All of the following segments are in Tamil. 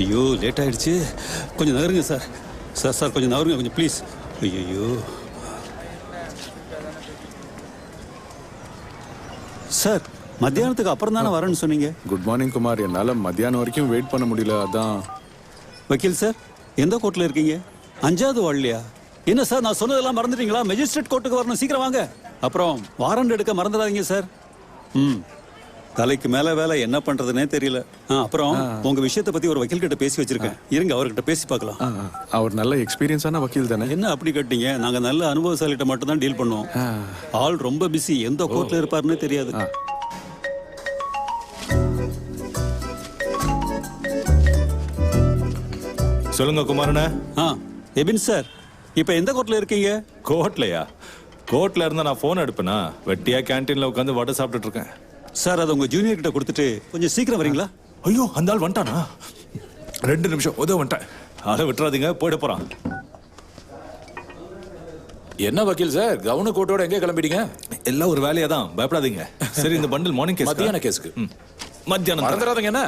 ஐயோ லேட் ஆயிடுச்சு, கொஞ்சம் நகருங்க சார். சார் சார் கொஞ்சம் நகருங்க கொஞ்சம் ப்ளீஸ். ஐயோ சார், மத்தியானத்துக்கு அப்புறம் தானே வரேன்னு சொன்னீங்க. Good morning Kumar. என்னால் மத்தியானம் வரைக்கும் வெயிட் பண்ண முடியல, அதான். வக்கீல் சார், எந்த கோர்ட்டில் இருக்கீங்க? 5வது வார்டுலையா? என்ன சார் நான் சொன்னதெல்லாம் மறந்துட்டீங்களா? மெஜிஸ்ட்ரேட் கோர்ட்டுக்கு வரணும், சீக்கிரம் வாங்க. அப்புறம் வாரண்ட் எடுக்க மறந்துடாதீங்க சார். தலைக்கு மேல வேலை, என்ன பண்றதுன்னே தெரியல. அப்புறம் உங்க விஷயத்தை பத்தி ஒரு வக்கீல் கிட்ட பேசி வச்சிருக்கேன், இருங்க அவர்கிட்ட பேசி பார்க்கலாம். அவர் நல்ல எக்ஸ்பீரியன்ஸான வக்கீல் தானே? என்ன அப்படி கேட்டீங்க? நாங்க நல்ல அனுபவசாலிகிட்ட மட்டும் தான் டீல் பண்ணுவோம். ஆள் ரொம்ப பிஸி, எந்த கோர்ட்ல இருப்பாருன்னு தெரியாது. சொல்லுங்க குமாரண்ணா. எபின் சார், இப்ப எந்த கோர்ட்ல இருக்கீங்க? கோர்ட்லயா? கோர்ட்ல இருந்தா நான் போன் எடுப்பேனா? வெட்டியா கேன்டீன்ல உட்காந்து வடை சாப்பிட்டுட்டு இருக்கேன். சார் அதை உங்க ஜூனியர் கிட்ட கொடுத்துட்டு கொஞ்சம் சீக்கிரம் வரீங்களா? ஐயோ, அந்த ஆள் வந்துட்டானா? 2 நிமிஷம் வந்துட்டேன். ஆளை விட்டுறாதீங்க, போயிட போறான். என்ன வக்கீல் சார், கவுன கோட்டோட எங்க கிளம்பிட்டீங்க? எல்லாம் ஒரு வேலையா தான், பயப்படாதீங்க. சரி, இந்த பண்டில் மார்னிங் கேஸ், மத்தியான கேஸ்க்கு. மத்தியானம் மறந்துடாதீங்க என்ன?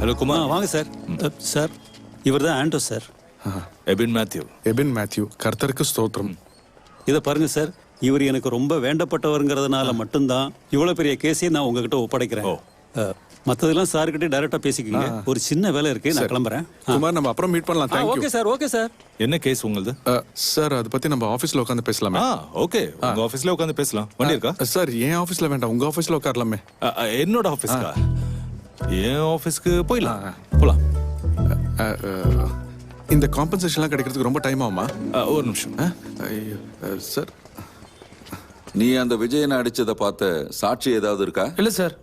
ஹலோ குமார். வாங்க சார். சார், இவர் தான் ஆண்டோ சார். எபின் மேத்யூ. எபின் மேத்யூ, கர்த்தருக்கு ஸ்தோத்திரம். இதை பாருங்க சார், இவர் எனக்கு ரொம்ப வேண்டப்பட்டவருங்கிறதுனால மட்டும்தான் இவ்வளவு பெரிய கேஸையும் நான் உங்ககிட்ட ஒப்படைக்கிறேன். மற்றதெல்லாம் சார்கிட்ட டைரக்டா பேசிக்கிங்க. ஒரு சின்ன வேலை இருக்கு, நான் கிளம்புறேன். குமார், நம்ம அப்புறம் மீட் பண்ணலாம். Thank you. Okay sir. Okay sir. என்ன கேஸ் உங்களுது? சார், அதை பத்தி நம்ம ஆபீஸ்ல உட்காந்து பேசலாமே? ஓகே, உங்க ஆபீஸ்ல உட்காந்து பேசலாம். வண்டி இருக்கா? சார், என் ஆபீஸ்ல வேண்டாம், உங்க ஆபீஸ்ல உட்காரலாமே. என்னோட ஆபீஸ்க்கா? என் ஆபீஸ்க்கு போயிடலாம். போலாம். இந்த காம்பன்சேஷன்லாம் கிடைக்கிறதுக்கு ரொம்ப டைம் ஆகுமா? ஒரு நிமிஷம். சார், நீ அந்த விஜயனை அடிச்சதை பார்த்த சாட்சி ஏதாவது இருக்கா? இல்ல சார்.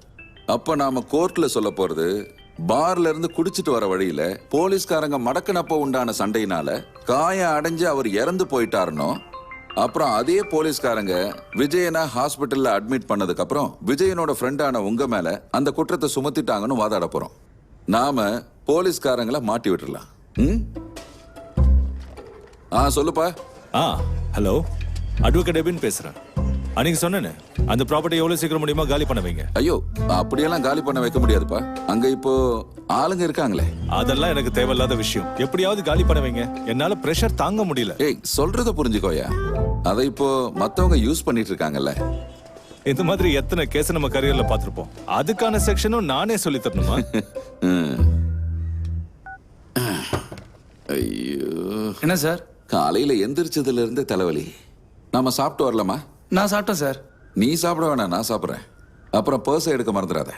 அப்ப நாம கோர்ட்ல சொல்ல போறது, பார்ல இருந்து குடிச்சிட்டு வர வழியில போலீஸ்காரங்க மடக்குனப்ப உண்டான சண்டையினால காயம் அடைஞ்சு அவர் இறந்து போயிட்டாருனோ, அப்புறம் அதே போலீஸ்காரங்க விஜயனை ஹாஸ்பிட்டல்ல அட்மிட் பண்ணதுக்கு அப்புறம் விஜயனோட ஃப்ரெண்டான உங்க மேல அந்த குற்றத்தை சுமத்திட்டாங்கன்னு வாதாட போறோம். நாம போலீஸ்காரங்களை மாட்டி விட்டுறலாம். சொல்லுப்பா. ஹலோ, அட்வொகேட் எபின் பேசுறேன். அன்னைக்கு சொன்னேன்னு அந்த ப்ராப்பர்ட்டி எவ்வளவு சீக்கிரம் முடியுமா காலி பண்ண வைங்க. ஐயோ, அப்படியெல்லாம் காலி பண்ண வைக்க முடியாதுப்பா. அங்க இப்போ ஆளுங்க இருக்காங்களே. அதெல்லாம் எனக்கு தேவையில்லாத விஷயம். எப்படியாவது காலி பண்ண வைங்க, என்னால பிரஷர் தாங்க முடியல. ஏய், சொல்றத புரிஞ்சுக்கோயா. அதை இப்போ மத்தவங்க யூஸ் பண்ணிட்டு இருக்காங்கல்ல. இந்த மாதிரி எத்தனை கேஸ் நம்ம கரியர்ல பாத்திருப்போம். அதுக்கான செக்ஷனும் நானே சொல்லி தரணுமா? ஐயோ, என்ன சார்? காலையில எந்திரிச்சதுல இருந்து தலைவலி. நாம சாப்பிட்டு வரலாமா? நான் சாப்பிட்டேன் சார். நீ சாப்பிட வேணாம், நான் சாப்பிட்றேன். அப்புறம் பர்ஸை எடுக்க மறந்துடாத.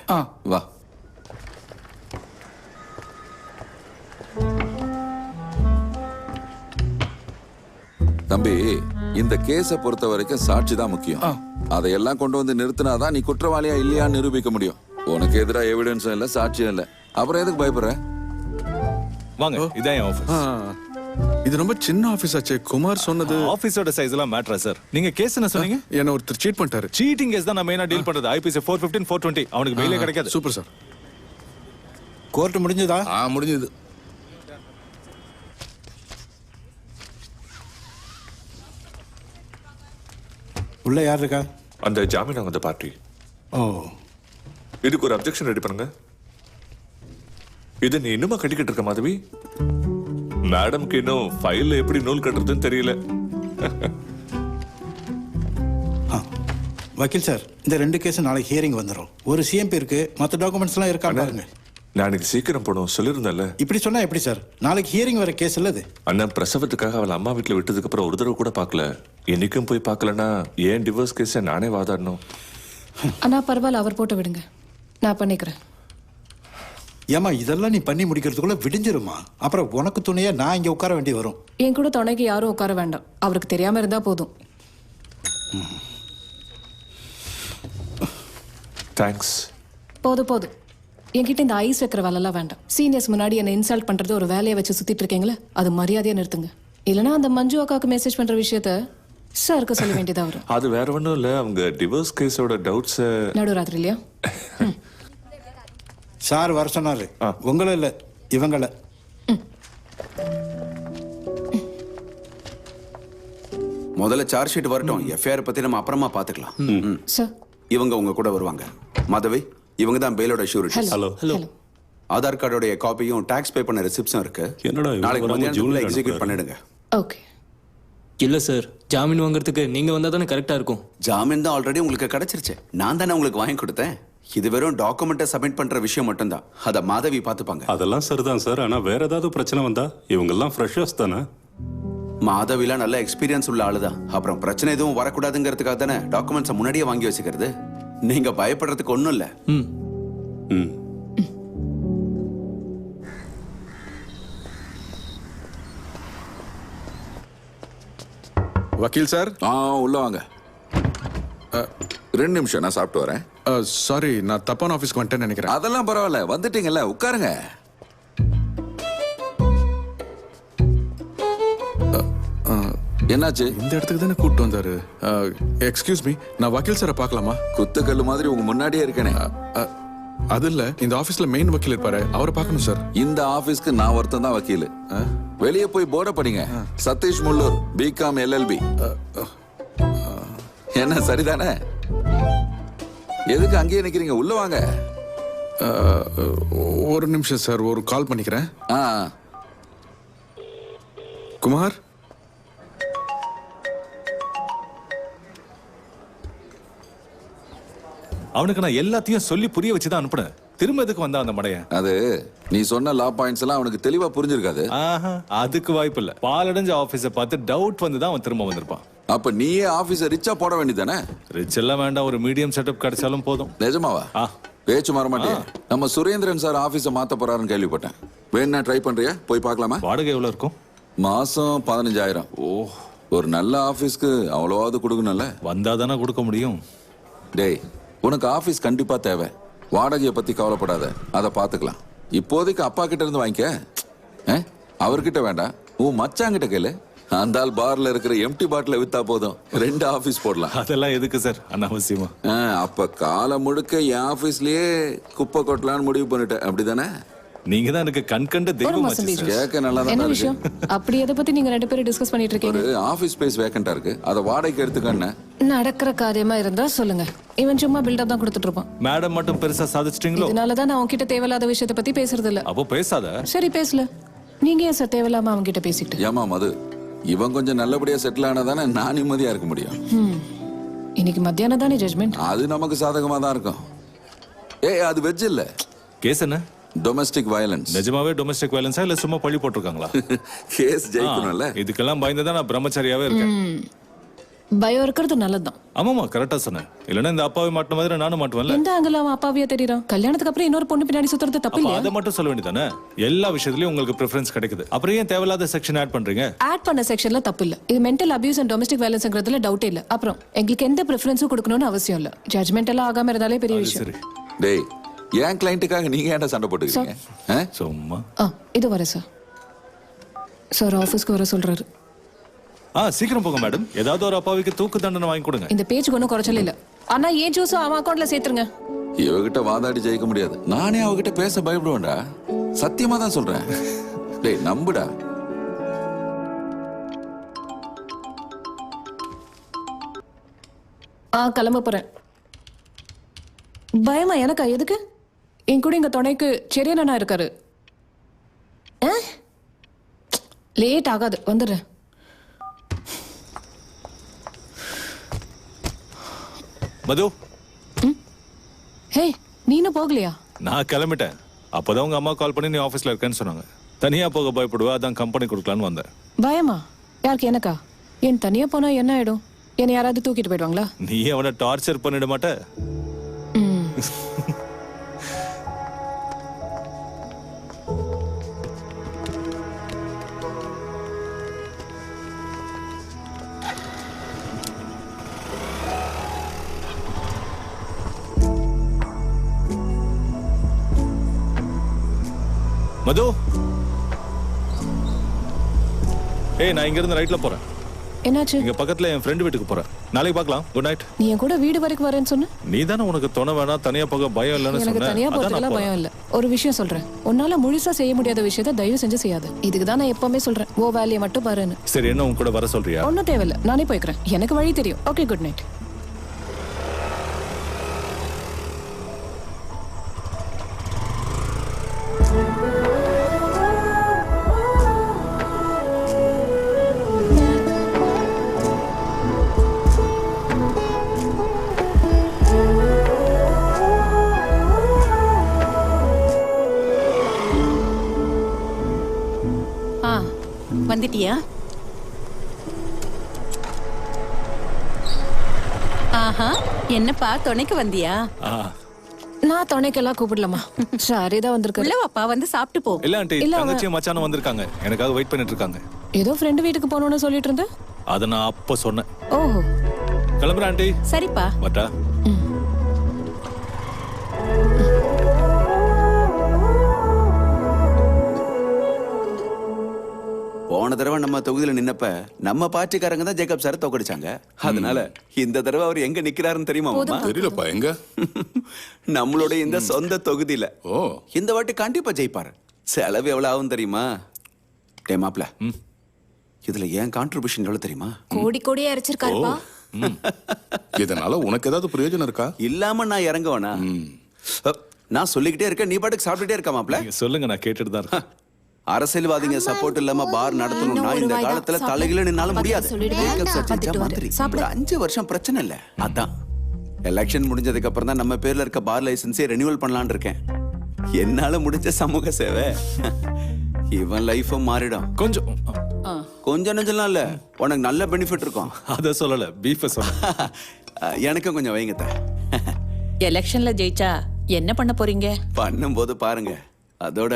வா. தம்பி, இந்த கேஸை பொறுத்த வரைக்கும் சாட்சி தான் முக்கியம். அதையெல்லாம் கொண்டு வந்து நிறுத்தினாதான் நீ குற்றவாளியா இல்லையான்னு நிரூபிக்க முடியும். உனக்கு எதிராக எவிடன்ஸும் இல்லை, சாட்சியும் இல்லை. அப்புறம் எதுக்கு பயப்படுற? வாங்க, இதான் என் ஆபீஸ். இது ரொம்ப சின்ன ஆபீஸ் ஆச்சு. குமார் சொன்னது ஆபீஸோட சைஸ் எல்லாம் மேட்டரா சார்? நீங்க கேஸ் என்ன சொன்னீங்க? என்ன ஒருத்தர் சீட் பண்ணிட்டாரு. சீட்டிங் கேஸ் தான் நான் மெயினா டீல் பண்றது. ஐபிசி 415 420 அவனுக்கு பெயிலே கிடைக்காது. Super sir. கோர்ட் முடிஞ்சதா? முடிஞ்சது. உள்ள யார் இருக்கா? அந்த ஜாமீன் வந்த பார்ட்டி. இதுக்கு ஒரு அப்ஜெக்ஷன் ரெடி பண்ணுங்க. இது நீ இன்னுமா கட்டிக்கிட்டு இருக்க மாதவி? மேடம்க்கு இன்னும் ஃபைல்ல எப்படி நூல் கட்டுறதுன்னு தெரியல. வக்கீல் சார், இந்த 2 கேஸும் நாளைக்கு ஹியரிங் வந்துடும். ஒரு சிஎம்பி இருக்கு, மற்ற டாக்குமெண்ட்ஸ் எல்லாம் இருக்கா பாருங்க. நான் இன்னைக்கு சீக்கிரம் போனோம் சொல்லியிருந்தேன்ல. இப்படி சொன்னா எப்படி சார்? நாளைக்கு ஹியரிங் வர கேஸ் இல்லது. அண்ணன் பிரசவத்துக்காக அவள் அம்மா வீட்டுல விட்டதுக்கு அப்புறம் ஒரு தடவை கூட பார்க்கல. என்னைக்கும் போய் பார்க்கலன்னா ஏன் டிவோர்ஸ் கேஸை நானே வாதாடணும்? அண்ணா பரவாயில்ல, அவர் போட்டு விடுங்க, நான் பண்ணிக்கிறேன். ஏமா, இதெல்லாம் நீ பண்ணி முடிக்கிறதுக்குள்ள விடிஞ்சிருமா? அப்புறம் உனக்கு துணையா நான் இங்க உட்கார வேண்டி வரும். என் கூட துணைக்கு யாரும் உட்கார வேண்டாம், அவருக்கு தெரியாம இருந்தா போதும். தேங்க்ஸ். போதும் போதும், என்கிட்ட இந்த ஐஸ் வைக்கிற வேலைலாம் வேண்டாம். சீனியர்ஸ் முன்னாடி என்னை இன்சல்ட் பண்றது ஒரு வேலையை வச்சு சுத்திட்டு இருக்கீங்களே, அது மரியாதையா நிறுத்துங்க. இல்லைன்னா அந்த மஞ்சு அக்காவுக்கு மெசேஜ் பண்ற விஷயத்த சாருக்கு சொல்ல வேண்டியதா வரும். அது வேற ஒன்றும் இல்லை, அவங்க டிவோர்ஸ் கேஸோட டவுட்ஸ். நடுராத்திரி இல்லையா? சார் வர சொன்னாரு. உங்கள இல்ல, இவங்கள. முதல்ல சார்ஜ் ஷீட் வரட்டும். எஃப்ஐஆர் பத்தி நம்ம அப்புறமா பாத்துக்கலாம். சார் இவங்க உங்க கூட வருவாங்க. மாதவி, இவங்க தான் பெயிலோட ஷூரிட்டி. ஹலோ ஹலோ ஆதார் கார்டோட காப்பியும் டாக்ஸ் பே பண்ண ரெசிப்ட்ஸும் இருக்கு. என்னடா இவங்க நாளைக்கு வராம மதியானத்துக்குள்ள ஜூன்ல எக்ஸிக்யூட் அனுப்புறாரு. பண்ணிடுங்க. ஓகே. இல்ல சார், ஜாமீன் வாங்குறதுக்கு நீங்க வந்தா தானே கரெக்டா இருக்கும். ஜாமீன் தான் ஆல்ரெடி உங்களுக்கு கிடைச்சிருச்சு. நான் தானே உங்களுக்கு வாங்கி கொடுத்தேன். இது வெறும் டாக்குமெண்ட்டை சப்மிட் பண்ற விஷயம் மட்டும்தான். அதை மாதவி பார்த்துப்பாங்க. அதெல்லாம் சரிதான் சார். ஆனா வேற ஏதாவது பிரச்சனை வந்தா இவங்கெல்லாம் ஃப்ரெஷர்ஸ் தானே. மாதவிலாம் நல்ல எக்ஸ்பீரியன்ஸ் உள்ள ஆளுதான். அப்புறம் பிரச்சனை எதுவும் வரக்கூடாதுங்கிறதுக்காக தானே டாக்குமெண்ட்ஸை முன்னாடியே வாங்கி வச்சுக்கிறது. நீங்க பயப்படுறதுக்கு ஒன்றும் இல்லை. ம். வக்கீல் சார். உள்ள வாங்க. 2 நிமிஷம், நான் சாப்பிட்டு வரேன். சாரி, நான் தப்பான ஆஃபீஸ்க்கு வந்துட்டேன்னு நினைக்கிறேன். அதெல்லாம் பரவாயில்ல, வந்துட்டீங்கல்ல, உட்காருங்க. என்னாச்சு? இந்த இடத்துக்கு தானே கூப்பிட்டு வந்தாரு. எக்ஸ்கியூஸ் மீ, நான் வக்கீல் சாரை பார்க்கலாமா? குத்துக்கல்லு மாதிரி உங்க முன்னாடியே இருக்கேனே. அது இல்ல, இந்த ஆபீஸ்ல மெயின் வக்கீல் இருப்பாரு, அவரை பார்க்கணும் சார். இந்த ஆபீஸ்க்கு நான் ஒருத்தன் தான் வக்கீல். வெளியே போய் போர்ட படிங்க. Satish Mullur, BCom LLB. என்ன சரிதானே? எதுக்கு அங்கேயே நிக்கிறீங்க? உள்ள வாங்க. ஒரு நிமிஷம் சார், ஒரு கால் பண்ணிக்கிறேன். ஆ, குமார். அவனுக்கு நான் எல்லாத்தையும் சொல்லி புரிய வச்சுதான் அனுப்புனேன். திரும்ப எதுக்கு வந்தா அந்த மடையன்? அது நீ சொன்ன லா பாயிண்ட்ஸ் எல்லாம் அவனுக்கு தெளிவா புரிஞ்சிருக்காது. ஆஹா, அதுக்கு வாய்ப்பு இல்ல. பாலடைஞ்ச ஆபீஸ பார்த்து டவுட் வந்து தான் அவன் திரும்ப வந்திருப்பான். அப்ப நீயே ஆபீஸ ரிச்சா போட வேண்டியதானே? ரிச் எல்லாம் வேண்டாம், ஒரு மீடியம் செட்டப் கிடைச்சாலும் போதும். நிஜமாவா? பேச்சு மாற மாட்டியா? நம்ம சுரேந்திரன் சார் ஆபீஸ மாத்த போறாருன்னு கேள்விப்பட்டேன். வேணா ட்ரை பண்றியா? போய் பார்க்கலாமா? வாடகை எவ்வளவு இருக்கும்? மாசம் 15,000. ஓ, ஒரு நல்ல ஆபீஸ்க்கு அவ்வளவாவது கொடுக்கணும்ல. வந்தா தானே கொடுக்க முடியும். டேய், உனக்கு ஆபீஸ் கண்டிப்பா தேவை. வாடகையை பத்தி கவலைப்படாத, அதை பாத்துக்கலாம். இப்போதைக்கு அப்பா கிட்ட இருந்து வாங்கிக்க. அவர்கிட்ட வேண்டாம், உன் மச்சாங்கிட்ட கேளு. அந்த ஆள் பார்ல இருக்கிற எம்டி பாட்டில வித்தா போதும், 2 ஆபீஸ் போடலாம். அதெல்லாம் எதுக்கு சார் அனாவசியமா? அப்ப காலம் முழுக்க என் ஆபீஸ்லயே குப்பை கொட்டலான்னு முடிவு பண்ணிட்டேன், அப்படிதானே? நீங்க தான் எனக்கு கண் கண்ட தெய்வம். கேட்க நல்லா என்ன தான் விஷயம்? அப்படி எதை பத்தி நீங்க 2 பேரும் டிஸ்கஸ் பண்ணிட்டு இருக்கீங்க? ஒரு ஆபீஸ் ஸ்பேஸ் வேக்கண்டா இருக்கு, அதை வாடகைக்கு எடுத்துக்கன்னு. நடக்கிற காரியமா இருந்தா சொல்லுங்க. இவன் சும்மா பில்டப் தான் கொடுத்துட்டு இருப்பான். மேடம் மட்டும் பெருசா சாதிச்சிட்டீங்களோ? இதனாலதான் நான் உன்கிட்ட தேவையில்லாத விஷயத்தை பத்தி பேசுறது இல்ல. அப்போ பேசாத. சரி பேசல. நீங்க ஏன் சார் தேவையில்லாம அவங்க கிட்ட பேசிட்டு? ஏமா மது, இவன் கொஞ்சம் நல்லபடியா செட்டில் ஆனாதானே நான் நிம்மதியா இருக்க முடியும். இன்னைக்கு மத்தியானம் தானே ஜட்மெண்ட். அது நமக்கு சாதகமா தான் இருக்கும். அது வெஜ் இல்ல. கேஸ் என்ன? Domestic violence. நிஜமாவே டொமஸ்டிக் வயலன்ஸா இல்ல சும்மா பழி போட்டிருக்காங்களா? கேஸ் ஜெயிக்கணும்ல. இதுக்கெல்லாம் பயந்துதான் நான் பிரம்மச்சாரியாவே இருக்கேன். பயம் இருக்கிறது நல்லதுதான். ஆமாமா, கரெக்டா சொன்னேன். இல்லன்னா இந்த அப்பாவை மாட்டின மாதிரி நானும் மாட்டுவேன்ல. எந்த ஆங்கில அவன் அப்பாவியா தெரியறான்? கல்யாணத்துக்கு அப்புறம் இன்னொரு பொண்ணு பின்னாடி சுத்துறது தப்பு இல்லையா? அதை மட்டும் சொல்ல வேண்டியதானே? எல்லா விஷயத்துலயும் உங்களுக்கு பிரெஃபரன்ஸ் கிடைக்குது, அப்புறம் ஏன் தேவையில்லாத செக்ஷன் ஆட் பண்றீங்க? ஆட் பண்ண செக்ஷன்ல தப்பு இல்ல. இது மென்டல் அபியூஸ் அண்ட் டொமஸ்டிக் வயலன்ஸ்ங்கிறதுல டவுட்டே இல்ல. அப்புறம் எங்களுக்கு எந்த பிரெஃபரன்ஸும் கொடுக்கணும்னு அவசியம் இல்ல. ஜட்மெண்ட் எல்லாம் ஆகாம இருந்தாலே பெரிய விஷயம். சரி. டேய், என் கிளையண்ட்டுக்காக நீங்க ஏன்டா சண்டை போட்டுக்கிறீங்க? சும்மா. இது வர சார். சார் ஆபீஸ்க்கு வர சொல்றாரு. சீக்கிரம் போங்க மேடம். ஏதாவது ஒரு அப்பாவிக்கு தூக்கு தண்டனை வாங்கி கொடுங்க. இந்த பேஜ்க்கு ஒன்றும் குறைச்சல இல்ல. ஆனா ஏன் ஜூஸும் அவன் அக்கௌண்ட்ல சேர்த்துருங்க. இவகிட்ட வாதாடி ஜெயிக்க முடியாது. நானே அவகிட்ட பேச பயப்படுவேன்டா. சத்தியமா தான் சொல்றேன். டேய் நம்புடா. கிளம்ப போறேன். பயமா எனக்கா? எதுக்கு? என் கூட இங்க துணைக்கு செரியனா இருக்காரு. லேட் ஆகாது, வந்துடுறேன். மது. ஹே, நீனும் போகலையா? நான் கிளம்பிட்டேன். அப்பதான் உங்க அம்மா கால் பண்ணி நீ ஆபீஸ்ல இருக்கேன்னு சொன்னாங்க. தனியா போக பயப்படுவா, அதான் கம்பெனி கொடுக்கலான்னு வந்தேன். பயமா? யாருக்கு? எனக்கா? என் தனியா போனா என்ன ஆயிடும்? என்னை யாராவது தூக்கிட்டு போயிடுவாங்களா? நீ அவனை டார்ச்சர் பண்ணிட மாட்ட? மது. நான் இங்க இருந்து ரைட்ல போறேன். என்னாச்சு? இங்க பக்கத்துல என் ஃப்ரெண்ட் வீட்டுக்கு போறேன். நாளைக்கு பார்க்கலாம். Good night. நீ என் கூட வீடு வரைக்கும் வரேன்னு சொன்ன. நீ தானே உனக்கு துணை வேணாம், தனியா போக பயம் இல்லைன்னு எனக்கு சொன்ன. தனியா அதான் நான் போறதுக்கெல்லாம் போறேன். பயம் இல்ல. ஒரு விஷயம் சொல்றேன், உன்னால முழுசா செய்ய முடியாத விஷயத்த தயவு செஞ்சு செய்யாது. இதுக்கு தான் நான் எப்பவுமே சொல்றேன், ஓ வேலையை மட்டும் பாருன்னு. சரி, என்ன உன் கூட வர சொல்றியா? ஒன்னும் தேவையில்ல, நானே போய்க்கிறேன். எனக்கு வழி தெரியும். Okay, good night. வந்துட்டியா? ஆஹா, என்னப்பா துணைக்கு வந்தியா? நான் துணைக்கெல்லாம் கூப்பிடலாமா? ஷாரிதா வந்திருக்காரு. உள்ள வாப்பா, வந்து சாப்பிட்டு போ. இல்ல ஆண்டி, இல்ல, அவன் தங்கச்சியும் மச்சானும் வந்திருக்காங்க. எனக்காக வெயிட் பண்ணிட்டு இருக்காங்க. ஏதோ ஃப்ரெண்டு வீட்டுக்கு போகணும்னு சொல்லிட்டு இருந்தேன். அத நான் அப்ப சொன்னேன். ஓஹோ, கிளம்புறேன் ஆண்டி. சரிப்பா. மட்டா. போன தடவை நம்ம தொகுதியில நின்னப்ப நம்ம பார்ட்டிக்காரங்க தான் ஜேக்கப் சார் தோக்கடிச்சாங்க. அதனால இந்த தடவை அவர் எங்க நிக்கிறாருன்னு தெரியுமா மாமா? தெரியலப்பா எங்க. நம்மளோட இந்த சொந்த தொகுதியில. ஓ, இந்த வாட்டி கண்டிப்பா ஜெயிப்பாரு. செலவு எவ்வளவு ஆகும் தெரியுமா? டே மாப்ள, இதுல ஏன் கான்ட்ரிபியூஷன் எவ்வளவு தெரியுமா? கோடி கோடியா அரைச்சிருக்காருப்பா. இதனால உனக்கு ஏதாவது பிரயோஜனம் இருக்கா? இல்லாம நான் இறங்குவேனா? நான் சொல்லிக்கிட்டே இருக்கேன், நீ பாட்டுக்கு சாப்பிட்டுட்டே இருக்க மாப்ள. நீங்க சொல்லுங்க, நான் கேட்டுட்டு தான் இருக்கேன். அரசியல்வாதிங்க சப்போர்ட் இல்லாம பார் நடத்தணும்னா இந்த காலத்துல தலைகில நின்னால முடியாது. ஜேக்கப் சார் ஜெயிச்சா மந்திரி. ஒரு 5 வருஷம் பிரச்சனை இல்ல. அதான் எலெக்ஷன் முடிஞ்சதுக்கு அப்புறம் தான் நம்ம பேர்ல இருக்க பார் லைசன்ஸே ரெனியூவல் பண்ணலாம்னு இருக்கேன். என்னால முடிஞ்ச சமூக சேவை. இவன் லைஃபும் மாறிடும். கொஞ்சம் நெஞ்சலாம் இல்ல, உனக்கு நல்ல பெனிஃபிட் இருக்கும். அத சொல்லல, பீஃப் சொன்னேன். எனக்கும் கொஞ்சம் வைங்க. எலெக்ஷன்ல ஜெயிச்சா என்ன பண்ண போறீங்க? பண்ணும்போது பாருங்க. அதோட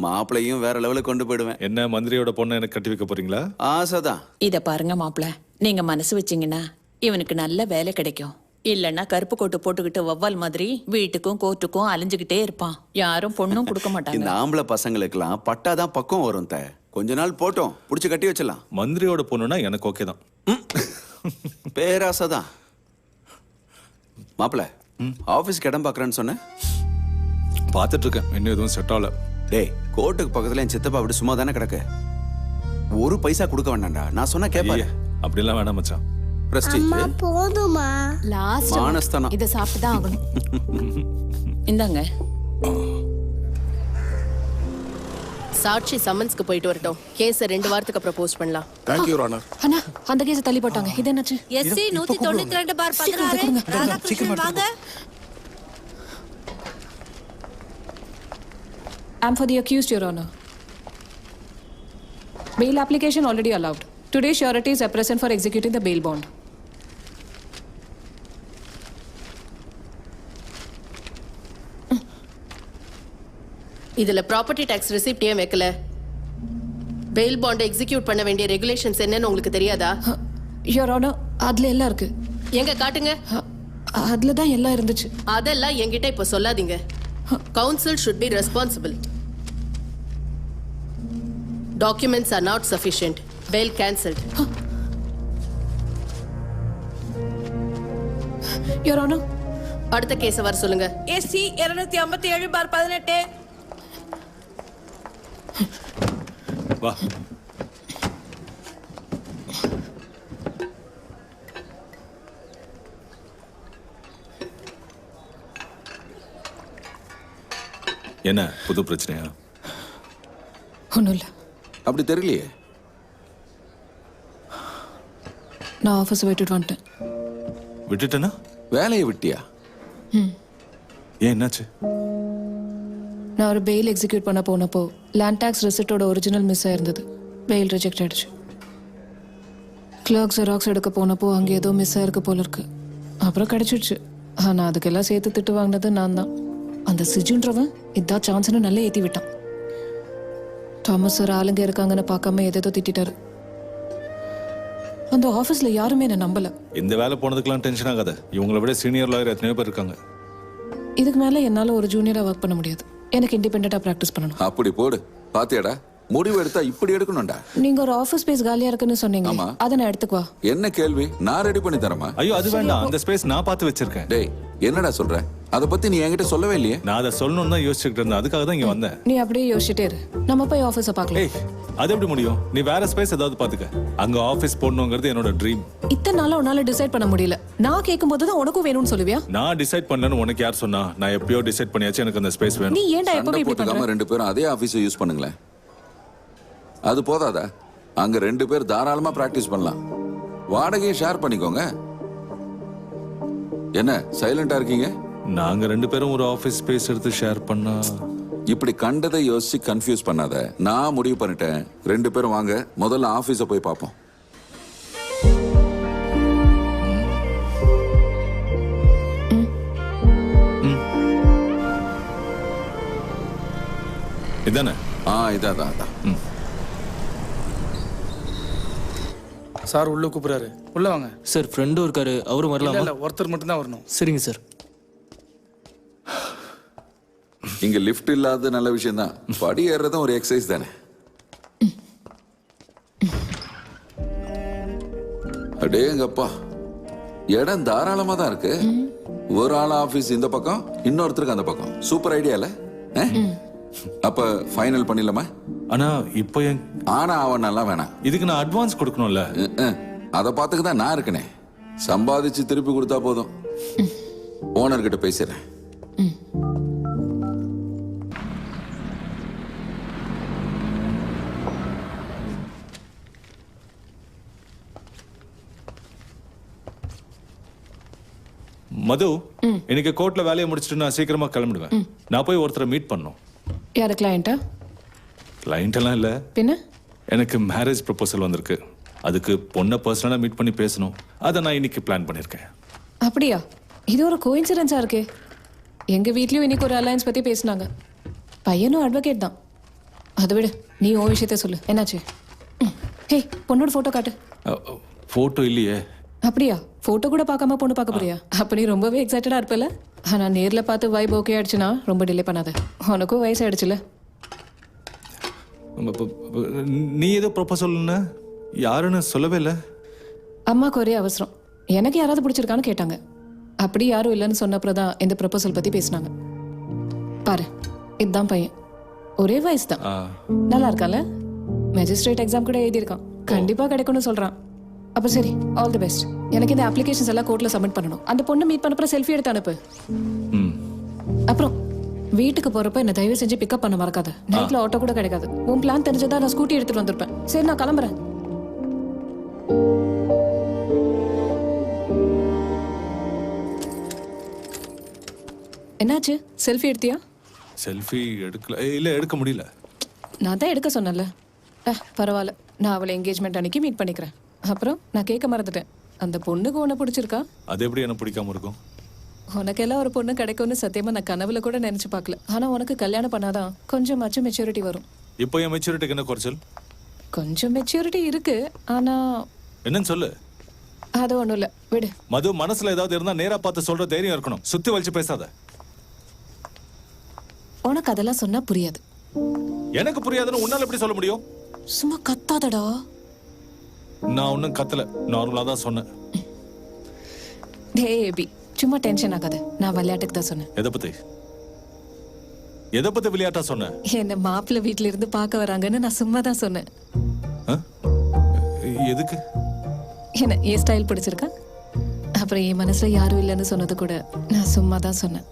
மாப்பிளையும் வேற லெவலுக்கு கொண்டு போயிடுவேன். என்ன மந்திரியோட பொண்ணை எனக்கு கட்டி வைக்க போறீங்களா? ஆசைதான். இத பாருங்க மாப்பிள, நீங்க மனசு வச்சீங்கன்னா இவனுக்கு நல்ல வேலை கிடைக்கும். இல்லன்னா கருப்பு கோட்டு போட்டுக்கிட்டு வவ்வால் மாதிரி வீட்டுக்கும் கோர்ட்டுக்கும் அலைஞ்சுகிட்டே இருப்பான். யாரும் பொண்ணும் கொடுக்க மாட்டாங்க. இந்த ஆம்பளை பசங்களுக்கெல்லாம் பட்டாதான் பக்கம் வரும். கொஞ்ச நாள் போட்டோம், புடிச்சு கட்டி வச்சிடலாம். மந்திரியோட பொண்ணுனா எனக்கு ஓகே தான். பேராசைதான். மாப்பிள, ஆபீஸ்க்கு இடம் பாக்குறேன்னு சொன்ன. பாத்துட்டு இருக்கேன், இன்னும் எதுவும் செட் ஆகல. டேய், கோர்ட்டுக்கு பக்கத்துல என் சித்தப்பா அப்படி சும்மா தானே கிடக்கு. ஒரு பைசா கொடுக்க வேண்டாம்டா. நான் சொன்னா கேட்பாரு. அப்படிலாம் வேணாம் மச்சான். பிரஸ்டீஜ் போதுமா? லாஸ்ட் மானஸ்தானம். இத சாப்பிட்டு தான் ஆகணும். இந்தாங்க. சாட்சி சம்மன்ஸ்க்கு போயிட்டு வரட்டும். கேஸ 2 வாரத்துக்கு அப்புறம் போஸ்ட் பண்ணலாம். Thank you ரானர். அண்ணா, அந்த கேஸ தள்ளி போட்டாங்க. இது என்னாச்சு? எஸ்சி 192 பார் 16 ராதாகிருஷ்ணன் வாங்க. I'm for the accused, Your Honor. Bail application already allowed. Today, sureties are present for executing the bail bond. இதுல ப்ராப்பர்ட்டி டாக்ஸ் ரெசிப்ட் ஏன் வைக்கல? பெயில் பாண்ட் எக்ஸிக்யூட் பண்ண வேண்டிய ரெகுலேஷன்ஸ் என்னன்னு உங்களுக்கு தெரியாதா? Your Honor, அதுல எல்லாம் இருக்கு. எங்க காட்டுங்க. அதுல தான் எல்லாம் இருந்துச்சு. அதெல்லாம் என்கிட்ட இப்ப சொல்லாதீங்க. Counsel should be responsible. Documents are not sufficient. Bail cancelled. Your Honor. அடுத்த கேஸ வர சொல்லுங்க. எஸ்சி 257 பார் 18. வா. என்ன புது பிரச்சனையா? ஒன்றும் இல்லை. அப்படி தெரியலையே. நான் ஆஃபீஸ் விட்டுட்டு வந்துட்டேன். விட்டுட்டேனா? வேலையை விட்டியா? ஏன், என்னாச்சு? நான் ஒரு பெயில் எக்ஸிக்யூட் பண்ண போனப்போ லேண்ட் டேக்ஸ் ரெசிப்டோட ஒரிஜினல் மிஸ் ஆயிருந்தது. பெயில் ரிஜெக்ட் ஆயிடுச்சு. கிளர்க் ஜெராக்ஸ் எடுக்க போனப்போ அங்கே ஏதோ மிஸ் ஆயிருக்கு போல இருக்கு. அப்புறம் கிடைச்சிடுச்சு. ஆனால் அதுக்கெல்லாம் சேர்த்து திட்டு வாங்கினது நான் தான். அந்த சிஜுன்றவன் இதான் சான்ஸ்னு நல்லா ஏற்றி விட்டான். தாமஸ் சார் ஆளுங்க இருக்காங்கன்னு பார்க்காம எதோ திட்டாரு. அந்த ஆஃபீஸ்ல யாருமே என்ன நம்பல. இந்த வேலை போனதுக்கெல்லாம் டென்ஷன் ஆகாத. இவங்களை விட சீனியர் லாயர் எத்தனையோ பேர் இருக்காங்க. இதுக்கு மேல என்னால ஒரு ஜூனியரா ஒர்க் பண்ண முடியாது. எனக்கு இண்டிபெண்டா பிராக்டிஸ் பண்ணணும். அப்படி போடு. பாத்தியாடா, முடிவு எடுத்தா இப்படி எடுக்கணும்டா. நீங்க ஒரு ஆபீஸ் ஸ்பேஸ் காலியா இருக்குன்னு சொன்னீங்க. ஆமா. அத நான் எடுத்துக்குவா. என்ன கேள்வி? நான் ரெடி பண்ணி தரமா? ஐயோ அது வேண்டாம், அந்த ஸ்பேஸ் நான் பார்த்து வச்சிருக்கேன். டேய் என்னடா சொல்ற? அத பத்தி நீ என்கிட்ட சொல்லவே இல்லையே. நான் அதை சொல்லணும்னு தான் யோசிச்சுட்டு இருந்தேன், அதுக்காக தான் இங்க வந்தேன். நீ அப்படியே யோசிச்சுட்டே இரு, நம்ம போய் ஆபீஸ பார்க்கலாம். ஏய் அது எப்படி முடியும்? நீ வேற ஸ்பேஸ் ஏதாவது பாத்துக்க. அங்க ஆபீஸ் போடணுங்கிறது என்னோட ட்ரீம். இத்தனை நாளா உன்னால டிசைட் பண்ண முடியல. நான் கேட்கும்போது தான் உனக்கும் வேணும்னு சொல்லுவியா? நான் டிசைட் பண்ணேன்னு உனக்கு யார் சொன்னா? நான் எப்பயோ டிசைட் பண்ணியாச்சு, எனக்கு அந்த ஸ்பேஸ் வேணும். நீ ஏன்டா எப்பவே சண்டை இப்படி பண்ற? போட்டுக்காம ரெண்டு பேரும் அதே ஆபீஸை யூஸ் பண்ணுங்களேன். அது போதாதா? அங்க ரெண்டு பேர் தாராளமா பிராக்டிஸ் பண்ணலாம். வாடகையை ஷேர் பண்ணிக்கோங்க. என்ன சைலண்டா இருக்கீங்க? நாங்க ரெண்டு பேரும் ஒரு ஆபீஸ் ஸ்பேஸ் எடுத்து ஷேர் பண்ணா இப்படி கண்டதை யோசிச்சு கன்ஃபியூஸ் பண்ணாத. நான் முடிவு பண்ணிட்டேன். ரெண்டு பேரும் வாங்க, முதல்ல ஆபீஸ போய் பார்ப்போம். இதானே? இதான். சார் உள்ள கூப்பிடுறாரு, உள்ள வாங்க. சார் ஃப்ரெண்டும் இருக்காரு, அவரும் வரலாமா? இல்ல ஒருத்தர் மட்டும் தான் வரணும். சரிங்க சார். இங்க லிஃப்ட் இல்லாத நல்ல விஷயம் தான். படி ஏறுறதும் ஒரு எக்ஸசைஸ் தானே. அடேங்கப்பா, இடம் தாராளமா தான் இருக்கு. ஒரு ஆள் ஆபீஸ் இந்த பக்கம், இன்னொருத்தருக்கு அந்த பக்கம். சூப்பர் ஐடியா இல்ல? அப்ப ஃபைனல் பண்ணிடலாமா? ஆனா இப்போ ஆனா அவனெல்லாம் வேணாம். இதுக்கு நான் அட்வான்ஸ் கொடுக்கணும்ல. அதை பார்த்துக்கு தான் நான் இருக்கனே. சம்பாதிச்சு திருப்பி கொடுத்தா போதும். ஓனர்கிட்ட பேசுறேன். மது, இன்னைக்கு கோர்ட்ல வேலையை முடிச்சுட்டு நான் சீக்கிரமா கிளம்பிடுவேன். நான் போய் ஒருத்தரை மீட் பண்ணணும். யாரு கிளையண்டா? கிளைண்ட் எல்லாம் இல்ல, பின்ன எனக்கு மேரேஜ் ப்ரொபோசல் வந்திருக்கு. அதுக்கு பொண்ணை பர்சனலா மீட் பண்ணி பேசணும். அதை நான் இன்னைக்கு பிளான் பண்ணிருக்கேன். அப்படியா? இது ஒரு கோயின்சிடென்ஸா இருக்கே. எங்க வீட்லயும் இன்னைக்கு ஒரு அலையன்ஸ் பத்தி பேசினாங்க. பையனும் அட்வொகேட் தான். அதை விட நீ உன் விஷயத்த சொல்லு, என்னாச்சு? ஹே, பொண்ணோட போட்டோ காட்டு. போட்டோ இல்லையே. அப்படியா? போட்டோ கூட பார்க்காம பொண்ணு பார்க்க போறியா? அப்ப நீ ரொம்பவே எக்ஸைட்டடா இருப்பல. ஆனா நேர்ல பார்த்து வைப் ஓகே ஆயிடுச்சுன்னா ரொம்ப டிலே பண்ணாத. உனக்கும் வயசு ஆயிடுச்சுல. நீ ஏதோ ப்ரொபோசல்னு யாருன்னு சொல்லவே இல்லை. அம்மாக்கு ஒரே அவசரம், எனக்கு யாராவது பிடிச்சிருக்கான்னு கேட்டாங்க. அப்படி யாரும் இல்லைன்னு சொன்னப்பறம் தான் இந்த ப்ரொபோசல் பத்தி பேசினாங்க. பாரு, இதுதான் பையன். ஒரே வயசு தான். நல்லா இருக்கால? மேஜிஸ்ட்ரேட் எக்ஸாம் கூட எழுதியிருக்கான். கண்டிப்பா கிடைக்கும்னு சொல்றான். அப்ப சரி, ஆல் தி பெஸ்ட். எனக்கு இந்த அப்ளிகேஷன்ஸ் எல்லாம் கோர்ட்ல சப்மிட் பண்ணணும். அந்த பொண்ணு மீட் பண்ணப்பற செல்ஃபி எடுத்து அனுப்பு. அப்புறம் வீட்டுக்கு போறப்ப என்ன தயவு செஞ்சு பிக்கப் பண்ண மறக்காத. நைட்ல ஆட்டோ கூட கிடைக்காது. உன் பிளான் தெரிஞ்சதா நான் ஸ்கூட்டி எடுத்துட்டு வந்திருப்பேன். சரி, நான் கிளம்புறேன். என்னாச்சு? செல்ஃபி எடுத்தியா? செல்ஃபி எடுக்கல. இல்ல, எடுக்க முடியல. நான் தான் எடுக்க சொன்னல. பரவாயில்ல, நான் அவளை என்கேஜ்மெண்ட் அன்னைக்கு மீட் பண்ணிக்கிறேன். அப்புறம் நான் கேட்க மறந்துட்டேன், அந்த பொண்ணுக்கு உன்னை பிடிச்சிருக்கா? அது எப்படி என்ன பிடிக்காம இருக்கும்? உனக்கெல்லாம் ஒரு பொண்ணு கிடைக்கும்னு சத்தியமா நான் கனவுல கூட நினைச்சு பார்க்கல. ஆனா உனக்கு கல்யாணம் பண்ணாதான் கொஞ்சமாச்சும் மெச்சூரிட்டி வரும். இப்போ என் மெச்சூரிட்டிக்கு என்ன குறைச்சல்? கொஞ்சம் மெச்சூரிட்டி இருக்கு, ஆனா என்னன்னு சொல்லு. அது ஒண்ணும் இல்ல, விடு. மது, மனசுல ஏதாவது இருந்தா நேரா பார்த்து சொல்ற தைரியம் இருக்கணும். சுத்தி வலிச்சு பேசாத. உனக்கு அதெல்லாம் சொன்னா புரியாது. எனக்கு புரியாதுன்னு உன்னால எப்படி சொல்ல முடியும்? சும்மா கத்தாதடா. நான் ஒன்னும் கத்தல, நார்மலா தான் சொன்னேன். ஏபி, சும்மா டென்ஷன் ஆகாத. நான் விளையாட்டுக்கு தான் சொன்னேன். எதை பத்தி விளையாட்டா சொன்னேன்? என்ன மாப்பிள்ளை வீட்டுல இருந்து பார்க்க வராங்கன்னு நான் சும்மா தான் சொன்னேன். எதுக்கு? என்ன என் ஸ்டைல் பிடிச்சிருக்கா? அப்புறம் என் மனசுல யாரும் இல்லைன்னு சொன்னது கூட நான் சும்மா தான் சொன்னேன்.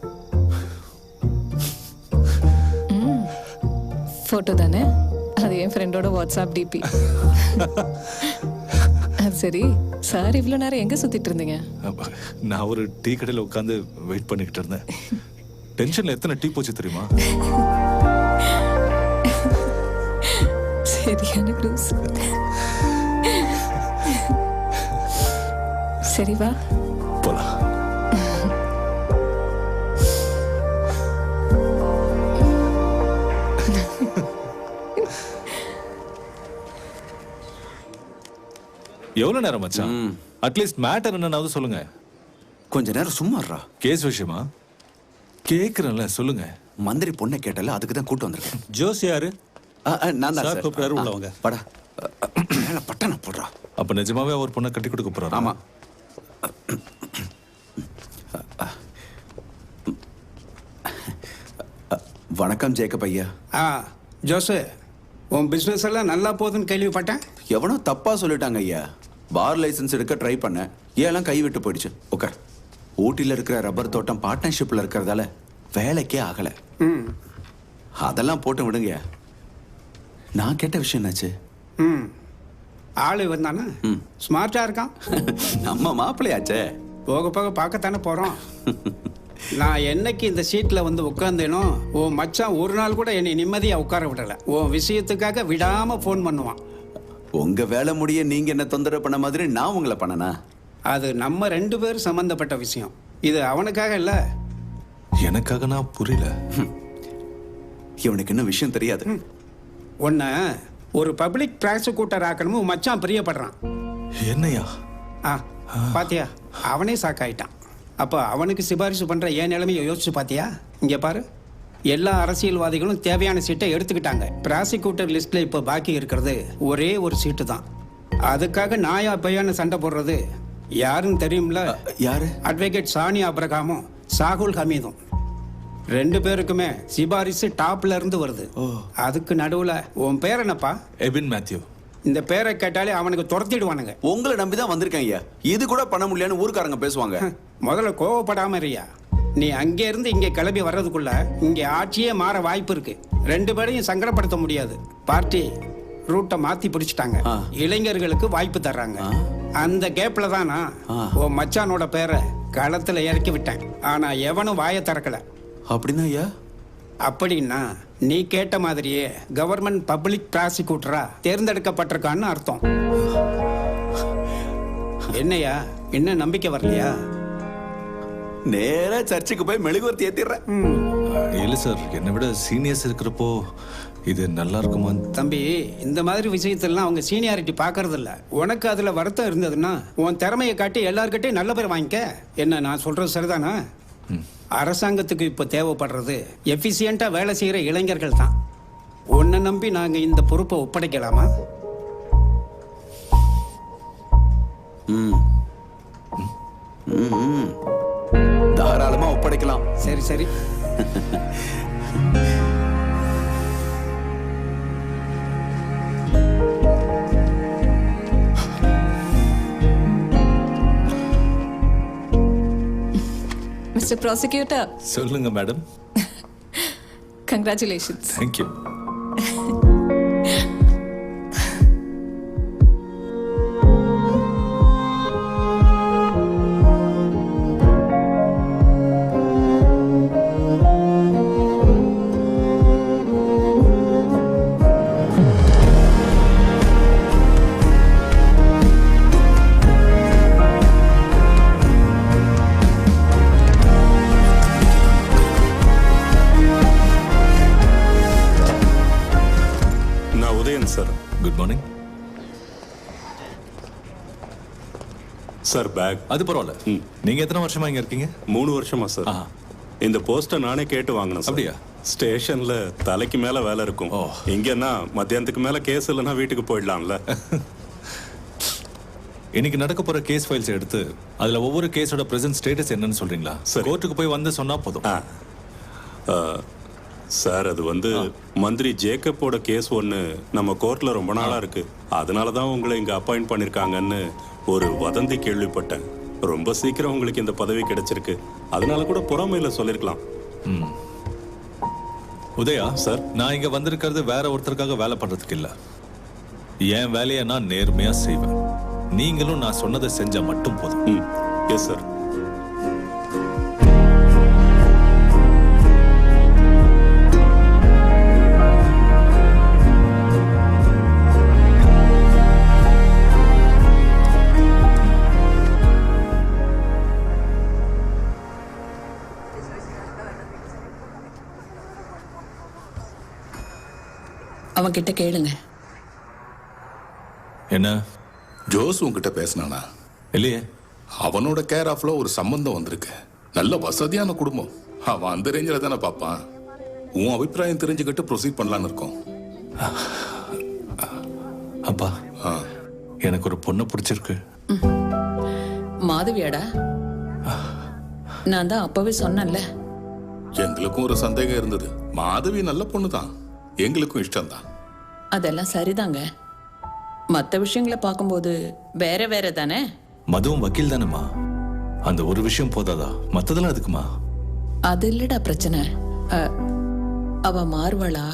போட்டோ தானே? அது என் ஃப்ரெண்டோட வாட்ஸ்அப் டிபி. சரி சார், இவ்வளவு நேரம் எங்க சுத்திட்டு இருந்தீங்க? நான் ஒரு டீ கடையில உட்காந்து வெயிட் பண்ணிக்கிட்டு இருந்தேன். டென்ஷன்ல எத்தனை டீ போச்சு தெரியுமா? சரியான க்ரூஸ். சரி வா போலாம். எவ்வளவு நேரம் மச்சான்? அட்லீஸ்ட் மேட்டர் என்னன்னாவது சொல்லுங்க. கொஞ்ச நேரம் சும்மாறா. கேஸ் விஷயமா? கேக்குறேன்ல, சொல்லுங்க. மந்திரி பொண்ணை கேட்டல, அதுக்கு தான் கூட்டு வந்திருக்கேன். ஜோஸ் யாரு? நான் தான் சார் சார். கூப்பிடுறாரு, உள்ள வாங்க. படா மேல பட்டனை போடுறா. அப்ப நிஜமாவே அவர் பொண்ணை கட்டி கொடுக்க போறாரு. ஆமா. வணக்கம் ஜேக்கப் ஐயா. ஜோசு, உன் பிஸ்னஸ் எல்லாம் நல்லா போகுதுன்னு கேள்விப்பட்டேன். எவனோ தப்பா சொல்லிட்டாங்க ஐயா. பார் லைசன்ஸ் எடுக்க ட்ரை பண்ணேன், ஏன் கைவிட்டு போயிடுச்சு. ஓகே, ஊட்டியில் இருக்கிற ரப்பர் தோட்டம் பார்ட்னர்ஷிப்ல இருக்கிறதால வேலைக்கே ஆகல. அதெல்லாம் போட்டு விடுங்க. நான் கேட்ட விஷயம் என்னாச்சு? ஆளு வந்தானா? ஸ்மார்ட்டா இருக்கான். நம்ம மாப்பிள்ளையாச்சே. போக போக பார்க்கத்தானே போறோம். நான் என்னைக்கு இந்த சீட்ல வந்து உட்கார்ந்தேனோ உன் மச்சான் ஒரு நாள் கூட என்னை நிம்மதியா உட்கார விடல. உன் விஷயத்துக்காக விடாம போன் பண்ணுவான். உங்க வேலை முடிய நீங்க என்ன தொந்தரவு பண்ண மாதிரி நான் உங்களை பண்ணனா? அது நம்ம 2 பேரும் சம்பந்தப்பட்ட விஷயம். இது அவனுக்காக இல்ல, எனக்காக. நான் புரியல. இவனுக்கு இன்னும் விஷயம் தெரியாது. உன்னை ஒரு பப்ளிக் ப்ராசிக்யூட்டர் ஆக்கணும்னு உன் மச்சான் பிரியப்படுறான். என்னையா? பாத்தியா, அவனே சாக்காயிட்டான். அப்ப அவனுக்கு சிபாரிசு பண்ற என் நிலைமையை யோசிச்சு பாத்தியா? இங்க பாரு, எல்லா அரசியல்வாதிகளும் தேவையான சீட்டை எடுத்துக்கிட்டாங்க. ப்ராசிக்யூட்டர் லிஸ்ட்ல இப்ப பாக்கி இருக்கிறது ஒரே ஒரு சீட்டு தான். அதுக்காக நாயா பையன்னு சண்டை போடுறது யாருன்னு தெரியும்ல? யாரு? அட்வொகேட் சானி அப்ரகாமும் சாகுல் ஹமீதும். 2 பேருக்குமே சிபாரிசு டாப்ல இருந்து வருது. அதுக்கு நடுவுல உன் பேர் என்னப்பா? எபின் மேத்யூ. இந்த பேரை கேட்டாலே அவனுக்கு துரத்திடுவானுங்க. உங்களை நம்பிதான் வந்திருக்கேன் ஐயா. இது கூட பண்ண முடியலன்னு ஊருக்காரங்க பேசுவாங்க. முதல்ல கோவப்படாம இருயா. நீ அங்கே இருந்து இங்க கிளம்பி வர்றதுக்குள்ள இங்க ஆட்சியே மாற வாய்ப்பு இருக்கு. 2 பேரையும் சங்கடப்படுத்த முடியாது. பார்ட்டி ரூட்டை மாத்தி பிடிச்சிட்டாங்க. இளைஞர்களுக்கு வாய்ப்பு தர்றாங்க. அந்த கேப்ல தான் நான் உன் மச்சானோட பேரை களத்துல இறக்கி விட்டேன். ஆனா எவனும் வாயை திறக்கல. அப்படின்னா ஐயா? அப்படின்னா நீ கேட்ட மாதிரியே கவர்மெண்ட் பப்ளிக் ப்ராசிக்யூட்டரா தேர்ந்தெடுக்கப்பட்டிருக்கான்னு அர்த்தம். என்னையா, என்ன நம்பிக்கை வரலையா? நேரா சர்ச்சுக்கு போய் மெழுகுவர்த்தி ஏத்திடுறேன். இல்ல சார், என்னை விட சீனியர்ஸ் இருக்கிறப்போ இது நல்லா இருக்குமா? தம்பி, இந்த மாதிரி விஷயத்தெல்லாம் அவங்க சீனியாரிட்டி பார்க்கறது இல்ல. உனக்கு அதுல வருத்தம் இருந்ததுன்னா உன் திறமையை காட்டி எல்லார்கிட்டையும் நல்ல பேர் வாங்கிக்க. என்ன நான் சொல்றது சரிதானா? அரசாங்கத்துக்கு இப்ப தேவைப்படுறது எஃபிசியண்டா வேலை செய்யற இளைஞர்கள் தான். உன்னை நம்பி நாங்க இந்த பொறுப்பை ஒப்படைக்கலாமா? தாராளமா ஒப்படைக்கலாம். சரி சரி. Mister prosecutor. சொல்லுங்க madam. Congratulations. Thank you. Good morning sir. Bag அது பரவாயில்ல. நீங்க எத்தனை வருஷமா இங்க இருக்கீங்க? 3 வருஷமா சார். இந்த போஸ்டை நானே கேட்டு வாங்கினேன். அப்படியா? ஸ்டேஷன்ல தலைக்கு மேல வேலை இருக்கும். இங்கன்னா மத்தியானத்துக்கு மேல கேஸ் இல்லைன்னா வீட்டுக்கு போயிடலாம்ல. இன்னைக்கு நடக்க போற கேஸ் ஃபைல்ஸ் எடுத்து அதுல ஒவ்வொரு கேஸோட பிரசன்ட் ஸ்டேட்டஸ் என்னன்னு சொல்றீங்களா? கோர்ட்டுக்கு போய் வந்து சொன்னா போதும். சார், அது வந்து மந்திரி ஜேக்கப்போட கேஸ் ஒன்று நம்ம கோர்ட்ல ரொம்ப நாளா இருக்கு. அதனால தான் உங்களை இங்க அப்பாயிண்ட் பண்ணிருக்காங்கன்னு ஒரு வதந்தி கேள்விப்பட்டேன். ரொம்ப சீக்கிரம் உங்களுக்கு இந்த பதவி கிடைச்சிருக்கு. அதனால கூட பொறாமையில சொல்லிருக்கலாம். உதயா சார், நான் இங்க வந்திருக்கிறது வேற ஒருத்தருக்காக வேலை பண்றதுக்கு இல்ல. என் வேலையை நான் நேர்மையா செய்வேன். நீங்களும் நான் சொன்னதை செஞ்சா மட்டும் போதும். Yes sir. அவன்கிட்ட கேளுங்க. என்ன? ஜோஸ் உன்கிட்ட பேசினானா? இல்லையே. அவனோட கேர் ஆஃப்ல ஒரு சம்பந்தம் வந்திருக்கு. நல்ல வசதியான குடும்பம். அவன் அந்த ரேஞ்சில தானே பார்ப்பான். உன் அபிப்பிராயம் தெரிஞ்சுக்கிட்டு ப்ரொசீட் பண்ணலான்னு இருக்கோம். அப்பா எனக்கு ஒரு பொண்ணை பிடிச்சிருக்கு. மாதவியாடா? நான் தான் அப்பவே சொன்னேன்ல. எங்களுக்கும் ஒரு சந்தேகம் இருந்தது. மாதவி நல்ல பொண்ணு தான், எங்களுக்கும் இஷ்டம் தான். அதெல்லாம் சரிதாங்க. மற்ற விஷயங்களை பார்க்கும்போது வேற வேற தானே. மதுவும் வக்கீல் தானேம்மா, அந்த ஒரு விஷயம் போதாதா? மற்றதெல்லாம் எதுக்குமா? அது இல்லடா பிரச்சனை. அவ மாறுவாளா?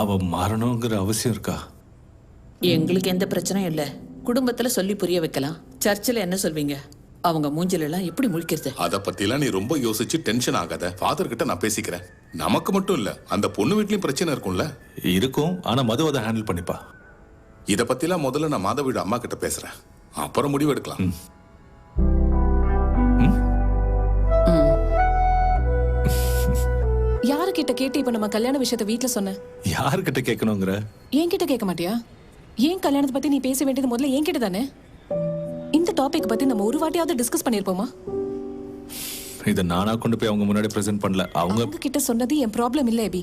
அவ மாறணுங்கிற அவசியம் இருக்கா? எங்களுக்கு எந்த பிரச்சனையும் இல்லை. குடும்பத்துல சொல்லி புரிய வைக்கலாம். சர்ச்சில் என்ன சொல்வீங்க? அவங்க மூஞ்சில எல்லாம் எப்படி முழிக்கிறது? அத பத்திலாம் நீ ரொம்ப யோசிச்சு டென்ஷன் ஆகாத. ஃபாதர் கிட்ட நான் பேசிக்கிறேன். நமக்கு மட்டும் இல்ல, அந்த பொண்ணு வீட்லயும் பிரச்சனை இருக்கும்ல. இருக்கும், ஆனா மது அதை ஹேண்டில் பண்ணிப்பா. இத பத்திலாம் முதல்ல நான் மாதவியோட அம்மா கிட்ட பேசுறேன், அப்புறம் முடிவு எடுக்கலாம். யாருக்கிட்ட கேட்டு இப்ப நம்ம கல்யாண விஷயத்தை வீட்டுல சொன்ன? யாருக்கிட்ட கேட்கணுங்கிற? என்கிட்ட கேட்க மாட்டியா? ஏன் கல்யாணத்தை பத்தி நீ பேச வேண்டியது முதல்ல என்கிட்ட தானே. இந்த டாபிக் பத்தி நம்ம ஒரு வாட்டியாவது டிஸ்கஸ் பண்ணிருப்போமா? இதை நானா கொண்டு போய் அவங்க முன்னாடி பிரசன்ட் பண்ணல. அவங்க கிட்ட சொன்னது என் ப்ராப்ளம் இல்ல அபி.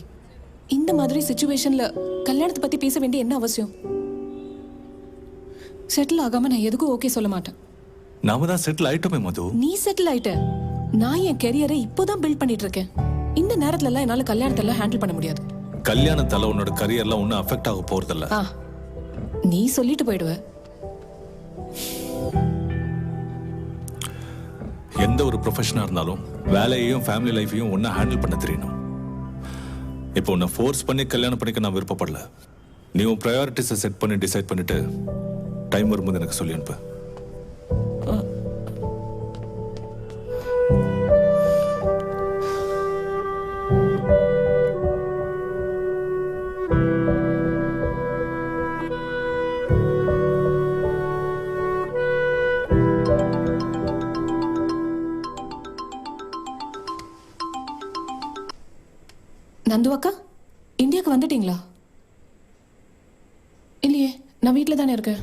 இந்த மாதிரி சிச்சுவேஷன்ல கல்யாணத்தை பத்தி பேச வேண்டிய என்ன அவசியம்? செட்டில் ஆகாம நான் எதுக்கும் ஓகே சொல்ல மாட்டேன். நாம தான் செட்டில் ஆயிட்டோமே மது. நீ செட்டில் ஆயிட்ட, நான் என் கெரியரை இப்போதான் பில்ட் பண்ணிட்டு இருக்கேன். இந்த நேரத்துல எல்லாம் என்னால கல்யாணத்தை எல்லாம் ஹேண்டில் பண்ண முடியாது. கல்யாணத்தால உன்னோட கரியர்லாம் ஒன்னும் அஃபெக்ட் ஆக போறதில்ல. நீ சொல்லிட்டு போயிடுவ. எந்த ஒரு ப்ரொஃபஷனா இருந்தாலும் வேலையையும் ஃபேமிலி லைஃபையும் ஒன்னா ஹேண்டில் பண்ண தெரியணும். இப்போ உன்னை ஃபோர்ஸ் பண்ணி கல்யாணம் பண்ணிக்க நான் விருப்பப்படல. நீ உன் ப்ரையாரிட்டிஸை செட் பண்ணி டிசைட் பண்ணிட்டு டைம் வரும்போது எனக்கு சொல்லி அனுப்பு. நந்து அக்கா, இந்தியாவுக்கு வந்துட்டீங்களா? இல்லையே, நான் வீட்டில் தானே இருக்கேன்.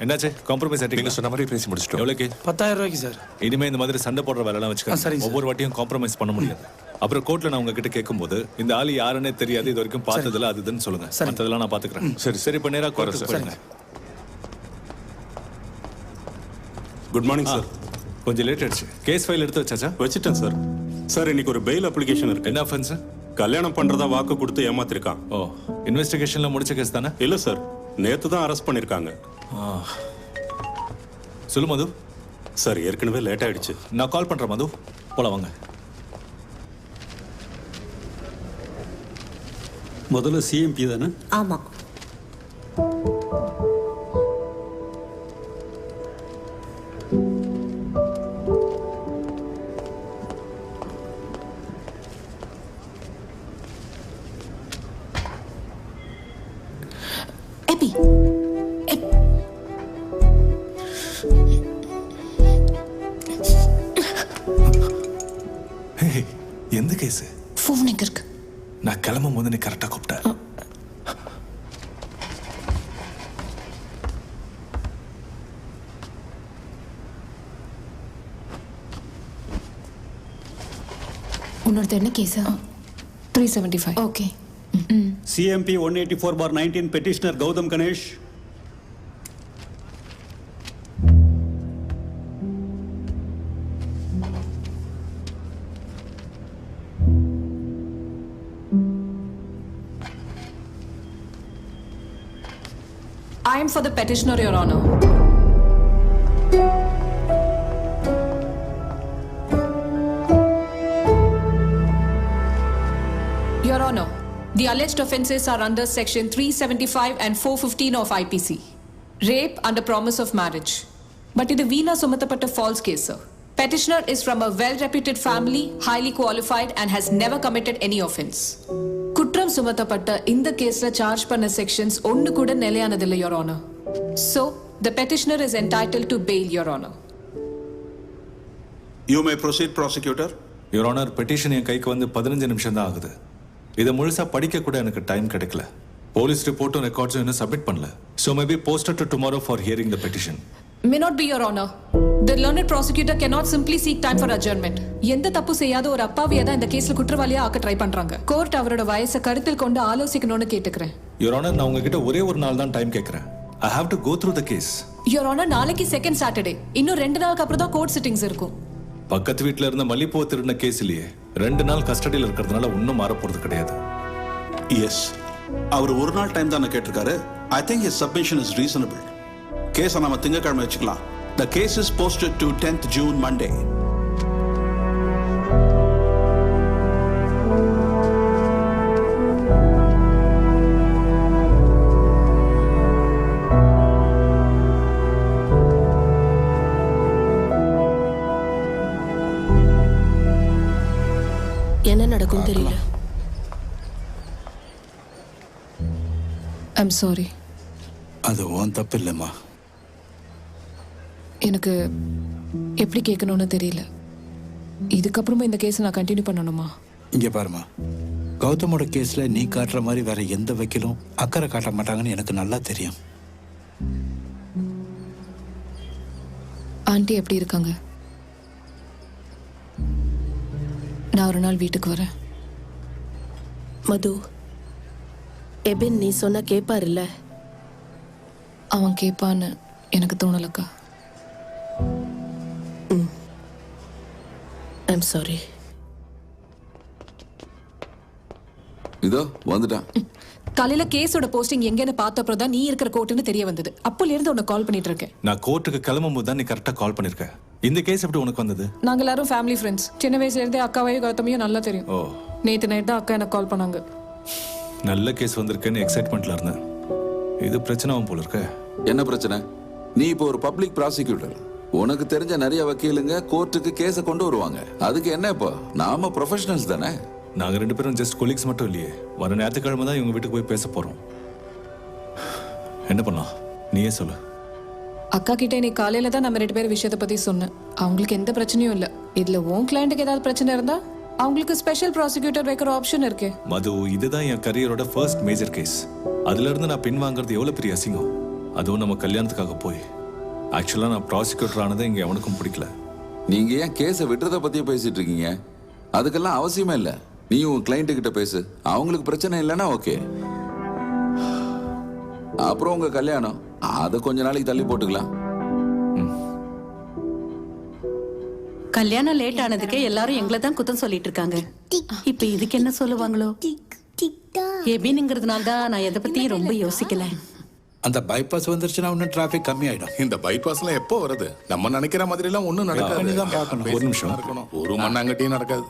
என்னாச்சு? காம்ப்ரமைஸ் ஆயிட்டீங்க? நீங்க சொன்ன மாதிரி பேசி முடிச்சிட்டோம். எவ்வளோக்கு? 10,000 ரூபாய்க்கு சார். இனிமே இந்த மாதிரி சண்டை போடுற வேலைலாம் வச்சுக்கோங்க. சரிங்க. ஒவ்வொரு வாட்டியும் காம்ப்ரமைஸ் பண்ண முடியாது. அப்புறம் கோர்ட்ல நான் உங்ககிட்ட கேட்கும்போது இந்த ஆள் யாருன்னே தெரியாது, இது வரைக்கும் பார்த்ததில்ல, அதுன்னு சொல்லுங்க. மற்றதெல்லாம் நான் பாத்துக்கிறேன். சரி சரி, இப்ப நேரா கோர்ட்டுக்கு போறேன். Good morning sir. கொஞ்சம் லேட் ஆயிடுச்சு. கேஸ் ஃபைல் எடுத்து வச்சாச்சா? வச்சுட்டேன் சார். சார் இன்னைக்கு ஒரு பெயில் அப்ளிகேஷன் இருக்கு. என்ன ஆஃபென்ஸ்? கல்யாணம் பண்றதா வாக்கு கொடுத்து ஏமாத்திருக்கான். ஓ, இன்வெஸ்டிகேஷன்ல முடிச்ச கேஸ் தானே? இல்ல சார், நேத்து தான் அரெஸ்ட் பண்ணிருக்காங்க. சொல்லு மது. சார் ஏற்கனவே லேட் ஆயிடுச்சு. நான் கால் பண்றேன் மது. போல வாங்க. முதல்ல சிஎம்பி தானே? ஆமா. எபி, எந்த கேஸ்? ஃபோன் எங்க இருக்கு? நான் கிளம்பும் போது நீ கரெக்டா கூப்பிட்ட. உன்னோட என்ன case? 375. Okay. CMP 184/19 petitioner Gautam Ganesh. I am for the petitioner, Your Honor. Your Honor, the alleged offences are under Section 375 and 415 of IPC. Rape under promise of marriage. But இது வீணா சுமத்தப்பட்ட false case, sir. Petitioner is from a well-reputed family, highly qualified and has never committed any offense. குற்றம் சுமத்தப்பட்ட இந்த கேஸ்ல சார்ஜ் பண்ண செக்ஷன்ஸ் ஒன்னு கூட நிலையானதில்லை, Your Honor. So, the petitioner is entitled to bail, Your Honor. You may proceed, prosecutor. Your honour, petition என் கைக்கு வந்து 15 நிமிஷம் தான் ஆகுது. இதை முழுசா படிக்க கூட எனக்கு டைம் கிடைக்கல. போலீஸ் ரிப்போர்ட்டும் ரெக்கார்ட்ஸும் இன்னும் சப்மிட் பண்ணல. So maybe posted to tomorrow for hearing the petition. May not be, Your Honor. The learned prosecutor cannot simply seek time for adjournment. எந்த தப்பு செய்யாத ஒரு அப்பாவியை தான் இந்த கேஸ்ல குற்றவாளியா ஆக்க ட்ரை பண்றாங்க. கோர்ட் அவரோட வயசை கருத்தில் கொண்டு ஆலோசிக்கணும்னு கேட்டுக்கிறேன். யுவர் ஆனர், நான் உங்ககிட்ட ஒரே ஒரு நாள் தான் டைம் கேட்குறேன். I have to go through the case. Your Honor, நாளைக்கு செகண்ட் சாட்டர்டே. இன்னும் 2 நாளுக்கு அப்புறம் தான் கோர்ட் சிட்டிங்ஸ் இருக்கும். பக்கத்து வீட்டில் இருந்த மல்லிப்பூ திருடின கேஸ்லயே 2 நாள் கஸ்டடியில் இருக்கிறதுனால ஒன்றும் மாற போறது கிடையாது. எஸ், அவர் ஒரு நாள் டைம் தானே கேட்டிருக்காரு. I think his submission is reasonable. கேஸை நம்ம திங்கட்கிழமை வச்சுக்கலாம். The case is posted to 10th June Monday. என்ன நடக்கும் தெரியல. I'm sorry. அது உன் தப்பு இல்லைம்மா. எனக்கு எப்படி கேட்கணும்னு தெரியல. இதுக்கப்புறமா இந்த கேஸை நான் கண்டினியூ பண்ணணுமா? இங்கே பாருமா, கௌதமோட கேஸில் நீ காட்டுற மாதிரி வேற எந்த வக்கீலும் அக்கறை காட்ட மாட்டாங்கன்னு எனக்கு நல்லா தெரியும். ஆண்டி எப்படி இருக்காங்க? நான் ஒரு நாள் வீட்டுக்கு வரேன். மது, எபின் நீ சொன்ன கேட்பார் இல்ல? அவன் கேட்பான்னு எனக்கு தோணலக்கா. I'm sorry. இதோ வந்துட்டான். காலையில கேஸோட போஸ்டிங் எங்கன்னு பார்த்தப்பறம் தான் நீ இருக்கிற கோர்ட்டுன்னு தெரிய வந்தது. அப்போல இருந்து உன்னை கால் பண்ணிட்டு இருக்கேன். நான் கோர்ட்டுக்கு கிளம்பும் போது தான் நீ கரெக்டாக கால் பண்ணிருக்க. இந்த கேஸ் எப்படி உனக்கு வந்தது? நாங்க எல்லாரும் ஃபேமிலி ஃப்ரெண்ட்ஸ். சின்ன வயசுல இருந்தே அக்காவையும் கௌதமையும் நல்லா தெரியும். ஓ, நேத்து நைட் தான் அக்கா எனக்கு கால் பண்ணாங்க. நல்ல கேஸ் வந்திருக்கேன்னு எக்ஸைட்மெண்ட்ல இருந்தேன். இது பிரச்சனை ஆகும் போல இருக்க. என்ன பிரச்சனை? நீ இப்போ ஒரு பப்ளிக் ப்ராசிக்யூட்டர். உனக்கு தெரிஞ்ச நிறைய வக்கீலுங்க கோர்ட்டுக்கு கேஸை கொண்டு வருவாங்க. அதுக்கு என்ன இப்போ? நாம ப்ரொஃபஷனல்ஸ் தானே. நாங்க 2 பேரும் ஜஸ்ட் கொலீக்ஸ் மட்டும் இல்லையே. வர ஞாயிற்றுக்கிழமை தான் இவங்க வீட்டுக்கு போய் பேச போறோம். என்ன பண்ணலாம் நீயே சொல்லு. அக்கா கிட்ட நீ காலையில தான் நம்ம 2 பேரும் விஷயத்தை பத்தி சொன்னேன். அவங்களுக்கு எந்த பிரச்சனையும் இல்ல. இதுல உன் கிளையண்ட்டுக்கு ஏதாவது பிரச்சனை இருந்தா அவங்களுக்கு ஸ்பெஷல் ப்ராசிக்யூட்டர் வைக்கிற ஆப்ஷன் இருக்கு. மது, இதுதான் என் கரியரோட ஃபர்ஸ்ட் மேஜர் கேஸ். அதுல இருந்து நான் பின் வாங்குறது எவ்வளவு பெரிய அசிங்கம். அதுவும் நம்ம கல்யாணத்துக்காக போய். ஆக்சுவலா நான் ப்ராசிக்யூட்டர் ஆனதை இங்க எவனுக்கும் பிடிக்கல. நீங்க ஏன் கேஸை விட்டுறத பத்தியே பேசிட்டு இருக்கீங்க? அதுக்கெல்லாம் அவசியமே இல்லை. நீ உன் கிளைண்ட் கிட்ட பேசு. அவங்களுக்கு பிரச்சனை இல்லைன்னா ஓகே. அப்புறம் உங்க கல்யாணம் அதை கொஞ்ச நாளைக்கு தள்ளி போட்டுக்கலாம். கல்யாணம் லேட் ஆனதுக்கு எல்லாரும் எங்களை தான் குத்தம் சொல்லிட்டு இருக்காங்க. இப்ப இதுக்கு என்ன சொல்லுவாங்களோ? எபின்ங்கிறதுனால தான் நான் எதை பத்தியும் ரொம்ப யோசிக்கல. அந்த பைபாஸ் வந்துருச்சுன்னா இன்னும் டிராஃபிக் கம்மி ஆயிடும். இந்த பைபாஸ்லாம் எப்போ வருது? நம்ம நினைக்கிற மாதிரி எல்லாம் ஒண்ணும் நடக்காது. தான் பார்க்கணும். ஒரு நிமிஷம் இருக்கணும். ஒரு மண்ணாங்கட்டியும் நடக்காது.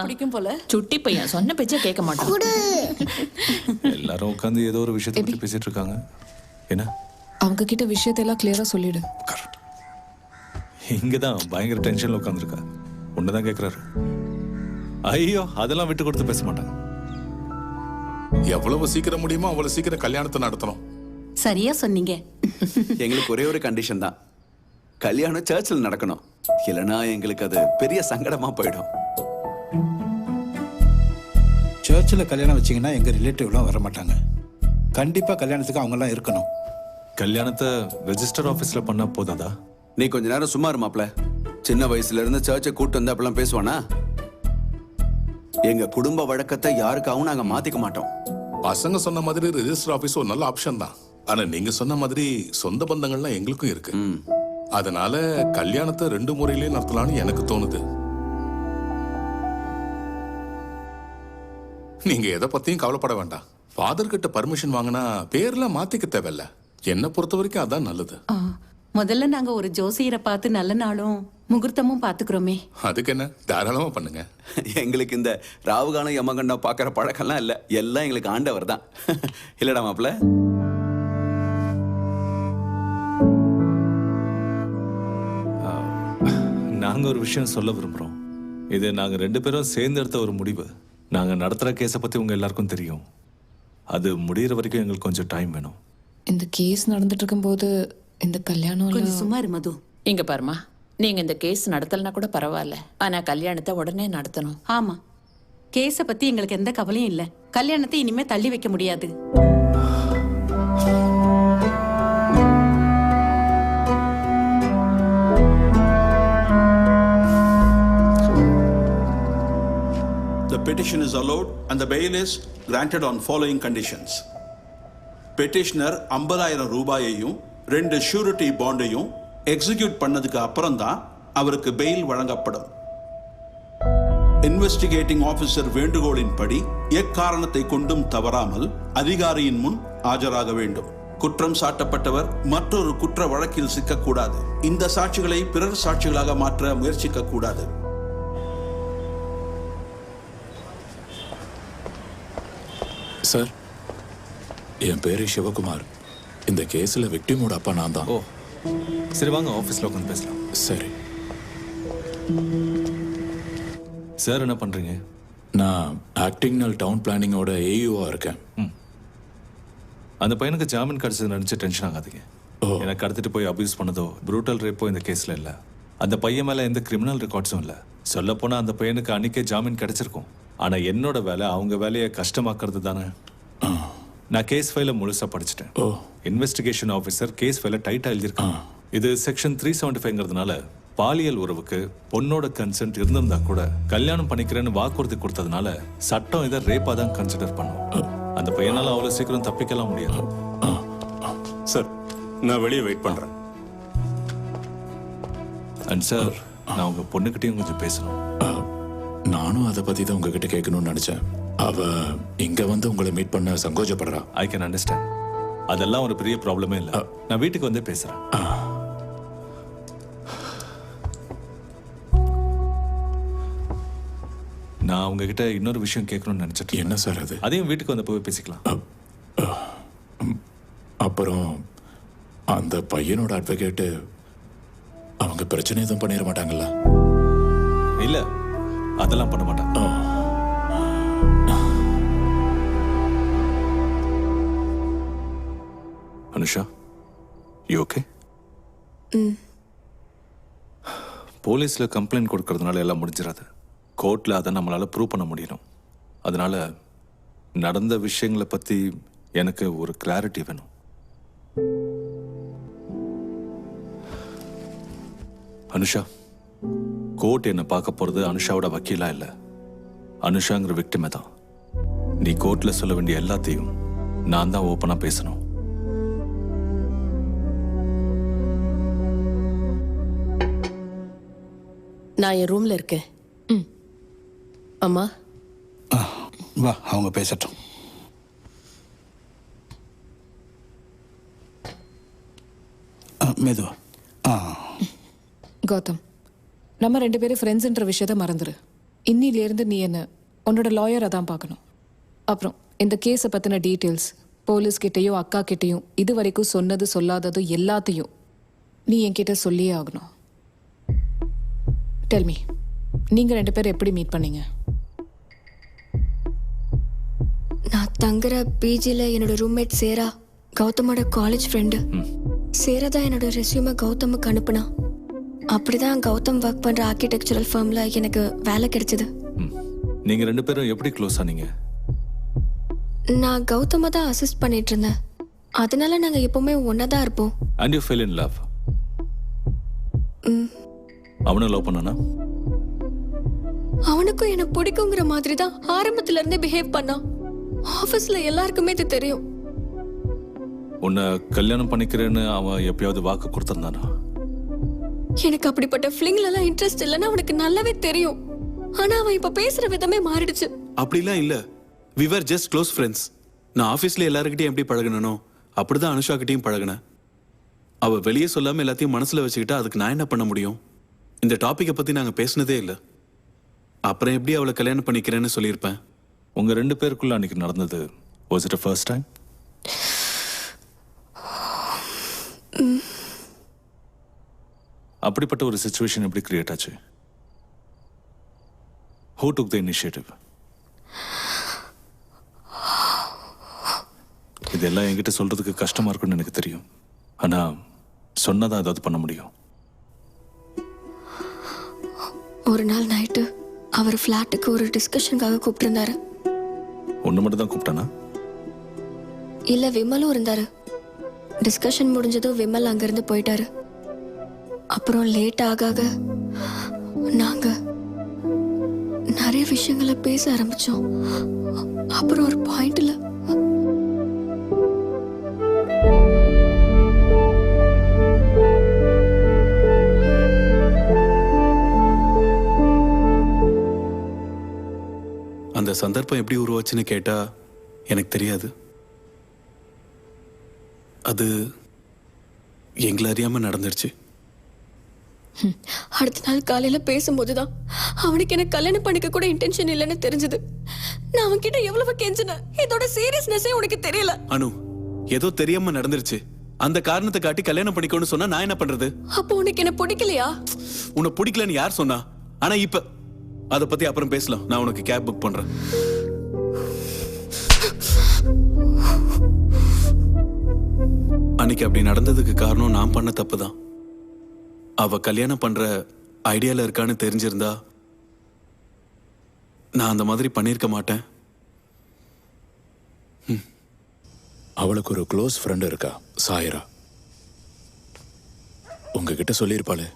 பிடிக்கும் போல. சுட்டி பையன் சொன்ன பேச்சே கேட்க மாட்டான். எல்லாரும் உட்காந்து ஏதோ ஒரு விஷயத்தை பத்தி பேசிட்டு இருக்காங்க. என்ன? அவங்க கிட்ட விஷயத்தெல்லாம் கிளியரா சொல்லிடு. இங்கதான் பயங்கர டென்ஷன்ல உட்காந்துருக்கா. ஒண்ணுதான் கேட்கிறாரு. ஐயோ, அதெல்லாம் விட்டு கொடுத்து பேச மாட்டாங்க. எவ்வளவு சீக்கிரம் முடியுமோ அவ்வளவு சீக்கிரம் கல்யாணத்தை நடத்தணும். சரியா சொன்னீங்க. எங்களுக்கு ஒரே ஒரு கண்டிஷன் தான். கல்யாணம் சர்ச்சில் நடக்கணும். இல்லைன்னா எங்களுக்கு அது பெரிய சங்கடமா போயிடும். சர்ச்சில் கல்யாணம் வச்சிங்கன்னா எங்கள் ரிலேட்டிவ்லாம் வர மாட்டாங்க. கண்டிப்பாக கல்யாணத்துக்கு அவங்கெல்லாம் இருக்கணும். கல்யாணத்தை ரெஜிஸ்டர் ஆஃபீஸில் பண்ண போதாதா? நீ கொஞ்ச நேரம் சும்மா இருமாப்ல. சின்ன வயசுல இருந்து சர்ச்சை கூட்டு வந்து அப்பெல்லாம் பேசுவானா? எங்க குடும்ப வழக்கத்தை யாருக்காகவும் நாங்க மாத்திக்க மாட்டோம். பசங்க சொன்ன மாதிரி ரெஜிஸ்டர் ஆபீஸ் ஒரு நல்ல ஆப்ஷன் தான். ஆனா நீங்க சொன்ன மாதிரி சொந்த பந்தங்கள்லாம் எங்களுக்கும் இருக்கு. அதனால கல்யாணத்தை 2 முறையிலே நடத்தலாம்னு எனக்கு தோணுது. நீங்க எதை பத்தியும் கவலைப்பட வேண்டாம். ஃபாதர் கிட்ட பர்மிஷன் வாங்கினா பேர்ல மாத்திக்க தேவையில்ல. என்ன பொறுத்த வரைக்கும் அதான் நல்லது. முதல்ல நாங்க ஒரு ஜோசியரை பார்த்து நல்ல நாளும் முகூர்த்தமும் பாத்துக்கிறோமே. அதுக்கு என்ன, தாராளமா பண்ணுங்க. எங்களுக்கு இந்த ராவுகாலம் யமகண்டம் பாக்குற பழக்கம்லாம் இல்ல. எல்லாம் எங்களுக்கு ஆண்டவர் தான். இல்லடா மாப்ள? நாங்க ஒரு விஷயம் சொல்ல விரும்புறோம். இது நாங்க 2 பேரும் சேர்ந்து எடுத்த ஒரு முடிவு. நாங்க நடத்துற கேஸை பத்தி உங்க எல்லாருக்கும் தெரியும். அது முடியற வரைக்கும் எங்களுக்கு கொஞ்சம் டைம் வேணும். இந்த கேஸ் நடந்துட்டு இருக்கும்போது இந்த கல்யாணம் கொஞ்சம் சும்மா இரு மது. இங்க பாருமா, நீங்க இந்த கேஸ் நடத்தலனா கூட பரவாயில்ல. ஆனா கல்யாணத்தை உடனே நடத்தணும். ஆமா, கேஸை பத்தி எங்களுக்கு எந்த கவலையும் இல்ல. கல்யாணத்தை இனிமே தள்ளி வைக்க முடியாது. The petition is allowed and the bail is granted on following conditions. Petitioner 50,000 ரூபாயையும் 2 ஷூரிட்டி பாண்டையும் எக்ஸிக்யூட் பண்ணதுக்கு அப்புறம் தான் அவருக்கு பெயில் வழங்கப்படும். இன்வெஸ்டிகேட்டிங் ஆபீசர் வேண்டுகோளின்படி எக்காரணத்தை கொண்டும் தவறாமல் அதிகாரியின் முன் ஆஜராக வேண்டும். குற்றம் சாட்டப்பட்டவர் மற்றொரு குற்ற வழக்கில் சிக்கக்கூடாது. இந்த சாட்சிகளை பிறர் சாட்சிகளாக மாற்ற முயற்சிக்க கூடாது. சார், என் பேரு சிவகுமார். இந்த கேஸ்ல விக்டிமோட அப்பா நான் தான். ஓ சரி, வாங்க ஆஃபீஸில் உட்காந்து பேசலாம். சரி சார், என்ன பண்ணுறீங்க? நான் ஆக்டிங்னல் டவுன் பிளானிங்கோட ஏயூவா இருக்கேன். அந்த பையனுக்கு ஜாமீன் கிடைச்சது நினச்சி டென்ஷன் ஆகாதீங்க. எனக்கு கடத்திட்டு போய் அபியூஸ் பண்ணதோ ப்ரூட்டல் ரேப்போ இந்த கேஸில் இல்லை. அந்த பையன் மேலே எந்த கிரிமினல் ரெக்கார்ட்ஸும் இல்லை. சொல்லப்போனால் அந்த பையனுக்கு அன்றைக்கே ஜாமீன் கிடைச்சிருக்கும். ஆனால் என்னோட வேலை அவங்க வேலையை கஷ்டமாக்குறது தானே. நான் கேஸ் ஃபைலை முழுசாக படிச்சுட்டேன். இன்வெஸ்டிகேஷன் ஆஃபீஸர் கேஸ் ஃபைலை டைட்டாக எழுதியிருக்கான். இது செக்ஷன் 375ங்கிறதுனால பாலியல் உறவுக்கு பொண்ணோட கன்சென்ட் இருந்திருந்தா கூட கல்யாணம் பண்ணிக்கிறேன்னு வாக்குறுதி கொடுத்ததுனால சட்டம் இதை ரேப்பாக தான் கன்சிடர் பண்ணும். அந்த பையனால அவ்வளோ சீக்கிரம் தப்பிக்கலாம் முடியாது. சார், நான் வெளியே வெயிட் பண்ணுறேன். அண்ட் சார், நான் உங்கள் பொண்ணுக்கிட்டையும் கொஞ்சம் பேசணும். நானும் அதை பற்றி தான் உங்ககிட்ட கேட்கணும்னு நினச்சேன். அவ இங்கே வந்து உங்களை மீட் பண்ண சங்கோஜப்படுறா. I can understand. அதெல்லாம் ஒரு பெரிய ப்ராப்ளமே இல்லை. நான் வீட்டுக்கு வந்து பேசுகிறேன். நான் உங்ககிட்ட இன்னொரு விஷயம் கேட்கணும்னு நினச்சிட்டு. என்ன சார் அது? அதையும் வீட்டுக்கு வந்து போய் பேசிக்கலாம். அப்புறம் அந்த பையனோட அட்வொகேட்டு அவங்க பிரச்சனை எதுவும் பண்ணிட மாட்டாங்கல்ல? இல்லை, அதெல்லாம் பண்ண மாட்டாங்க. Anusha, you okay? போலீஸ்ல கம்ப்ளைண்ட் கொடுக்கறதுனால எல்லாம் முடிஞ்சிடாது. கோர்ட்ல அதை நம்மளால ப்ரூவ் பண்ண முடியணும். அதனால நடந்த விஷயங்களை பத்தி எனக்கு ஒரு கிளாரிட்டி வேணும். அனுஷா, கோர்ட் என்ன பார்க்க போறது அனுஷாவோட வக்கீலா இல்ல, அனுஷாங்கிற விக்டிமே தான். நீ கோர்ட்ல சொல்ல வேண்டிய எல்லாத்தையும் நான் தான் ஓப்பனா பேசணும். நான் என் ரூம்ல இருக்கேன். அம்மா வா, அவங்க பேசட்டும். மெதுவா. கௌதம், நம்ம 2 பேரும் ஃப்ரெண்ட்ஸ்ன்ற விஷயத்த மறந்துரு. இன்னிலேருந்து நீ என்ன உன்னோட லாயரை தான் பார்க்கணும். அப்புறம் இந்த கேஸை பற்றின டீட்டெயில்ஸ் போலீஸ்கிட்டையும் அக்கா கிட்டையும் இது வரைக்கும் சொன்னது சொல்லாதது எல்லாத்தையும் நீ என்கிட்ட சொல்லியே ஆகணும். டெல்மி, நீங்கள் 2 பேரும் எப்படி மீட் பண்ணீங்க? நான் தங்குற பிஜியில் என்னோட ரூம்மேட் சேரா, கௌதமோட காலேஜ் ஃப்ரெண்டு. சேரா தான் என்னோட ரெஸ்யூமை கௌதமுக்கு அனுப்புனா. அப்படிதான் கௌதம் ஒர்க் பண்ணுற ஆர்கிடெக்சரல் ஃபார்மில் எனக்கு வேலை கிடைச்சது. நீங்கள் 2 பேரும் எப்படி க்ளோஸ் ஆனீங்க? நான் கௌதமை தான் அசிஸ்ட் பண்ணிட்டு இருந்தேன். அதனால நாங்கள் எப்பவுமே ஒன்றா தான் இருப்போம். And you fell in love? அவனும் லவ் பண்ணானா? அவனுக்கும் எனக்கு பிடிக்குங்கிற மாதிரி தான் ஆரம்பத்துல இருந்தே பிஹேவ் பண்ணான். ஆஃபீஸ்ல எல்லாருக்குமே இது தெரியும். உன்னை கல்யாணம் பண்ணிக்கிறேன்னு அவன் எப்பயாவது வாக்கு கொடுத்திருந்தானா? எனக்கு அப்படிப்பட்ட ஃபிளிங்ல எல்லாம் இன்ட்ரெஸ்ட் இல்லைன்னு அவனுக்கு நல்லாவே தெரியும். ஆனா அவன் இப்ப பேசுற விதமே மாறிடுச்சு. அப்படிலாம் இல்ல, we were just close friends. நான் ஆஃபீஸ்ல எல்லாருக்கிட்டையும் எப்படி பழகினோ அப்படிதான் அனுஷா கிட்டையும் பழகினேன். அவ வெளியே சொல்லாம எல்லாத்தையும் மனசுல வச்சுக்கிட்டா அதுக்கு நான் என்ன பண்ண முடியும்? இந்த டாபிக்கை பத்தி நாங்க பேசினதே இல்லை. அப்புறம் எப்படி அவளை கல்யாணம் பண்ணிக்கிறேன்னு சொல்லியிருப்பேன். உங்க 2 பேருக்குள்ள அன்னைக்கு நடந்தது was it a first time? அப்படிப்பட்ட ஒரு சிச்சுவேஷன் எப்படி கிரியேட் ஆச்சு? Who took the initiative? இதெல்லாம் என்கிட்ட சொல்றதுக்கு கஷ்டமா இருக்கும்னு எனக்கு தெரியும். ஆனா சொன்னதான் ஏதாவது பண்ண முடியும். ஒரு நாள் நைட்டு அவர் ஃப்ளாட்டுக்கு ஒரு டிஸ்கஷனுக்காக கூப்பிட்டிருந்தாரு. ஒன்று மட்டும் தான் கூப்பிட்டானா? இல்ல, விமலும் இருந்தாரு. டிஸ்கஷன் முடிஞ்சதும் விமல் அங்கிருந்து போயிட்டாரு. அப்புறம் லேட் ஆக நாங்க நிறைய விஷயங்களை பேச ஆரம்பிச்சோம். அப்புறம் ஒரு பாயிண்ட்ல அந்த சந்தர்ப்பம் எப்படி உருவாச்சுன்னு கேட்டா எனக்கு தெரியாது. அது எங்களை அறியாம நடந்துருச்சு. அடுத்த நாள் காலையில பேசும்போதுதான் அவனுக்கு எனக்கு கல்யாணம் பண்ணிக்க கூட இன்டென்ஷன் இல்லைன்னு தெரிஞ்சது. நான் அவன்கிட்ட எவ்வளவு கெஞ்சினேன். இதோட சீரியஸ்னஸே உனக்கு தெரியல. அனு, ஏதோ தெரியாம நடந்துருச்சு. அந்த காரணத்தை காட்டி கல்யாணம் பண்ணிக்கோன்னு சொன்னா நான் என்ன பண்றது? அப்போ உனக்கு என்ன பிடிக்கலையா? உன்னை பிடிக்கலன்னு யார் சொன்னா? ஆனா இப்ப அதை பத்தி அப்புறம் பேசலாம். நான் உனக்கு கேப் புக் பண்றேன். அன்னைக்கு அப்படி நடந்ததுக்கு காரணம் நான் பண்ண தப்பு தான். அவ கல்யாணம் பண்ற ஐடியால இருக்கான்னு தெரிஞ்சிருந்தா நான் அந்த மாதிரி பண்ணிருக்க மாட்டேன். அவளுக்கு ஒரு க்ளோஸ் ஃப்ரெண்ட் இருக்கா, சாயரா. உங்ககிட்ட சொல்லியிருப்பாளே.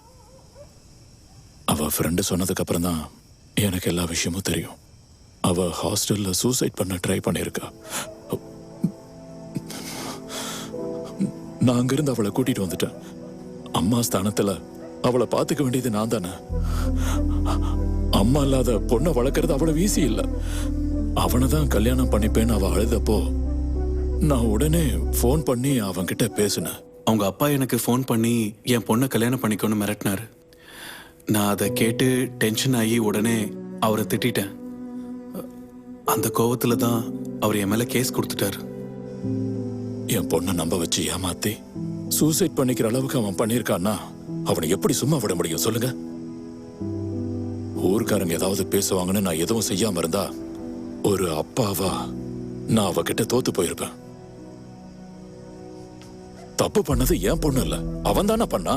அவ ஃப்ரெண்டு சொன்னதுக்கு அப்புறம் தான் எனக்கு எல்லா விஷயமும் தெரியும். அவ ஹாஸ்டல்ல சூசைட் பண்ண ட்ரை பண்ணியிருக்கா. நான் அங்கிருந்து அவளை கூட்டிட்டு வந்துட்டேன். அம்மா ஸ்தானத்துல அவளை பார்த்துக்க வேண்டியது நான் தானே. அம்மா இல்லாத பொண்ணை வளர்க்கறது அவ்வளவு ஈஸி இல்ல. அவனை தான் கல்யாணம் பண்ணிப்பேன்னு அவ அழுதப்போ நான் உடனே ஃபோன் பண்ணி அவன்கிட்ட பேசினேன். அவங்க அப்பா எனக்கு ஃபோன் பண்ணி என் பொண்ணை கல்யாணம் பண்ணிக்கணும்னு மிரட்டினாரு. நான் அதை கேட்டு டென்ஷன் ஆகி உடனே அவரை திட்டிட்டேன். அந்த கோவத்துல தான் அவர் என் மேல கேஸ் கொடுத்துட்டாரு. என் பொண்ணை நம்ப வச்சு ஏமாத்தி சூசைட் பண்ணிக்கிற அளவுக்கு அவன் பண்ணியிருக்கான்னா அவனை எப்படி சும்மா விட முடியும் சொல்லுங்க? ஊர்க்காரங்க ஏதாவது பேசுவாங்கன்னு நான் எதுவும் செய்யாம இருந்தா ஒரு அப்பாவா நான் அவகிட்ட தோத்து போயிருப்பேன். தப்பு பண்ணது என் பொண்ணு இல்ல, அவன் தானே பண்ணா.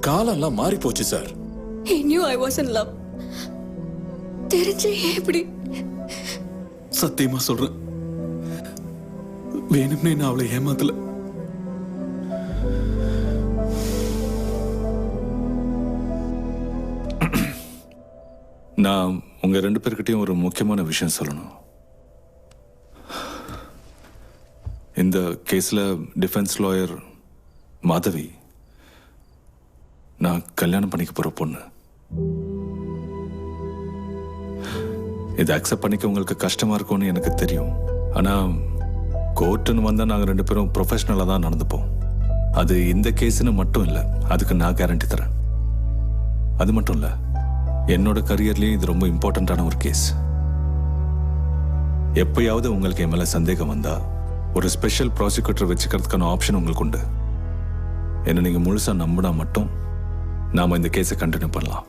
காலம் எல்லாம் மாறி போச்சு sir. He knew I was in love. தெரிஞ்சே எப்படி? சத்தியமா சொல்றேன், வேணும்னே நான் அவளை ஏமாத்தல. நான் உங்க ரெண்டு பேர்கிட்டயும் ஒரு முக்கியமான விஷயம் சொல்லணும். இந்த கேஸ்ல டிஃபென்ஸ் லாயர் மாதவி நான் கல்யாணம் பண்ணிக்க போற பொண்ணு. இதை அக்செப்ட் பண்ணிக்க உங்களுக்கு கஷ்டமா இருக்கும்னு எனக்கு தெரியும். ஆனா கோர்ட்டுன்னு வந்தா நாங்க ரெண்டு பேரும் ப்ரொஃபஷனலா தான் நடந்துப்போம். அது இந்த கேஸ்ன்னு மட்டும் இல்லை, அதுக்கு நான் கேரண்டி தரேன். அது மட்டும் இல்லை, என்னோட கரியர்லயும் இது ரொம்ப இம்பார்ட்டண்ட்டான ஒரு கேஸ். எப்பயாவது உங்களுக்கு என் மேல சந்தேகம் வந்தா ஒரு ஸ்பெஷல் ப்ராசிக்யூட்டர் வச்சுக்கிறதுக்கான ஆப்ஷன் உங்களுக்கு உண்டு. என்ன நீங்க முழுசா நம்பினா மட்டும் நாம இந்த கேஸை கண்டினியூ பண்ணலாம்.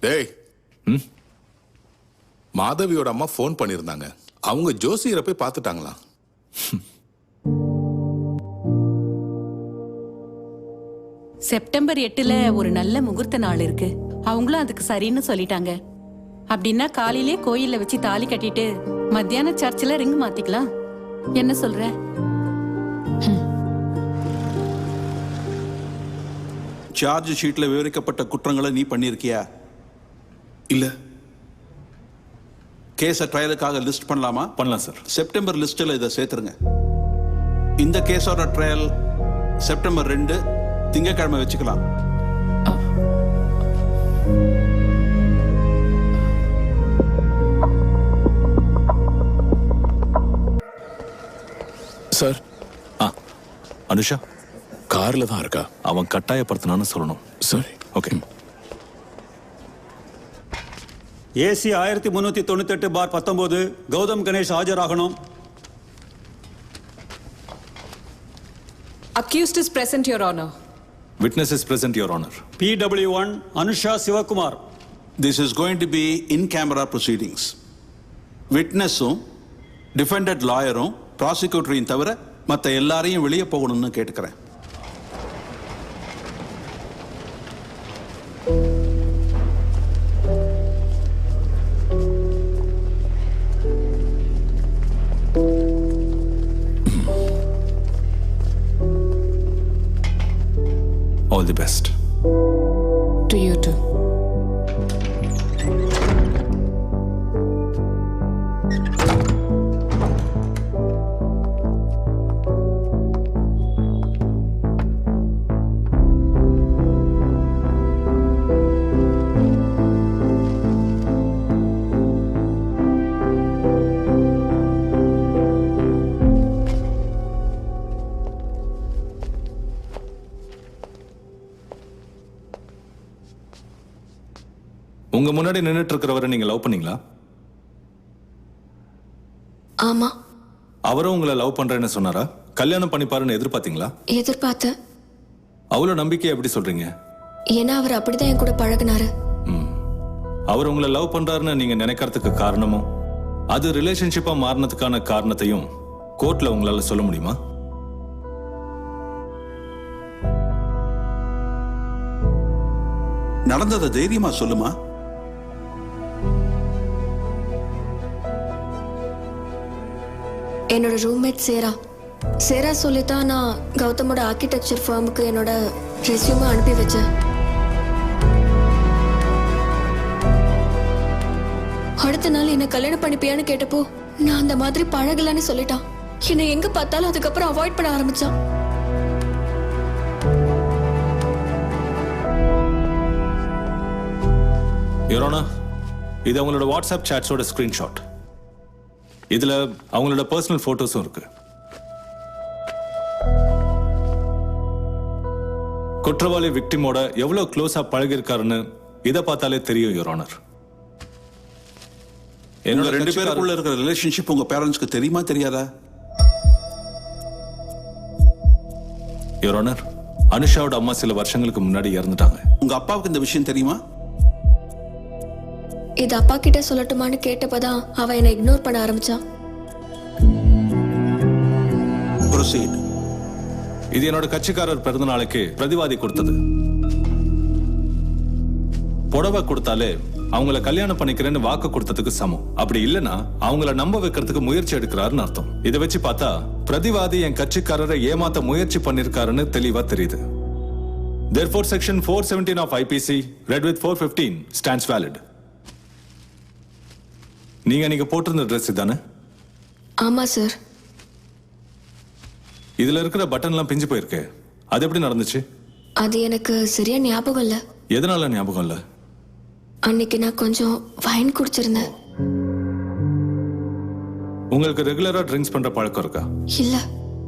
டேய், மாதவியோட அம்மா ஃபோன் பண்ணியிருந்தாங்க. அவங்க ஜோசியரை போய் பார்த்துட்டாங்களா? செப்டம்பர் 8ல ஒரு நல்ல முகூர்த்த நாள் இருக்கு. அவங்களும் அதுக்கு சரின்னு சொல்லிட்டாங்க. அப்படின்னா காலையிலே கோயில்ல வச்சு தாலி கட்டிட்டு மத்தியான சர்ச்சில் ரிங் மாத்திக்கலாம். என்ன சொல்ற? சார்ஜ் ஷீட்ல விவரிக்கப்பட்ட குற்றங்களை நீ பண்ணியிருக்கியா? இல்ல. கேஸை ட்ரையலுக்காக லிஸ்ட் பண்ணலாமா? பண்ணலாம் சார். செப்டம்பர் லிஸ்ட்டில் இதை சேர்த்துருங்க. இந்த கேஸோட ட்ரையல் செப்டம்பர் 2 திங்கட்கிழமை வச்சுக்கலாம். சார். அனுஷா கார்ல தான் இருக்கா. அவன் கட்டாயப்படுத்தினான்னு சொல்லணும். சரி, ஓகே. ஏசி 1398/19 கௌதம் கணேஷ் ஆஜராகணும். Accused is present, Your Honor. Witness is present, Your Honor. PW1 Anusha Sivakumar. This is going to be in camera proceedings. விட்னஸும் டிஃபெண்டட் லாயரும் ப்ராசிக்யூட்டரையும் தவிர மற்ற எல்லாரையும் வெளியே போகணும்னு கேட்டுக்கிறேன். All the best. To you too. உங்க முன்னாடி நின்னுட்டு இருக்கிறவரை நீங்க லவ் பண்ணீங்களா? ஆமா. அவரும் உங்களை லவ் பண்றேன்னு சொன்னாரா? கல்யாணம் பண்ணிப்பாருன்னு எதிர்பார்த்தீங்களா? எதிர்பார்த்தேன். அவ்வளவு நம்பிக்கையை எப்படி சொல்றீங்க? ஏன்னா அவர் அப்படிதான் என் கூட பழகினாரு. அவர் உங்களை லவ் பண்றாருன்னு நீங்க நினைக்கிறதுக்கு காரணமும் அது ரிலேஷன்ஷிப்பா மாறினதுக்கான காரணத்தையும் கோர்ட்ல உங்களால சொல்ல முடியுமா? நடந்ததை தைரியமா சொல்லுமா. என்னோட ரூம்மேட் சேரா சொல்லித்தான் நான் கௌதமோட ஆர்கிடெக்சர் ஃபார்முக்கு என்னோட ரெஸ்யூமை அனுப்பி வச்சேன். அடுத்த நாள் என்ன கல்யாணம் பண்ணிப்பியான்னு கேட்டப்போ நான் அந்த மாதிரி பழகலன்னு சொல்லிட்டான். என்னை எங்க பார்த்தாலும் அதுக்கப்புறம் அவாய்ட் பண்ண ஆரம்பிச்சான். யோரோனா, இது அவங்களோட வாட்ஸ்அப் சாட்ஸோட ஸ்கிரீன்ஷாட். இதுல அவங்களோட பர்சனல் போட்டோஸும் இருக்கு. குற்றவாளி விக்டிமோட எவ்வளவு க்ளோஸா பழகி இருக்காருன்னு இதை பார்த்தாலே தெரியும் யோரோனர். என்னோட 2 பேருக்குள்ள இருக்கிற ரிலேஷன்ஷிப் உங்க பேரண்ட்ஸ்க்கு தெரியுமா தெரியாதா? யோரோனர், அனுஷாவோட அம்மா சில வருஷங்களுக்கு முன்னாடி இறந்துட்டாங்க. உங்க அப்பாவுக்கு இந்த விஷயம் தெரியுமா? இது அப்பா கிட்ட சொல்லட்டுமான்னு கேட்டப்பதான் அவ என்னை இக்னோர் பண்ண ஆரம்பிச்சான். Proceed. இது என்னோட கட்சிக்காரர் பிறந்த நாளைக்கு பிரதிவாதி கொடுத்தது. புடவை கொடுத்தாலே அவங்கள கல்யாணம் பண்ணிக்கிறேன்னு வாக்கு கொடுத்ததுக்கு சமம். அப்படி இல்லைன்னா அவங்கள நம்ப வைக்கிறதுக்கு முயற்சி எடுக்கிறாருன்னு அர்த்தம். இதை வச்சு பார்த்தா பிரதிவாதி என் கட்சிக்காரரை ஏமாத்த முயற்சி பண்ணிருக்காருன்னு தெளிவா தெரியுது. Therefore, section 417 of IPC, read with 415, stands valid. நீங்க போட்டிருந்த ட்ரெஸ் தானே? ஆமா சார். இதுல இருக்கிற பட்டன்லாம் பிஞ்சு போயிருக்கு. அது எப்படி நடந்துச்சு? அது எனக்கு சரியா ஞாபகம் இல்ல. எதனால ஞாபகம் இல்ல? அன்னைக்கு நான் கொஞ்சம் வைன் குடிச்சிருந்தேன். உங்களுக்கு ரெகுலரா ட்ரிங்க்ஸ் பண்ற பழக்கம் இருக்கா? இல்ல.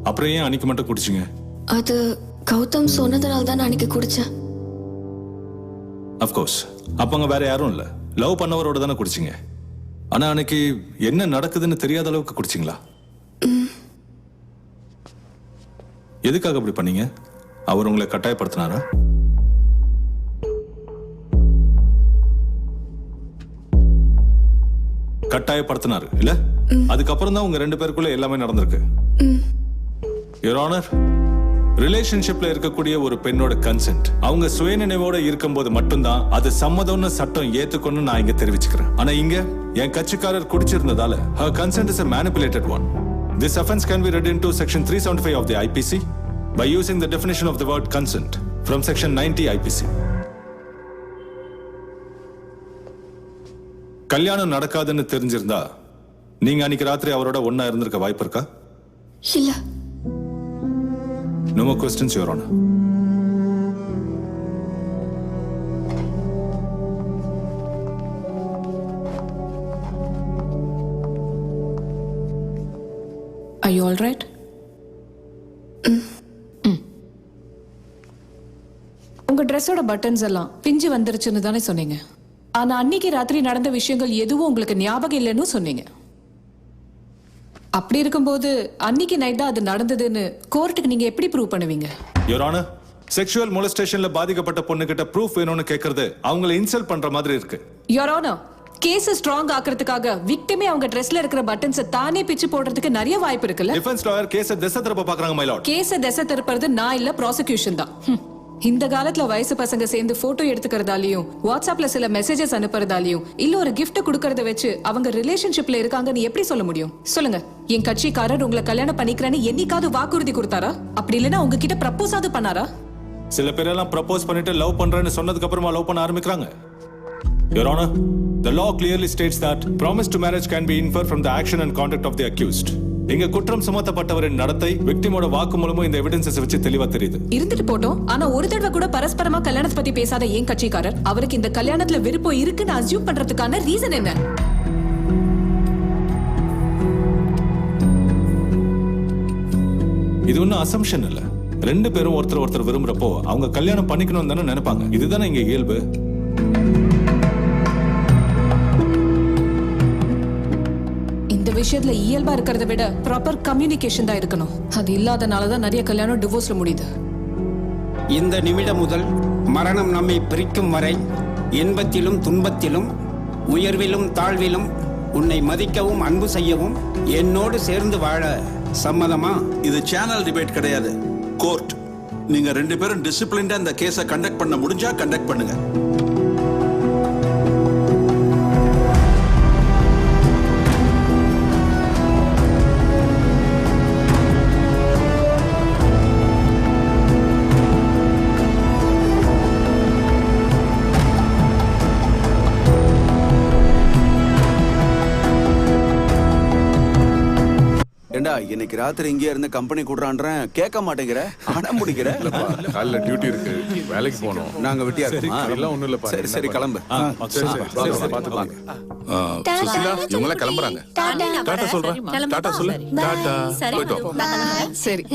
அப்புறம் ஏன் அன்னைக்கு மட்டும் குடிச்சீங்க? அது கௌதம் சொன்னதுனால தான் அன்னைக்கு குடிச்சேன். Of course. அப்பங்க வேற யாரும் இல்ல, லவ் பண்ணவரோட தானே குடிச்சீங்க. ஆனா அன்னைக்கு என்ன நடக்குதுன்னு தெரியாத அளவுக்கு குடிச்சிங்களா? எதுக்காக அப்படி பண்ணீங்க? அவர் உங்களை கட்டாயப்படுத்தினாரா? கட்டாயப்படுத்தினாரு இல்ல? அதுக்கப்புறம் தான் உங்க 2 பேருக்குள்ள எல்லாமே நடந்திருக்கு. யுவர் ஆனர், ரிலேஷன்ஷிப்ல இருக்கக்கூடிய ஒரு பெண்ணோட கன்சென்ட் அவங்க சுயநினைவோட இருக்கும்போது மட்டும்தான் அது சம்மதம்னு சட்டம் ஏத்துக்கணும்னு நான் இங்க தெரிவிச்சுக்கிறேன். ஆனா இங்க என் கட்சிக்காரர் குடிச்சிருந்ததால her consent is a manipulated one. This offense can be read into section 375 of the IPC by using the definition of the word consent from section 90 IPC. கல்யாணம் நடக்காதுன்னு தெரிஞ்சிருந்தா நீங்க அன்னைக்கு ராத்திரி அவரோட ஒண்ணா இருந்திருக்க வாய்ப்பு இருக்கா? இல்ல. No more questions, Your Honor. Are you all right? உங்க ட்ரெஸ்ஸோட பட்டன்ஸ் எல்லாம் பிஞ்சு வந்துருச்சுன்னு தானே சொன்னீங்க. ஆனா அன்னைக்கு ராத்திரி நடந்த விஷயங்கள் எதுவும் உங்களுக்கு ஞாபகம் இல்லைன்னு சொன்னீங்க. அப்படி இருக்கும்போது அன்னைக்கு நைட் தான் அது நடந்ததுன்னு கோர்ட்டுக்கு நீங்க எப்படி ப்ரூவ் பண்ணுவீங்க? யுவர் ஆனர், செக்ஷுவல் மொலஸ்டேஷன்ல பாதிக்கப்பட்ட பொண்ணு கிட்ட ப்ரூஃப் வேணும்னு கேக்குறது அவங்களை இன்சல்ட் பண்ற மாதிரி இருக்கு. யுவர் ஆனர், கேஸ் ஸ்ட்ராங் ஆக்குறதுக்காக விக்டிமே அவங்க ட்ரெஸ்ல இருக்கிற பட்டன்ஸ் தானே பிச்சு போடுறதுக்கு நிறைய வாய்ப்பு இருக்குல்ல. டிஃபென்ஸ் லாயர் கேஸை திசை திருப்ப பாக்குறாங்க மை லார்ட். கேஸ திசை திருப்புறது நான் இல்ல, ப்ராசிக்யூஷன் தான். இந்த காலத்துல வயசு பசங்க சேர்ந்து போட்டோ எடுத்துக்கிறதாலையும் வாட்ஸ்அப்ல சில மெசேஜஸ் அனுப்புறதாலையும் இல்ல ஒரு கிஃப்ட் கொடுக்கறத வச்சு அவங்க ரிலேஷன்ஷிப்ல இருக்காங்கன்னு எப்படி சொல்ல முடியும் சொல்லுங்க? என் கட்சிக்காரர் உங்களை கல்யாணம் பண்ணிக்கிறேன்னு என்னைக்காவது வாக்குறுதி கொடுத்தாரா? அப்படி இல்லைன்னா உங்ககிட்ட ப்ரப்போஸாவது பண்ணாரா? சில பேரெல்லாம் ப்ரப்போஸ் பண்ணிட்டு லவ் பண்றேன்னு சொன்னதுக்கு அப்புறமா லவ் பண்ண ஆரம்பிக்கிறாங்க. Your Honor, the law clearly states that promise to marriage can be inferred from the action and conduct of the accused. இங்க குற்றம் சுமத்தப்பட்டவரின் நடத்தை விக்டிமோட வாக்கு மூலமும் இந்த எவிடன்சஸ் வச்சு தெளிவா தெரியுது. இருந்துட்டு போட்டோம். ஆனா ஒரு தடவை கூட பரஸ்பரமா கல்யாணத்தை பத்தி பேசாத என் கட்சிக்காரர் அவருக்கு இந்த கல்யாணத்துல விருப்பம் இருக்குன்னு அஸ்யூம் பண்றதுக்கான ரீசன் என்ன? இது ஒன்னும் அசம்ஷன் இல்ல. ரெண்டு பேரும் ஒருத்தர் விரும்புறப்போ அவங்க கல்யாணம் பண்ணிக்கணும் தானே நினைப்பாங்க. இதுதானே இங்க இயல்பு. இந்த விஷயத்துல இயல்பா இருக்கிறத விட ப்ராப்பர் கம்யூனிகேஷன் தான் இருக்கணும். அது இல்லாதனாலதான் நிறைய கல்யாணம் டிவோர்ஸ்ல முடியுது. இந்த நிமிடம் முதல் மரணம் நம்மை பிரிக்கும் வரை இன்பத்திலும் துன்பத்திலும் உயர்விலும் தாழ்விலும் உன்னை மதிக்கவும் அன்பு செய்யவும் என்னோடு சேர்ந்து வாழ சம்மதமா? இது சேனல் டிபேட் கிடையாது, கோர்ட். நீங்க ரெண்டு பேரும் டிசிப்ளின்டா இந்த கேஸை கண்டக்ட் பண்ண முடிஞ்சா கண்டக்ட் பண்ணுங்க. ஏண்டா இன்னைக்கு ராத்திரி இங்கே இருந்து கம்பெனி கூடுறான்றேன், கேட்க மாட்டேங்கிற, அடம் முடிக்கிற. காலைல டியூட்டி இருக்கு, வேலைக்கு போகணும். நாங்க வெட்டியா இருக்கோமா? அதெல்லாம் ஒண்ணும் இல்லப்பா. சரி சரி கிளம்பு. பாத்துக்கலாம். சுசிலா இவங்க கிளம்புறாங்க. டாடா சொல்றேன். டாடா சொல்லு. டாடா. போய்ட்டோம். சரி,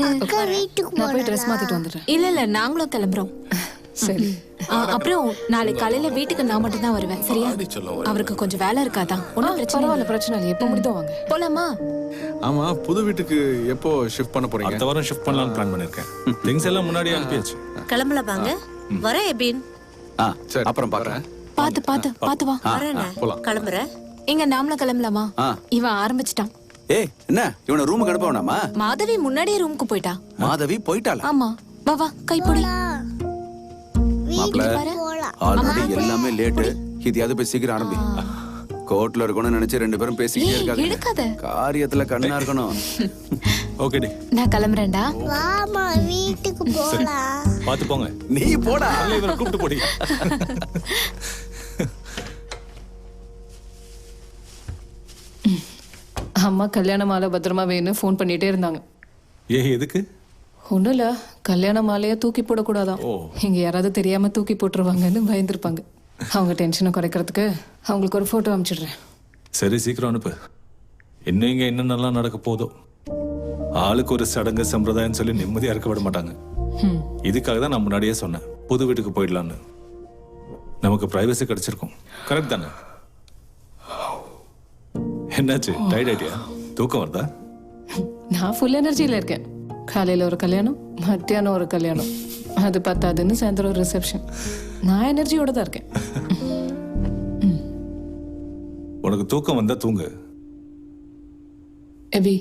நான் போய் ட்ரெஸ் மாத்திட்டு வந்துடுறேன். இல்ல நாங்களும் கிளம்புறோம். சரி. அப்புறம் நாளை காலையில வீட்டுக்கு நான் மட்டும் தான் வருவேன், சரியா? அவருக்கு கொஞ்சம் வேலை இருக்காதான். ஒன்னும் பிரச்சனை இல்லை, எப்போ முடிதோ வாங்க. போலாமா? ஆமா, புது வீட்டுக்கு எப்போ ஷிஃப்ட் பண்ண போறீங்க? அடுத்த வாரம் ஷிஃப்ட் பண்ணலாம்னு பிளான் பண்ணிருக்கேன். திங்ஸ் எல்லாம் முன்னாடியே அனுப்பியாச்சு. கிளம்பல வாங்க. வரேன் எபின். சரி, அப்புறம் பாக்குறேன். பாத்து வா. போலாம். கிளம்புறேன். எங்க நாமளும் கிளம்பலாமா? இவன் ஆரம்பிச்சிட்டான். ஏய் என்ன இவனை ரூமுக்கு அனுப்ப வேணாமா? மாதவி முன்னாடியே ரூமுக்கு போயிட்டா. மாதவி போயிட்டாளா? ஆமா, வா கைப்பொடி. மாப்ள ஆல்ரெடி எல்லாமே லேட்டு. இதையாவது போய் சீக்கிரம் ஆரம்பி. கோர்ட்ல இருக்கணும்னு நினைச்சு ரெண்டு பேரும் பேசிக்கிட்டே இருக்காங்க. காரியத்துல கண்ணா இருக்கணும். ஓகே டி, நான் கிளம்புறேன்டா. வாமா வீட்டுக்கு போலாம். பாத்து போங்க. நீ போடா. இவரை கூப்பிட்டு போடி. அம்மா கல்யாண மாலை பத்திரமா வேணும் ஃபோன் பண்ணிட்டே இருந்தாங்க. எதுக்கு? ஒன்றும் இல்லை, கல்யாண மாலையை தூக்கி போடக்கூடாதான். இங்க யாராவது தெரியாம தூக்கி போட்டுருவாங்கன்னு பயந்துருப்பாங்க. அவங்க டென்ஷனை குறைக்கிறதுக்கு அவங்களுக்கு ஒரு போட்டோ அனுப்பிச்சிடுறேன். சரி, சீக்கிரம் அனுப்பு. இன்னும் இங்க என்ன நல்லா நடக்க போதோ. ஆளுக்கு ஒரு சடங்கு சம்பிரதாயம் சொல்லி நிம்மதியா இருக்க விட மாட்டாங்க. இதுக்காக தான் நான் முன்னாடியே சொன்னேன், புது வீட்டுக்கு போயிடலான்னு. நமக்கு பிரைவசி கிடைச்சிருக்கும். கரெக்ட் தானே? என்னாச்சு, டயர்ட் ஆயிட்டியா? தூக்கம் வருதா? நான் ஃபுல் எனர்ஜியில் இருக்கேன். காலையில் ஒரு கல்யாணம், மத்தியானம் ஒரு கல்யாணம், அது பத்தாதுன்னு சாயந்தரம் ஒரு ரிசப்ஷன். நான் எனர்ஜியோட தான் இருக்கேன். உனக்கு தூக்கம் வந்தா தூங்கு. எபி,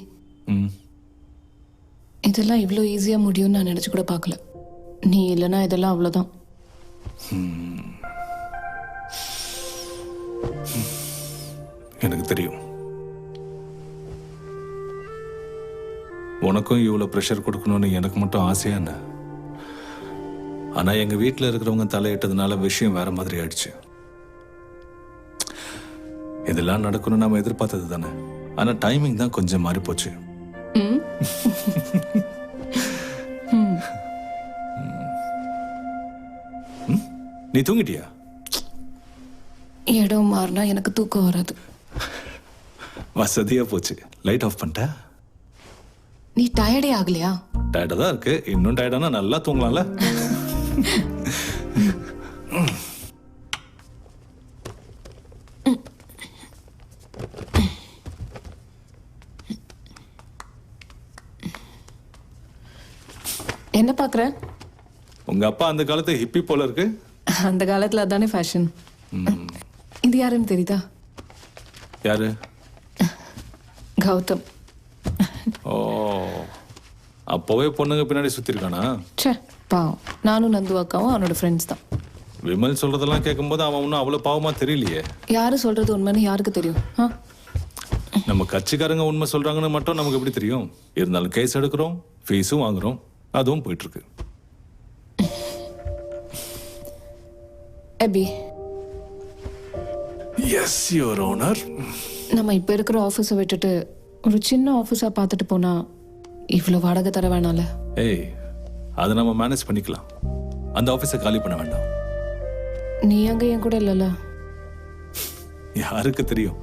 இதெல்லாம் இவ்வளோ ஈஸியாக முடியும்னு நான் நினச்சி கூட பார்க்கல. நீ இல்லைன்னா இதெல்லாம் அவ்வளோதான். எனக்கு தெரியும். உனக்கும் இவ்வளவு ப்ரெஷர் கொடுக்கணும்னு எனக்கு மட்டும் ஆசையா என்ன? ஆனா எங்க வீட்டில் இருக்கிறவங்க தலையிட்டதுனால விஷயம் வேற மாதிரி ஆயிடுச்சு. இதெல்லாம் நடக்கணும்னு நாம எதிர்பார்த்தது தானே. ஆனா டைமிங் தான் கொஞ்சம் மாறி போச்சு. நீ தூங்கிட்டியா? இடம் மாறினா எனக்கு தூக்கம் வராது. வசதியா போச்சு. லைட் ஆஃப் பண்ணிட்ட? நீ டயர்டே ஆகலையா? டயர்டா தான் இருக்கு. இன்னும் டயர்டானா நல்லா தூங்கலாம்ல. என்ன பாக்குற? உங்க அப்பா அந்த காலத்து ஹிப்பி போல இருக்கு. அந்த காலத்துல அதானே ஃபேஷன். இது யாருன்னு தெரியுதா? யாரு? கௌதம். ஓ, அப்போவே பொண்ணுங்க பின்னாடி சுத்திருக்கானா? ச்சே பாவம். நானும் நந்து அக்காவும் அவனோட ஃப்ரெண்ட்ஸ் தான். விமல் சொல்றதெல்லாம் கேட்கும்போது அவன் ஒன்றும் அவ்வளோ பாவமா தெரியலையே. யாரு சொல்றது உண்மைன்னு யாருக்கு தெரியும்? நம்ம கட்சிக்காரங்க உண்மை சொல்றாங்கன்னு மட்டும் நமக்கு எப்படி தெரியும்? இருந்தாலும் கேஸ் எடுக்கிறோம், ஃபீஸும் வாங்குறோம், அதுவும் போயிட்டு இருக்கு. எபி. Yes your honour. நம்ம இப்போ இருக்கிற ஆஃபீஸை விட்டுட்டு ஒரு சின்ன ஆஃபீஸாக பார்த்துட்டு போனா இவ்வளோ வாடகை தர வேணாம்ல? ஏய், அதை நம்ம மேனேஜ் பண்ணிக்கலாம். அந்த ஆஃபீஸை காலி பண்ண வேண்டாம். நீ அங்கே என் கூட இல்லைல்ல? யாருக்கு தெரியும்,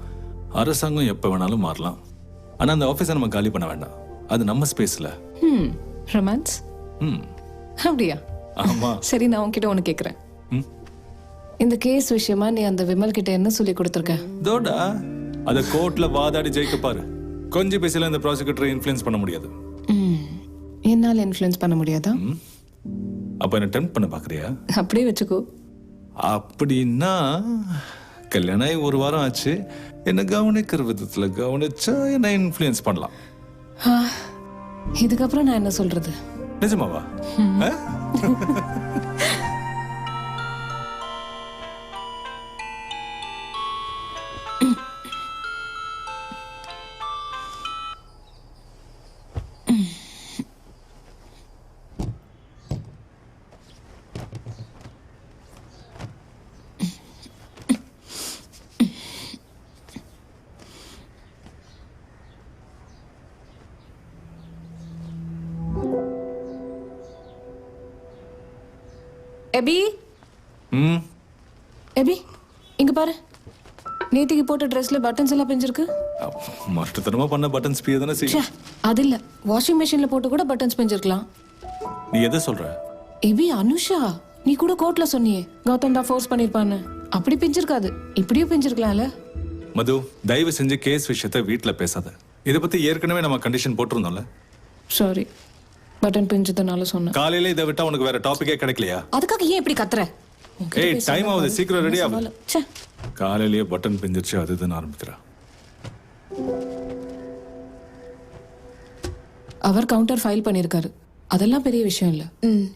அரசாங்கம் எப்போ வேணாலும் மாறலாம். ஆனால் அந்த ஆஃபீஸை நம்ம காலி பண்ண வேண்டாம். அது நம்ம ஸ்பேஸில். ரொமான்ஸ்? அப்படியா? ஆமா. சரி, நான் உன்கிட்ட ஒன்று கேட்குறேன். இந்த கேஸ் விஷயமா நீ அந்த விமல் கிட்ட என்ன சொல்லி கொடுத்துருக்க? தோடா அதை கோர்ட்ல வாதாடி ஜெயிக்க பாரு. கொஞ்சம் பேசல இந்த ப்ராசிக்யூட்டரை இன்ஃப்ளூயன்ஸ் பண்ண முடியாது. என்னால் இன்ஃப்ளூயன்ஸ் பண்ண முடியாதா? அப்ப என்ன டெம்ப்ட் பண்ண பாக்குறியா? அப்படியே வச்சுக்கோ. அப்படின்னா கல்யாணம் ஆகி 1 வாரம் ஆச்சு. என்ன கவனிக்கிற விதத்துல கவனிச்சா என்ன இன்ஃப்ளூயன்ஸ் பண்ணலாம். இதுக்கப்புறம் நான் என்ன சொல்றது? நிஜமாவா? எபி. எபி, இங்க பாரு. நேத்திக்கு போட்ட ட்ரெஸ்ல பட்டன்ஸ் எல்லாம் பிஞ்சிருக்கு. மஷ்டத்தனமா பண்ண பட்டன்ஸ் பிய தானே செய்யும். அது இல்ல, வாஷிங் மெஷின்ல போட்டு கூட பட்டன்ஸ் பிஞ்சிருக்கலாம். நீ எதை சொல்ற? எபி, அனுஷா நீ கூட கோர்ட்ல சொன்னியே கௌதம் தான் ஃபோர்ஸ் பண்ணிருப்பான்னு. அப்படி பிஞ்சிருக்காது, இப்படியும் பிஞ்சிருக்கலாம்ல. மது, தயவு செஞ்சு கேஸ் விஷயத்தை வீட்டுல பேசாத. இதை பத்தி ஏற்கனவே நம்ம கண்டிஷன் போட்டிருந்தோம்ல. சாரி, பட்டன் பிஞ்சதுனால சொன்னேன். காலையில இதை விட்டா உனக்கு வேற டாபிக்கே கிடைக்கலையா? அதுக்காக ஏன் இப்படி கத்துற? ஏய், டைம் ஆகுது, சீக்கிரம் ரெடி ஆகு. காலையிலேயே பட்டன் பிஞ்சிருச்சு அதுதான் ஆரம்பிக்கிறா. அவர் கவுண்டர் ஃபைல் பண்ணிருக்காரு, அதெல்லாம் பெரிய விஷயம் இல்ல.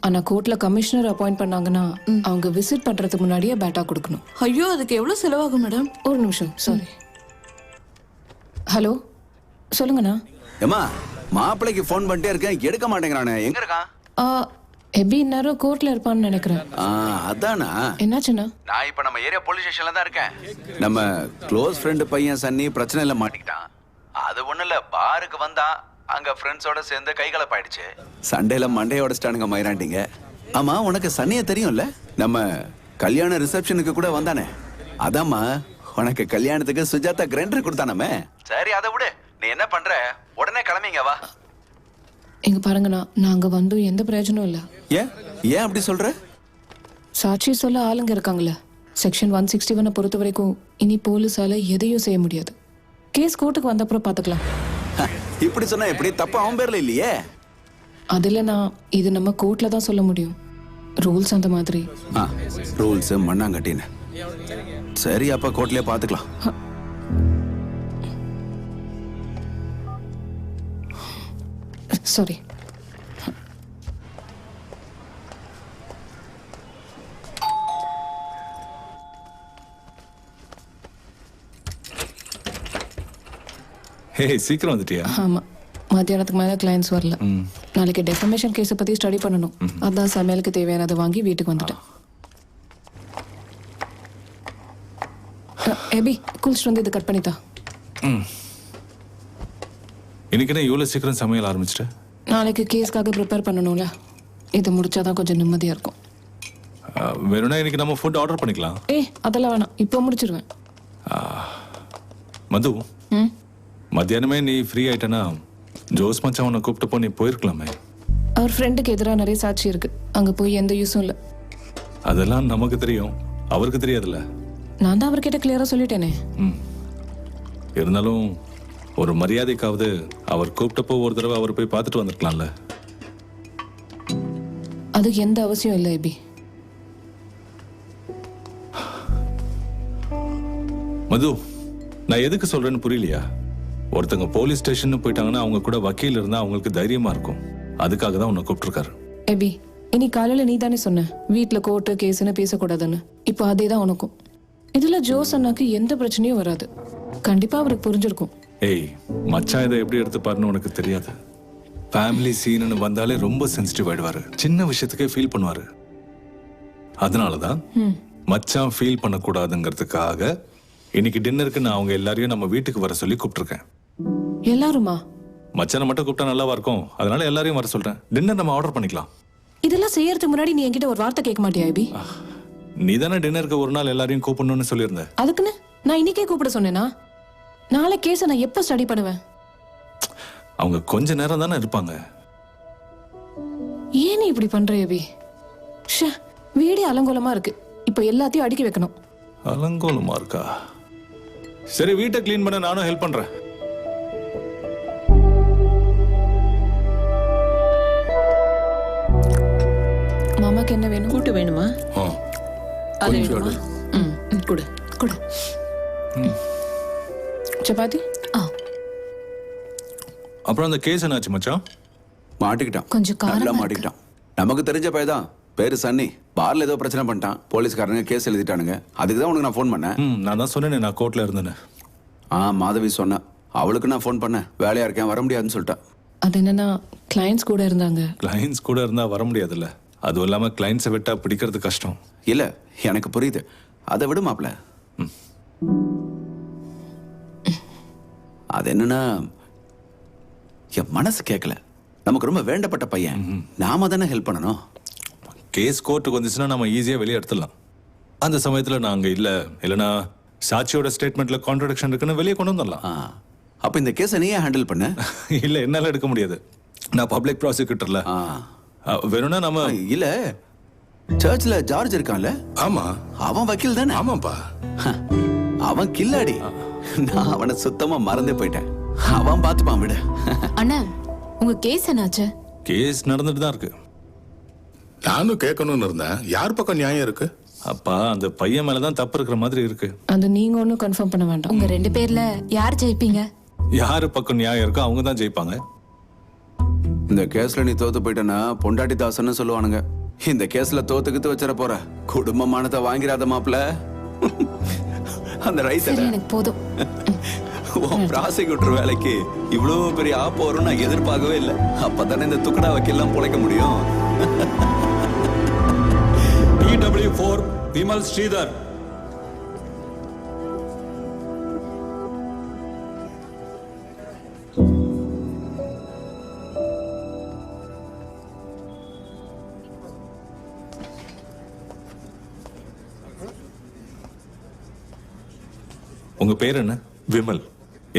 ஆனா கோர்ட்ல கமிஷனர் அப்பாயிண்ட் பண்ணாங்கன்னா அவங்க விசிட் பண்றதுக்கு முன்னாடியே பேட்டா கொடுக்கணும். ஐயோ, அதுக்கு எவ்வளவு செலவாகும் மேடம்? ஒரு நிமிஷம், சாரி. ஹலோ, சொல்லுங்கண்ணா. ஏமா, மாப்பிள்ளைக்கு ஃபோன் பண்ணிட்டே இருக்கேன், எடுக்க மாட்டேங்கிறானே. எங்க இருக்கான்? எபி இந்நேரம் கோர்ட்ல இருப்பான்னு நினைக்கிறேன். அதானா? என்னாச்சுண்ணா? நான் இப்ப நம்ம ஏரியா போலீஸ் ஸ்டேஷன்ல தான் இருக்கேன். நம்ம க்ளோஸ் ஃப்ரெண்ட் பையன் சன்னி பிரச்சனையில மாட்டிக்கிட்டான். அது ஒண்ணு இல்ல, பாருக்கு வந்தான், அங்க ஃப்ரெண்ட்ஸோட சேர்ந்து கைகலப்பாயிடுச்சு. சண்டேல மண்டையோட ஸ்டானுங்க மயிராண்டிங்க. ஆமா, உனக்கு சன்னிய தெரியும்ல? நம்ம கல்யாண ரிசப்ஷனுக்கு கூட வந்தானே. அதாம்மா, உனக்கு கல்யாணத்துக்கு சுஜாதா கிரைண்டர் கொடுத்தானமே. சரி, அதை விடு. நீ என்ன பண்ற? உடனே கிளம்பிங்க வா. இங்க பாருங்கண்ணா, நாங்க வந்தும் எந்த பிரயோஜனம் இல்ல. ஏன் அப்படி சொல்ற? சாட்சி சொல்ல ஆளுங்க இருக்காங்கல்ல. செக்ஷன் 161 பொறுத்த வரைக்கும் இனி போலீஸால எதையும் செய்ய முடியாது. கேஸ் கோர்ட்டுக்கு வந்த அப்புறம் பாத்துக்கலாம். இப்படி சொன்னா எப்படி? தப்பு அவன் பேர்ல இல்லையே. அதுல நான் இது நம்ம கோர்ட்ல தான் சொல்ல முடியும். ரூல்ஸ் அந்த மாதிரி. ரூல்ஸ் மண்ணாங்கட்டின்னு. சரி, அப்ப கோர்ட்லயே பாத்துக்கலாம். சாரி. ஹே, சீக்கிரம் வந்துட்டியா? ஆமா, மத்தியானத்துக்கு மேல கிளைண்ட்ஸ் வரல. நாளைக்கு டெஃபமேஷன் கேஸை பத்தி ஸ்டடி பண்ணணும். அதான் சமையலுக்கு தேவையானதை வாங்கி வீட்டுக்கு வந்துட்டேன். எபி, குளிச்சுட்டு வந்து இது கட் பண்ணித்தா. இன்னைக்கு என்ன இவ்வளவு சீக்கிரம் சமையல் ஆரம்பிச்சிட்ட? நாளைக்கு கேஸ்க்காக ப்ரிப்பேர் பண்ணணும்ல, இது முடிச்சாதான் கொஞ்சம் நிம்மதியா இருக்கும். வேணும்னா இன்னைக்கு நம்ம ஃபுட் ஆர்டர் பண்ணிக்கலாம். அதெல்லாம் வேணாம், இப்போ முடிச்சிருவேன். மது, மத்தியானமே நீ ஃப்ரீ ஆயிட்டனா ஜோஸ் மச்சான் உன்னை கூப்பிட்டு போய் நீ போயிருக்கலாமே. அவர் ஃப்ரெண்டுக்கு எதிராக நிறைய சாட்சி இருக்கு, அங்க போய் எந்த யூஸும் இல்லை. அதெல்லாம் நமக்கு தெரியும், அவருக்கு தெரியாதுல்ல. நான் தான் அவர்கிட்ட கிளியரா சொல்லிட்டேனே. இருந்தாலும் ஒரு மரியாதைக்காவது அவர் கூப்பிட்டப்போ ஒரு தடவை அவர் போய் பார்த்துட்டு வந்திருக்கலாம்ல. அது எந்த அவசியம் இல்லை எபி. மது, நான் எதுக்கு சொல்றேன்னு புரியலையா? ஒருத்தங்க போலீஸ் ஸ்டேஷன் போயிட்டாங்கன்னா அவங்க கூட வக்கீல் இருந்தா அவங்களுக்கு தைரியமா இருக்கும். அதுக்காக தான் உன்னை கூப்பிட்டுருக்காரு. எபி, இன்னைக்கு காலையில நீ தானே சொன்ன வீட்டுல கோர்ட்டு கேஸ்ன்னு பேசக்கூடாதுன்னு. இப்போ அதே தான் உனக்கும். இதுல ஜோஸ் அண்ணாக்கு எந்த பிரச்சனையும் வராது. கண்டிப்பா அவருக்கு புரிஞ்சிருக்கும். ஏய், மச்சான் இதை எப்படி எடுத்துப்பாருன்னு உனக்கு தெரியாது. ஃபேமிலி சீனுன்னு வந்தாலே ரொம்ப சென்சிட்டிவ் ஆயிடுவாரு. சின்ன விஷயத்துக்கே ஃபீல் பண்ணுவாரு. அதனாலதான் மச்சான் ஃபீல் பண்ணக்கூடாதுங்கிறதுக்காக இன்னைக்கு டின்னருக்கு நான் அவங்க எல்லாரையும் நம்ம வீட்டுக்கு வர சொல்லி கூப்பிட்டுருக்கேன். எல்லாருமா? மச்சானை மட்டும் கூப்பிட்டா நல்லாவா இருக்கும்? அதனால எல்லாரையும் வர சொல்றேன். டின்னர் நம்ம ஆர்டர் பண்ணிக்கலாம். இதெல்லாம் செய்யறதுக்கு முன்னாடி நீ என்கிட்ட ஒரு வார்த்தை கேட்க மாட்டியா எபி? நீ தானே டின்னருக்கு ஒரு நாள் எல்லாரையும் கூப்பிடணும்னு சொல்லியிருந்த. அதுக்குன்னு நான் இன்னைக்கே கூப்பிட சொன்னேனா? நாளை கேஸை நான் எப்போ ஸ்டடி பண்ணுவேன்? அவங்க கொஞ்ச நேரம் தானே இருப்பாங்க. ஏன் நீ இப்படி பண்ற எபி? வீடே அலங்கோலமா இருக்கு. இப்போ எல்லாத்தையும் அடுக்கி வைக்கணும். அலங்கோலமா இருக்கா? சரி, வீட்டை கிளீன் பண்ண நானும் ஹெல்ப் பண்றேன். மாமாக்கு என்ன வேணும்? கூட்டு வேணுமா? அது வேணுமா? கொடு கொடு. சப்பாத்தி? அப்புறம் அந்த கேஸ் என்னாச்சு மச்சான்? மாட்டிக்கிட்டான். கொஞ்சம் காரமா நல்லா இருக்கு. மாட்டிக்கிட்டான். நமக்கு தெரிஞ்ச பையதான். பேரு சன்னி. பார்ல ஏதோ பிரச்சனை பண்ணிட்டான். போலீஸ்காரங்க கேஸ் எழுதிட்டானுங்க. அதுக்கு தான் உனக்கு நான் ஃபோன் பண்ணேன். நான் தான் சொன்னேன் நான் கோர்ட்ல இருந்தேன்னு. மாதவி சொன்னேன். அவளுக்கு நான் ஃபோன் பண்ணேன். வேலையா இருக்கேன், வர முடியாதுன்னு சொல்லிட்டா. அது என்னன்னா கிளைண்ட்ஸ் கூட இருந்தாங்க. கிளைண்ட்ஸ் கூட இருந்தா வர முடியாதுல்ல. அதுவும் இல்லாம கிளைண்ட்ஸை விட்டா பிடிக்கிறது கஷ்டம். இல்ல, எனக்கு புரியுது. அதை விடு மாப்ள. அது என்னன்னா என் மனசு கேட்கல. நமக்கு ரொம்ப வேண்டப்பட்ட பையன். நாம தானே ஹெல்ப் பண்ணணும். கேஸ் கோர்ட்டுக்கு வந்துச்சுன்னா நம்ம ஈஸியா வெளியே எடுத்துடலாம். அந்த சமயத்துல நான் அங்க இல்லைன்னா சாட்சியோட ஸ்டேட்மெண்ட்ல கான்ட்ரடிக்ஷன் இருக்குன்னு வெளியே கொண்டு வந்துடலாம். அப்ப இந்த கேஸை நீயே ஹேண்டில் பண்ண? இல்ல, என்னால எடுக்க முடியாது. நான் பப்ளிக் ப்ராசிக்யூட்டர்ல. வேணும்னா நம்ம இல்ல, சர்ச்ல ஜார்ஜ் இருக்கான்ல? ஆமா, அவன் வக்கீல் தானே? ஆமாப்பா. அவன் கில்லாடி. நான் அவனை சுத்தமா மறந்தே போயிட்டேன். அவன் பார்த்துப்பான், விட. அண்ணா, உங்க கேஸ் என்னாச்சு? கேஸ் நடந்துட்டு தான் இருக்கு. நானும் கேட்கணும்னு இருந்தேன். யார் பக்கம் நியாயம் இருக்கு? அப்பா, அந்த பையன் மேலதான் தப்பு இருக்கிற மாதிரி இருக்கு. அது நீங்க ஒன்னும் கன்ஃபார்ம் பண்ண வேண்டாம். உங்க 2 பேர்ல யார் ஜெயிப்பீங்க? யாரு பக்கம் நியாயம் இருக்கோ அவங்க தான் ஜெயிப்பாங்க. இந்த கேஸ்ல நீ தோத்து போயிட்டனா பொண்டாட்டி தாசன்னு சொல்லுவானுங்க. இந்த கேஸ்ல தோத்துக்கிட்டு வச்சிட போற. குடும்பமானதை வாங்கிறாத மாப்ள. அந்த ரைஸ் எனக்கு போதும். ப்ராசிக்யூட்டர் வேலைக்கு இவ்வளவு பெரிய ஆப்பு வரும் நான் எதிர்பார்க்கவே இல்லை. அப்பதானே இந்த துக்கடா வக்கீல்லாம் பொழைக்க முடியும். PW4 விமல் ஸ்ரீதர். உங்க பேர் என்ன? விமல்.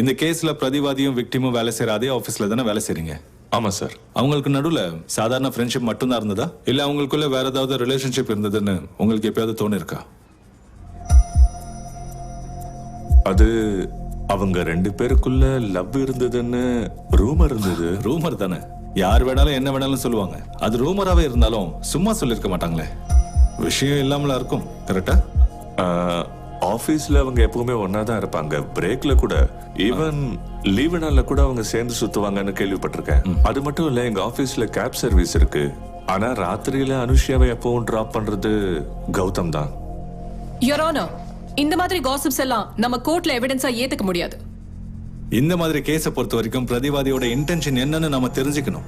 இந்த கேஸ்ல பிரதிவாதியும் விக்டிமும் வேலை செய்யற அதே ஆபீஸ்ல தானே வேலை செய்றீங்க? ஆமா சார். அவங்களுக்கு நடுவுல சாதாரண ஃப்ரெண்ட்ஷிப் மட்டும்தான் இருந்ததா, இல்ல அவங்களுக்குள்ள வேற ஏதாவது ரிலேஷன்ஷிப் இருந்ததுன்னு உங்களுக்கு எப்பயாவது தோணிருக்கா? அது அவங்க 2 பேருக்குள்ள லவ் இருந்ததுன்னு ரூமர் இருந்தது. ரூமர் தானே, யார் வேணாலும் என்ன வேணாலும் சொல்லுவாங்க. அது ரூமராவே இருந்தாலும் சும்மா சொல்லிருக்க மாட்டாங்களே. விஷயம் இல்லாமல இருக்கும். கரெக்டா? ஆபீஸ்ல அவங்க எப்பவுமே ஒன்னா தான் இருப்பாங்க. பிரேக்ல கூட, ஈவன் லீவு நாள்ல கூட அவங்க சேர்ந்து சுத்துவாங்கன்னு கேள்விப்பட்டிருக்கேன். அது மட்டும் இல்ல, எங்க ஆபீஸ்ல கேப் சர்வீஸ் இருக்கு. ஆனா ராத்திரியில அனுஷ்யாவை எப்பவும் டிராப் பண்றது கௌதம் தான். யுவர் ஆனர், இந்த மாதிரி காசிப்ஸ் எல்லாம் நம்ம கோர்ட்ல எவிடன்ஸா ஏத்துக்க முடியாது. இந்த மாதிரி கேஸை பொறுத்த வரைக்கும் பிரதிவாதியோட இன்டென்ஷன் என்னன்னு நம்ம தெரிஞ்சுக்கணும்.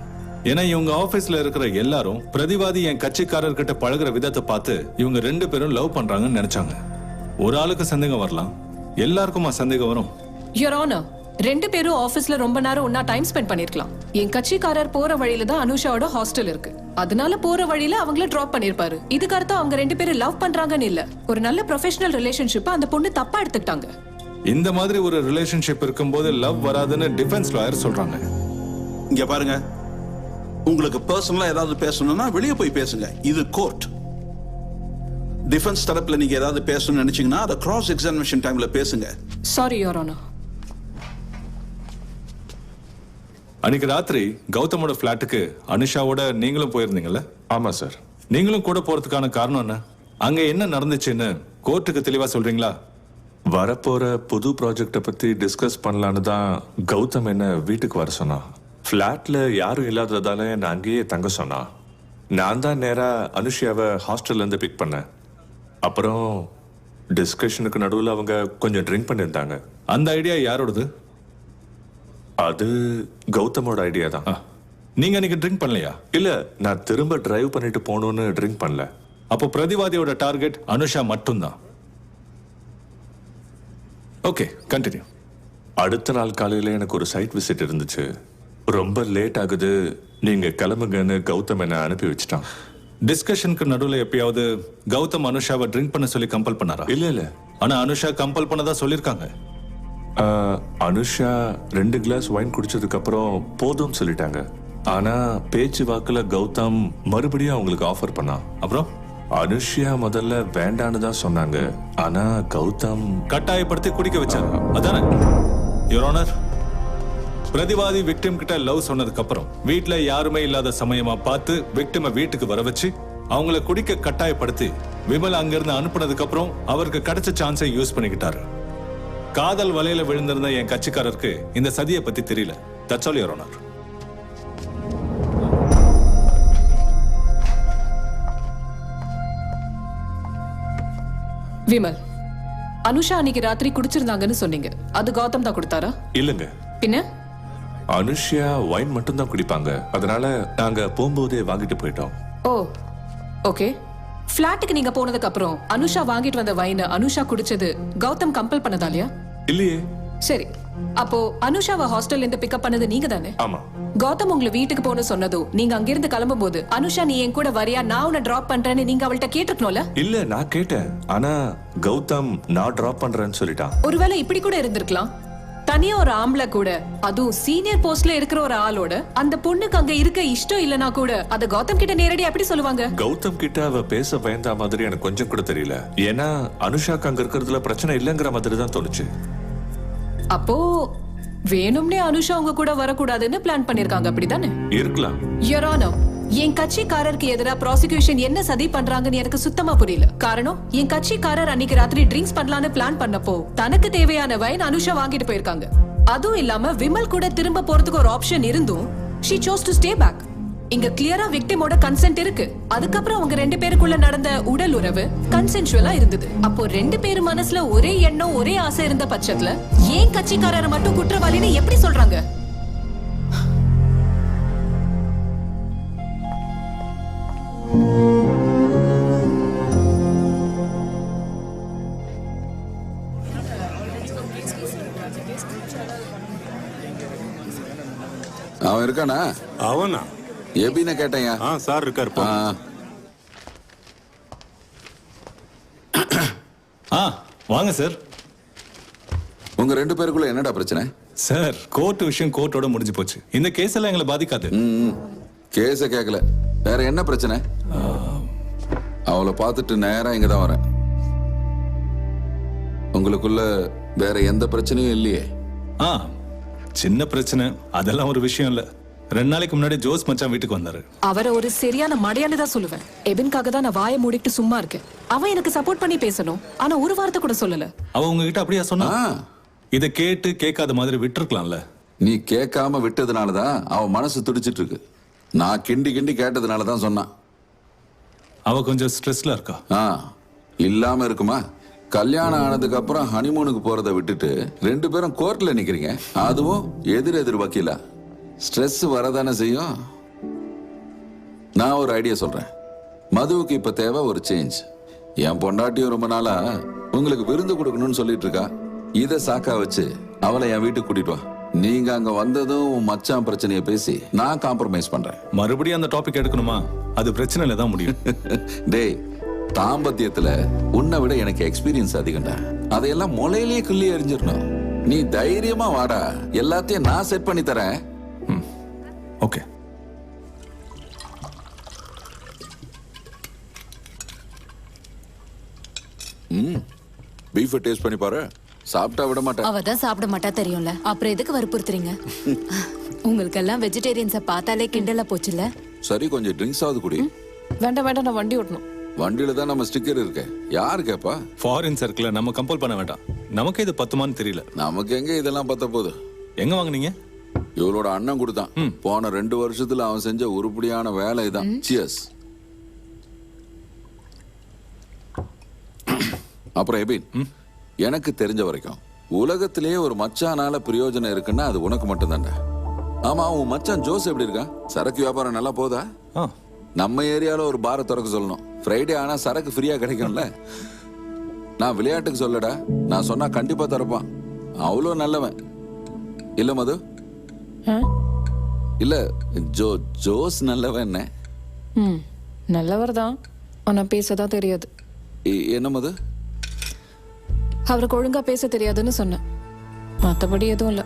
ஏன்னா இவங்க ஆபீஸ்ல இருக்கிற எல்லாரும் பிரதிவாதி என் கட்சிக்காரர்கிட்ட பழகுற விதத்தை பார்த்து இவங்க 2 பேரும் லவ் பண்றாங்கன்னு நினைச்சாங்க. ஒரு ஆளுக்கு சந்தேகம் வரலாம், எல்லாருக்குமா சந்தேகம் வரும்? யுவர் ஆனர், 2 பேரும் ஆபீஸ்ல ரொம்ப நேரம் ஒன்னா டைம் ஸ்பெண்ட் பண்ணிருக்கலாம். என் கட்சிக்காரர் போற வழியில தான் அனுஷாவோட ஹாஸ்டல் இருக்கு. அதனால போற வழியில அவங்கள டிராப் பண்ணிருப்பாரு. இதுக்கு அர்த்தம் அவங்க 2 பேரும் லவ் பண்றாங்கன்னு இல்ல. ஒரு நல்ல ப்ரொஃபஷனல் ரிலேஷன்ஷிப் அந்த பொண்ணு தப்பா எடுத்துக்கிட்டாங்க. இந்த மாதிரி ஒரு ரிலேஷன்ஷிப் இருக்கும்போது லவ் வராதுன்னு டிஃபென்ஸ் லாயர் சொல்றாங்க. இங்க பாருங்க, உங்களுக்கு பர்சனலா ஏதாவது பேசணும்னா வெளியே போய் பேசுங்க. இது கோர்ட். டிஃபென்ஸ் தரப்புல நீங்க ஏதாவது பேசணும்னு நினைச்சீங்கன்னா அதை கிராஸ் எக்ஸாமினேஷன் டைம்ல பேசுங்க. Sorry your honour. அன்னைக்கு ராத்திரி கௌதமோட பிளாட்டுக்கு அனுஷாவோட நீங்களும் போயிருந்தீங்கல்ல? ஆமா சார். நீங்களும் கூட போறதுக்கான காரணம் என்ன? அங்க என்ன நடந்துச்சுன்னு கோர்ட்டுக்கு தெளிவா சொல்றீங்களா? வரப்போற புது ப்ராஜெக்டை பத்தி டிஸ்கஸ் பண்ணலான்னு தான் கௌதம் என்ன வீட்டுக்கு வர சொன்னான். ஃப்ளாட்ல யாரும் இல்லாததால என்ன அங்கேயே தங்க சொன்னான். நான் தான் நேரா அனுஷியாவை ஹாஸ்டல்ல இருந்து பிக் பண்ணேன். அப்புறம் டிஸ்கஷனுக்கு நடுவில் அவங்க கொஞ்சம் ட்ரிங்க் பண்ணியிருந்தாங்க. அந்த ஐடியா யாரோடது? அது கௌதமோட ஐடியா தான். நீங்க அன்னைக்கு ட்ரிங்க் பண்ணலையா? இல்ல, நான் திரும்ப டிரைவ் பண்ணிட்டு போகணும்னு ட்ரிங்க் பண்ணல. அப்போ பிரதிவாதியோட டார்கெட் அனுஷா மட்டும்தான். Okay, continue. அடுத்த நாள் காலையில எனக்கு ஒரு சைட் விசிட் இருந்துச்சு. ரொம்ப லேட் ஆகுது, நீங்க கிளம்புங்கன்னு கௌதம் என்ன அனுப்பி வச்சுட்டான். டிஸ்கஷனுக்கு நடுவில் எப்பயாவது கௌதம் அனுஷாவை ட்ரிங்க் பண்ண சொல்லி கம்பல் பண்ணாரா? இல்ல. ஆனா அனுஷா கம்பல் பண்ணதா சொல்லிருக்காங்க. அனுஷா 2 கிளாஸ் ஒயின் குடிச்சதுக்கு அப்புறம் போதும் சொல்லிட்டாங்க. ஆனா பேச்சு வாக்குல கௌதம் மறுபடியும் அவங்களுக்கு ஆஃபர் பண்ணான். அப்புறம் அனுஷியா முதல்ல வேண்டான்னு தான் சொன்னாங்க. ஆனா கௌதம் கட்டாயப்படுத்தி குடிக்க வச்சாங்க. அதானே யுவர் ஆனர்? பிரதிவாதி விக்டிம் கிட்ட லவ் சொன்னதுக்கு அப்புறம் வீட்டுல யாருமே இல்லாத சமயமா பார்த்து விக்டிமை வீட்டுக்கு வர வச்சு அவங்கள குடிக்க கட்டாயப்படுத்தி விமல் அங்கிருந்து அனுப்புனதுக்கு அப்புறம் அவருக்கு கிடைச்ச சான்ஸை யூஸ் பண்ணிக்கிட்டாரு. காதல் வலையில விழுந்திருந்த என் கட்சிக்காரருக்கு இந்த சதியை பத்தி தெரியல. That's all your honour. Vimal, Anusha அன்னைக்கு ராத்திரி குடிச்சிருந்தாங்கன்னு சொன்னீங்க. அது கௌதம் தான் கொடுத்தாரா? இல்லங்க, பின்ன அனுஷியா ஒயின் மட்டும் தான் குடிப்பாங்க. அதனால நாங்க போகும்போதே வாங்கிட்டு போயிட்டோம். ஓ ஓகே. ஃபிளாட்டுக்கு நீங்க போனதுக்கு அப்புறம் அனுஷா வாங்கிட்டு வந்த வைனை அனுஷா குடிச்சது கௌதம் கம்பல் பண்ணதாலையா? இல்லையே. சரி, அப்போ அனுஷாவை ஹாஸ்டல்ல இருந்து பிக்கப் பண்ணது நீங்க தானே? ஆமா. கௌதம் உங்களை வீட்டுக்கு போன சொன்னதோ நீங்க அங்கிருந்து கிளம்பும் போது அனுஷா நீ என் கூட வரியா, நான் உன்னை டிராப் பண்றேன்னு நீங்க அவள்கிட்ட கேட்டிருக்கணும்ல? இல்ல, நான் கேட்டேன். ஆனா கௌதம் நான் டிராப் பண்றேன்னு சொல்லிட்டான். ஒருவேளை இப்படி கூட இருந்திருக்கலாம். தனியா ஒரு ஆம்பளை கூட, அதுவும் சீனியர் போஸ்ட்ல இருக்கிற ஒரு ஆளோட அந்த பொண்ணுக்கு அங்க இருக்க இஷ்டம் இல்லனா கூட அத கௌதம் கிட்ட நேரடியா எப்படி சொல்லுவாங்க? கௌதம் கிட்ட அவ பேச பயந்த மாதிரி எனக்கு கொஞ்சம் கூட தெரியல. ஏன்னா அனுஷாக்கு அங்க இருக்கிறதுல பிரச்சனை இல்லைங்கிற மாதிரி தான் தோணுச்சு. அப்போ வேணும்னே அனுஷா உங்க கூட வரக்கூடாதுன்னு பிளான் பண்ணிருக்காங்க, அப்படிதானே? இருக்கலாம். யுவர் ஆனர், என் கட்சிக்காரருக்கு எதிராக ப்ராசிக்யூஷன் என்ன சதி பண்றாங்கன்னு எனக்கு சுத்தமா புரியல. காரணம், என் கட்சிக்காரர் அன்னைக்கு ராத்திரி ட்ரிங்க்ஸ் பண்ணலான்னு பிளான் பண்ணப்போ தனக்கு தேவையான வைன் அனுஷா வாங்கிட்டு போயிருக்காங்க. அதுவும் இல்லாம விமல் கூட திரும்ப போறதுக்கு ஒரு ஆப்ஷன் இருந்தும் she chose to stay back. இங்க கிளியரா விக்டிமோட கன்சென்ட் இருக்கு. அதுக்கப்புறம் அவங்க 2 பேருக்குள்ள நடந்த உடல் உறவு கன்சென்சுவலா இருந்தது. அப்போ 2 பேரு மனசுல ஒரே எண்ணம் ஒரே ஆசை இருந்த பட்சத்துல ஏன் கட்சிக்காரரை மட்டும் குற்றவாளின்னு எப்படி சொல்றாங்க? அவன் இருக்கானா? அவனா? எப்படின்னு கேட்டேன். சார் இருக்காரு. வாங்க சார். உங்க 2 பேருக்குள்ள என்னடா பிரச்சனை? சார், கோர்ட் விஷயம் கோர்ட்டோட முடிஞ்சு போச்சு. இந்த கேஸ் எல்லாம் எங்களை பாதிக்காது. கேஸ கேட்கல, வேற என்ன பிரச்சனை? அவளை பார்த்துட்டு நேரா இங்க தான் வரேன். உங்களுக்குள்ள வேற எந்த பிரச்சனையும் இல்லையே? சின்ன பிரச்சனை, அதெல்லாம் ஒரு விஷயம் இல்ல. 2 நாளைக்கு முன்னாடி ஜோஸ் மச்சான் வீட்டுக்கு வந்தாரு. அவரை ஒரு சரியான மடையான்னு தான் சொல்லுவேன். எபின்காக தான் நான் வாயை மூடிட்டு சும்மா இருக்கேன். அவன் எனக்கு சப்போர்ட் பண்ணி பேசணும், ஆனா ஒரு வார்த்தை கூட சொல்லல. அவ உங்ககிட்ட அப்படியா சொன்னா? இத கேட்டு கேட்காத மாதிரி விட்டுருக்கலாம்ல. நீ கேட்காம விட்டதுனாலதான் அவன் மனசு துடிச்சிட்டு இருக்கு. நான் கிண்டி கிண்டி கேட்டதுனால தான் சொன்னான். அவ கொஞ்சம் ஸ்ட்ரெஸ்ல இருக்கா. இல்லாம இருக்குமா? கல்யாணம் ஆனதுக்கு அப்புறம் ஹனிமூனுக்கு போறதை விட்டுட்டு 2 பேரும் கோர்ட்ல நிக்கிறீங்க. அதுவும் எதிர் வக்கீலா. ஸ்ட்ரெஸ் வரதானே செய்யும். நான் ஒரு ஐடியா சொல்றேன். மதுவுக்கு இப்ப தேவை ஒரு சேஞ்ச். என் பொண்டாட்டியும் ரொம்ப நாளா உங்களுக்கு விருந்து கொடுக்கணும்னு சொல்லிட்டு இருக்கா. இத சாக்கா வச்சு அவளை என் வீட்டுக்கு கூட்டிட்டு வா. நீங்க அங்க வந்ததும் மச்சான் பிரச்சனையை பேசி நான் காம்ப்ரமைஸ் பண்றேன். மறுபடியும் அந்த டாபிக் எடுக்கணுமா? அது பிரச்சனையில தான் முடியும். டேய், தாம்பத்தியத்துல உன்னை விட எனக்கு எக்ஸ்பீரியன்ஸ் அதிகம்டா. அதையெல்லாம் முளையிலேயே கிள்ளி எறிஞ்சிடணும். நீ தைரியமா வாடா, எல்லாத்தையும் நான் செட் பண்ணி தரேன். ஓகே. பீஃப் டேஸ்ட் பண்ணி பாரு. சாப்பிட்டா விட மாட்டேன். அவ தான் சாப்பிட மாட்டா தெரியும்ல, அப்புறம் எதுக்கு வற்புறுத்துறீங்க? உங்களுக்கு எல்லாம் வெஜிடேரியன்ஸை பார்த்தாலே கிண்டலா போச்சுல. சரி, கொஞ்சம் ட்ரிங்க்ஸ் ஆகுது குடி. வேண்டாம் வேண்டாம், நான் வண்டி ஓட்டணும். வண்டியில தான் நம்ம ஸ்டிக்கர் இருக்கு. யாரு கேப்பா? ஃபாரின் சர்க்கிள் நம்ம கம்பல் பண்ண வேண்டாம். நமக்கு இது பத்துமான்னு தெரியல. நமக்கு எங்க இதெல்லாம் பத்த போகுது? எங்க வாங்குனீங்க? இவளோட அண்ணன் கொடுத்தான். போன 2 வருஷத்துல அவன் செஞ்ச உருப்படியான வேலை இதான். சியர்ஸ். அப்புறம் எபின், எனக்கு தெரிஞ்ச வரைக்கும் உலகத்திலேயே ஒரு மச்சானால பிரயோஜனம் இருக்குன்னா அது உனக்கு மட்டும்தான்டா. ஆமா, உன் மச்சான் ஜோஸ் எப்படி இருக்கான்? சரக்கு வியாபாரம் நல்லா போதா? நம்ம ஏரியால ஒரு பாரை திறக்க சொல்லணும். ஃப்ரைடே ஆனா சரக்கு ஃப்ரீயா கிடைக்கும்ல. நான் விளையாட்டுக்கு சொல்லடா, நான் சொன்னா கண்டிப்பா திறப்பான். அவ்வளோ நல்லவன் இல்ல மது? இல்ல ஜோஸ் நல்லவன். நல்லவர் தான், ஆனா பேசதான் தெரியாது. என்ன மது? அவருக்கு ஒழுங்கா பேச தெரியாதுன்னு சொன்னேன், மத்தபடி எதுவும் இல்ல.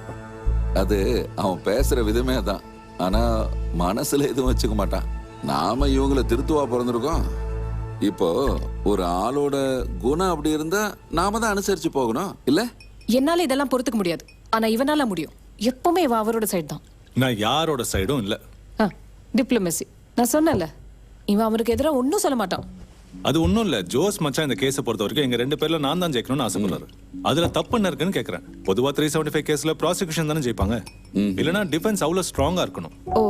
அது அவன் பேசுற விதமே தான். ஆனா மனசுல எதுவும் வச்சுக்க மாட்டான். நாம இவங்கள திருத்துவா பிறந்திருக்கோம். இப்போ ஒரு ஆளோட குணம் அப்படி இருந்தா நாம தான் அனுசரிச்சு போகணும் இல்ல? என்னால இதெல்லாம் பொறுத்துக்க முடியாது, ஆனா இவனால முடியும். எப்பவுமே இவன் அவரோட சைடு தான். நான் யாரோட சைடும் இல்ல. டிப்ளமசி. நான் சொன்னேன்ல, இவன் அவருக்கு எதிராக ஒன்னும் சொல்ல மாட்டான். அது ஒண்ணும் இல்ல. ஜோஸ் மச்சான் இந்த கேஸை பொறுத்த வரைக்கும் எங்க 2 பேர்ல நான் தான் ஜெயிக்கணும்னு ஆசைப்படுறாரு. அதுல தப்பு என்ன இருக்குன்னு கேக்குறேன். பொதுவா 375 கேஸ்ல ப்ராசிக்யூஷன் தானே ஜெயிப்பாங்க, இல்லனா டிஃபென்ஸ் அவ்வளவு ஸ்ட்ராங்கா இருக்கணும். ஓ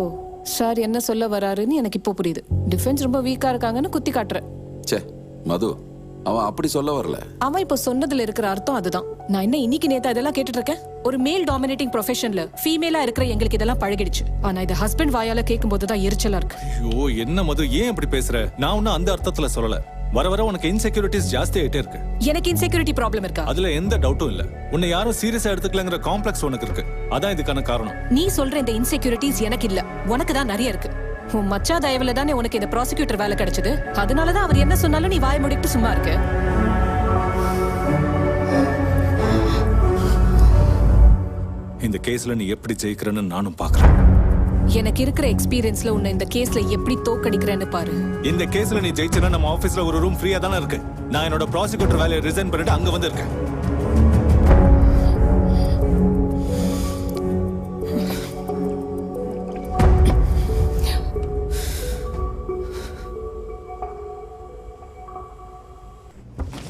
சார், என்ன சொல்ல வராருன்னு எனக்கு இப்போ புரியுது. டிஃபென்ஸ் ரொம்ப வீக்கா இருக்காங்கன்னு குத்தி காட்டுறேன். சே மது, அவன் அப்படி சொல்ல வரல. அவன் இப்போ சொன்னதுல இருக்கிற அர்த்தம் அதுதான். நான் என்ன இன்னைக்கு நேத்தா இதெல்லாம் கேட்டுட்டு இருக்கேன்? ஒரு மேல் டாமினேட்டிங் ப்ரொஃபஷன்ல ஃபீமேலா இருக்கிற எங்களுக்கு இதெல்லாம் பழகிடுச்சு. ஆனா இது ஹஸ்பண்ட் வாயால கேட்கும் போதுதான் எரிச்சலா இருக்கு. ஐயோ என்ன மது, ஏன் இப்படி பேசுற? நான் ஒன்னும் அந்த அர்த்தத்துல சொல்லல. வர வர உனக்கு இன்செக்யூரிட்டிஸ் ஜாஸ்தி ஆயிட்டே இருக்கு. எனக்கு இன்செக்யூரிட்டி ப்ராப்ளம் இருக்கா? அதுல எந்த டவுட்டும் இல்ல. உன்னை யாரும் சீரியஸா எடுத்துக்கலங்கிற காம்ப்ளெக்ஸ் உனக்கு இருக்கு. அதான் இதுக்கான காரணம். நீ சொல்ற இந்த இன்செக்யூரிட்டிஸ் எனக்கு இல்ல, உனக்கு தான் நிறைய இருக்கு. உன் மச்சா தயவுல தானே உனக்கு இந்த ப்ராசிக்யூட்டர் வேலை கிடைச்சது. அதனாலதான் அவர் என்ன சொன்னாலும் நீ வாய் மூடிட்டு சும்மா இருக்க. இந்த கேஸ்ல நீ எப்படி ஜெயிக்கிறன்னு நானும் பாக்குறேன். எனக்கு இருக்கிற எக்ஸ்பீரியன்ஸ்ல உன்னை இந்த கேஸ்ல எப்படி தோக்கடிக்கிறேன்னு பாரு. இந்த கேஸ்ல நீ ஜெயிச்சனா நம்ம ஆபீஸ்ல ஒரு ரூம் ஃப்ரீயா தானே இருக்கு. நான் என்னோட ப்ராசிக்யூட்டர் வேலையை ரிசைன் பண்ணிட்டு அங்க வந்து இருக்கேன்.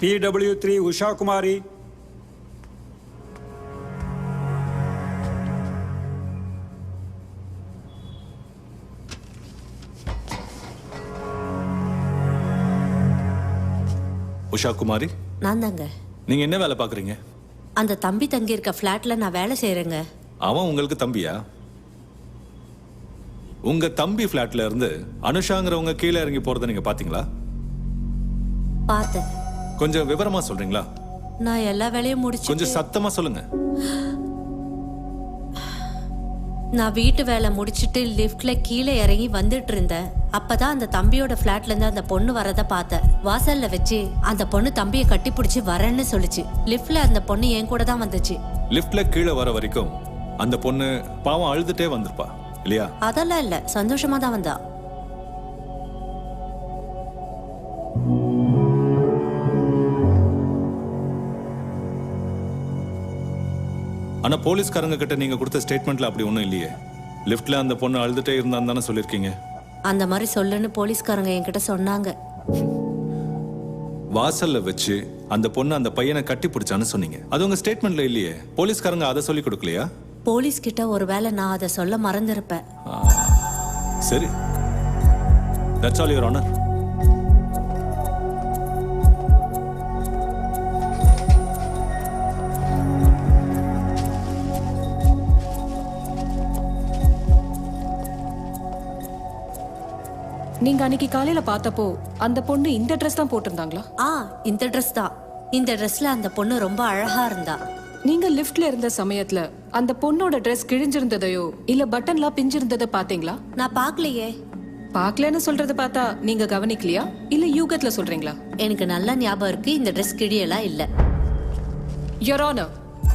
PW3 உஷா குமாரி. உஷா குமாரி, நான் தாங்க. நீங்க என்ன வேலை பாக்குறீங்க? அந்த தம்பி தங்கி இருக்க ஃபிளாட்ல நான் வேலை செய்யறேங்க. அவன் உங்களுக்கு தம்பியா? உங்க தம்பி ஃபிளாட்ல இருந்து அனுஷாங்கிறவங்க கீழே இறங்கி போறதை நீங்க பாத்தீங்களா? பார்த்தேன். கொஞ்சம் விவரமா சொல்றீங்களா? நான் எல்லா வேலையும் முடிச்சு கொஞ்சம் சத்தமா சொல்லுங்க. நான் வீட்டு வேலை முடிச்சிட்டு லிஃப்ட்ல கீழே இறங்கி வந்துட்டு இருந்தேன். அப்பதான் அந்த தம்பியோட ஃபிளாட்ல இருந்து அந்த பொண்ணு வரத பார்த்தேன். வாசல்ல வச்சு அந்த பொண்ணு தம்பியை கட்டி பிடிச்சி வரேன்னு சொல்லிச்சு. லிஃப்ட்ல அந்த பொண்ணு என் கூட தான் வந்துச்சு. லிஃப்ட்ல கீழே வர வரைக்கும் அந்த பொண்ணு பாவம் அழுதுட்டே வந்திருப்பா இல்லையா? அதெல்லாம் இல்ல, சந்தோஷமா தான் வந்தா. ஆனா போலீஸ்காரங்க கிட்ட நீங்க கொடுத்த ஸ்டேட்மெண்ட்ல அப்படி ஒண்ணும் இல்லையே. லிஃப்ட்ல அந்த பொண்ணு அழுதுட்டே இருந்தான்னு தானே சொல்லிருக்கீங்க. அந்த மாதிரி சொல்லுன்னு போலீஸ்காரங்க என்கிட்ட சொன்னாங்க. வாசல்ல வச்சு அந்த பொண்ணு அந்த பையனை கட்டி பிடிச்சான்னு சொன்னீங்க. அது உங்க ஸ்டேட்மெண்ட்ல இல்லையே. போலீஸ்காரங்க அதை சொல்லி கொடுக்கலையா? போலீஸ் கிட்ட ஒருவேளை நான் அதை சொல்ல மறந்திருப்பேன். சரி, தட்ஸ் ஆல் யுவர் ஆனர். நீங்க அன்னைக்கு காலையில பார்த்தப்போ அந்த பொண்ணு இந்த ட்ரெஸ் தான் போட்டிருந்தாங்களா? இந்த ட்ரெஸ் தான். இந்த ட்ரெஸ்ல அந்த பொண்ணு ரொம்ப அழகா இருந்தா. நீங்க லிஃப்ட்ல இருந்த சமயத்துல அந்த பொண்ணோட ட்ரெஸ் கிழிஞ்சிருந்ததையோ இல்ல பட்டன்லாம் பிஞ்சிருந்ததை பாத்தீங்களா? நான் பார்க்கலையே. பார்க்கலன்னு சொல்றத பார்த்தா நீங்க கவனிக்கலையா இல்ல யூகத்துல சொல்றீங்களா? எனக்கு நல்ல ஞாபகம் இருக்கு, இந்த ட்ரெஸ் கிழியெல்லாம் இல்ல. யுவர் ஆனர்,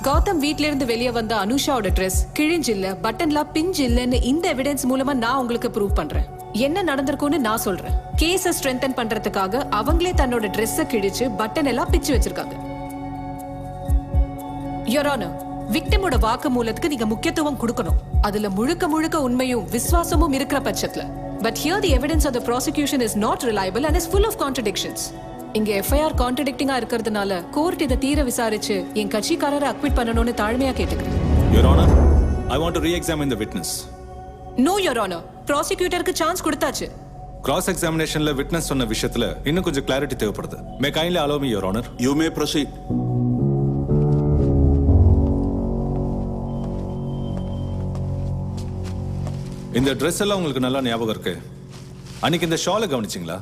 கௌதம் வீட்ல இருந்து வெளியே வந்த அனுஷாவோட ட்ரெஸ் கிழிஞ்சில்ல, பட்டன்லாம் பிஞ்சு இல்லன்னு இந்த எவிடன்ஸ் மூலமா நான் உங்களுக்கு ப்ரூவ் பண்றேன். என்ன நடந்திருக்கும்னு நான் சொல்றேன். கேஸை ஸ்ட்ரென்தன் பண்றதுக்காக அவங்களே தன்னோட ட்ரெஸ்ஸை கிழிச்சு பட்டன் எல்லாம் பிச்சு வச்சிருக்காங்க. யுவர் ஆனர், விக்டிமோட வாக்கு மூலத்துக்கு நீங்க முக்கியத்துவம் கொடுக்கணும். அதுல முழுக்க முழுக்க உண்மையும் விசுவாசமும் இருக்கிற பட்சத்துல. But here the evidence of the prosecution is not reliable and is full of contradictions. இங்க எஃப்ஐஆர் கான்ட்ரடிக்டிங்கா இருக்கிறதுனால கோர்ட் இதை தீர விசாரிச்சு என் கட்சிக்காரரை அக்விட் பண்ணணும்னு தாழ்மையா கேட்டுக்கிறேன். Your honour, I want to re-examine the witness. No your honour, ப்ராசிக்யூட்டருக்கு சான்ஸ் கொடுத்தாச்சு. கிராஸ் எக்ஸாமினேஷன்ல விட்னஸ் சொன்ன விஷயத்துல இன்னும் கொஞ்சம் கிளாரிட்டி தேவைப்படுது. May kindly allow me your honour. You may proceed. இந்த ட்ரெஸ் எல்லாம் உங்களுக்கு நல்லா ஞாபகம் இருக்கு. அன்னைக்கு இந்த ஷாலை கவனிச்சிங்களா?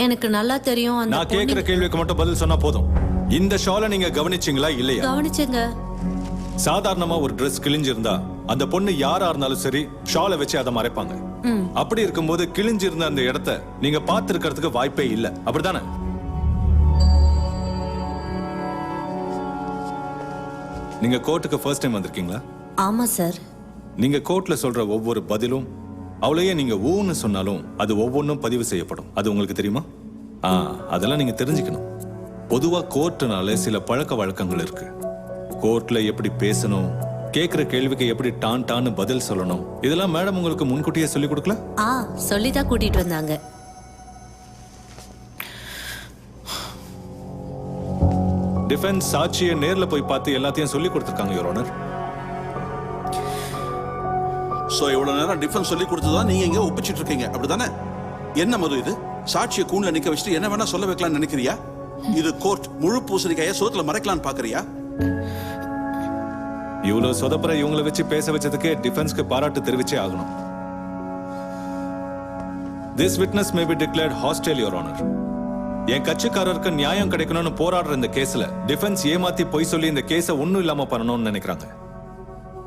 எனக்கு நல்லா தெரியும். அந்த நான் கேக்குற கேள்விக்கு மட்டும் பதில் சொன்னா போதும். இந்த ஷாலை நீங்க கவனிச்சிங்களா இல்லையா? கவனிச்சேங்க. சாதாரணமா ஒரு Dress கிழிஞ்சிருந்தா அந்த பொண்ணு யாரா இருந்தாலும் சரி ஷாலை வச்சு அதை மறைப்பாங்க. அப்படி இருக்கும்போது கிழிஞ்சிருந்த அந்த இடத்த நீங்க பார்த்திருக்கிறதுக்கு வாய்ப்பே இல்ல, அப்படிதானே? நீங்க கோர்ட்டுக்கு ஃபர்ஸ்ட் டைம் வந்திருக்கீங்களா? ஆமா சார். நீங்க கோர்ட்ல சொல்ற ஒவ்வொரு பதிலும் அவளையே நீங்க ஊன்னு சொன்னாலும் அது ஒவ்வொன்றும் பதிவு செய்யப்படும். அது உங்களுக்கு தெரியுமா? அதெல்லாம் நீங்க தெரிஞ்சுக்கணும். பொதுவா கோர்ட்டுனால சில பழக்க வழக்கங்கள் இருக்கு. கோர்ட்ல எப்படி பேசணும், கேட்கிற கேள்விக்கு எப்படி டான்னு பதில் சொல்லணும், இதெல்லாம் மேடம் உங்களுக்கு முன்கூட்டியே சொல்லி கொடுக்கல? சொல்லிதான் கூட்டிட்டு வந்தாங்க. டிஃபென்ஸ் சாட்சியை நேர்ல போய் பார்த்து எல்லாத்தையும் சொல்லி கொடுத்துருக்காங்க யுவர் ஆனர். சோ இவ்வளவு நேரம் டிஃபென்ஸ் சொல்லி கொடுத்ததான் நீங்க இங்க ஒப்பிச்சிட்டு இருக்கீங்க, அப்படிதானே? என்ன மது இது? சாட்சியை கூண்ல நிக்க வச்சுட்டு என்ன வேணா சொல்ல வைக்கலாம்னு நினைக்கிறியா? இது கோர்ட். முழு பூசணிக்காய சோத்துல மறைக்கலாம்னு பாக்குறியா? இவ்வளவு சொதப்புற இவங்களை வச்சு பேச வச்சதுக்கு டிஃபென்ஸ்க்கு பாராட்டு தெரிவிச்சே ஆகணும். This witness may be declared hostile, Your Honor. என் கட்சிக்காரருக்கு நியாயம் கிடைக்கணும்னு போராடுற இந்த கேஸ்ல டிஃபென்ஸ் ஏமாத்தி பொய் சொல்லி இந்த கேஸை ஒன்னும் இல்லாம பண்ணணும்னு நினைக்கிறாங்க.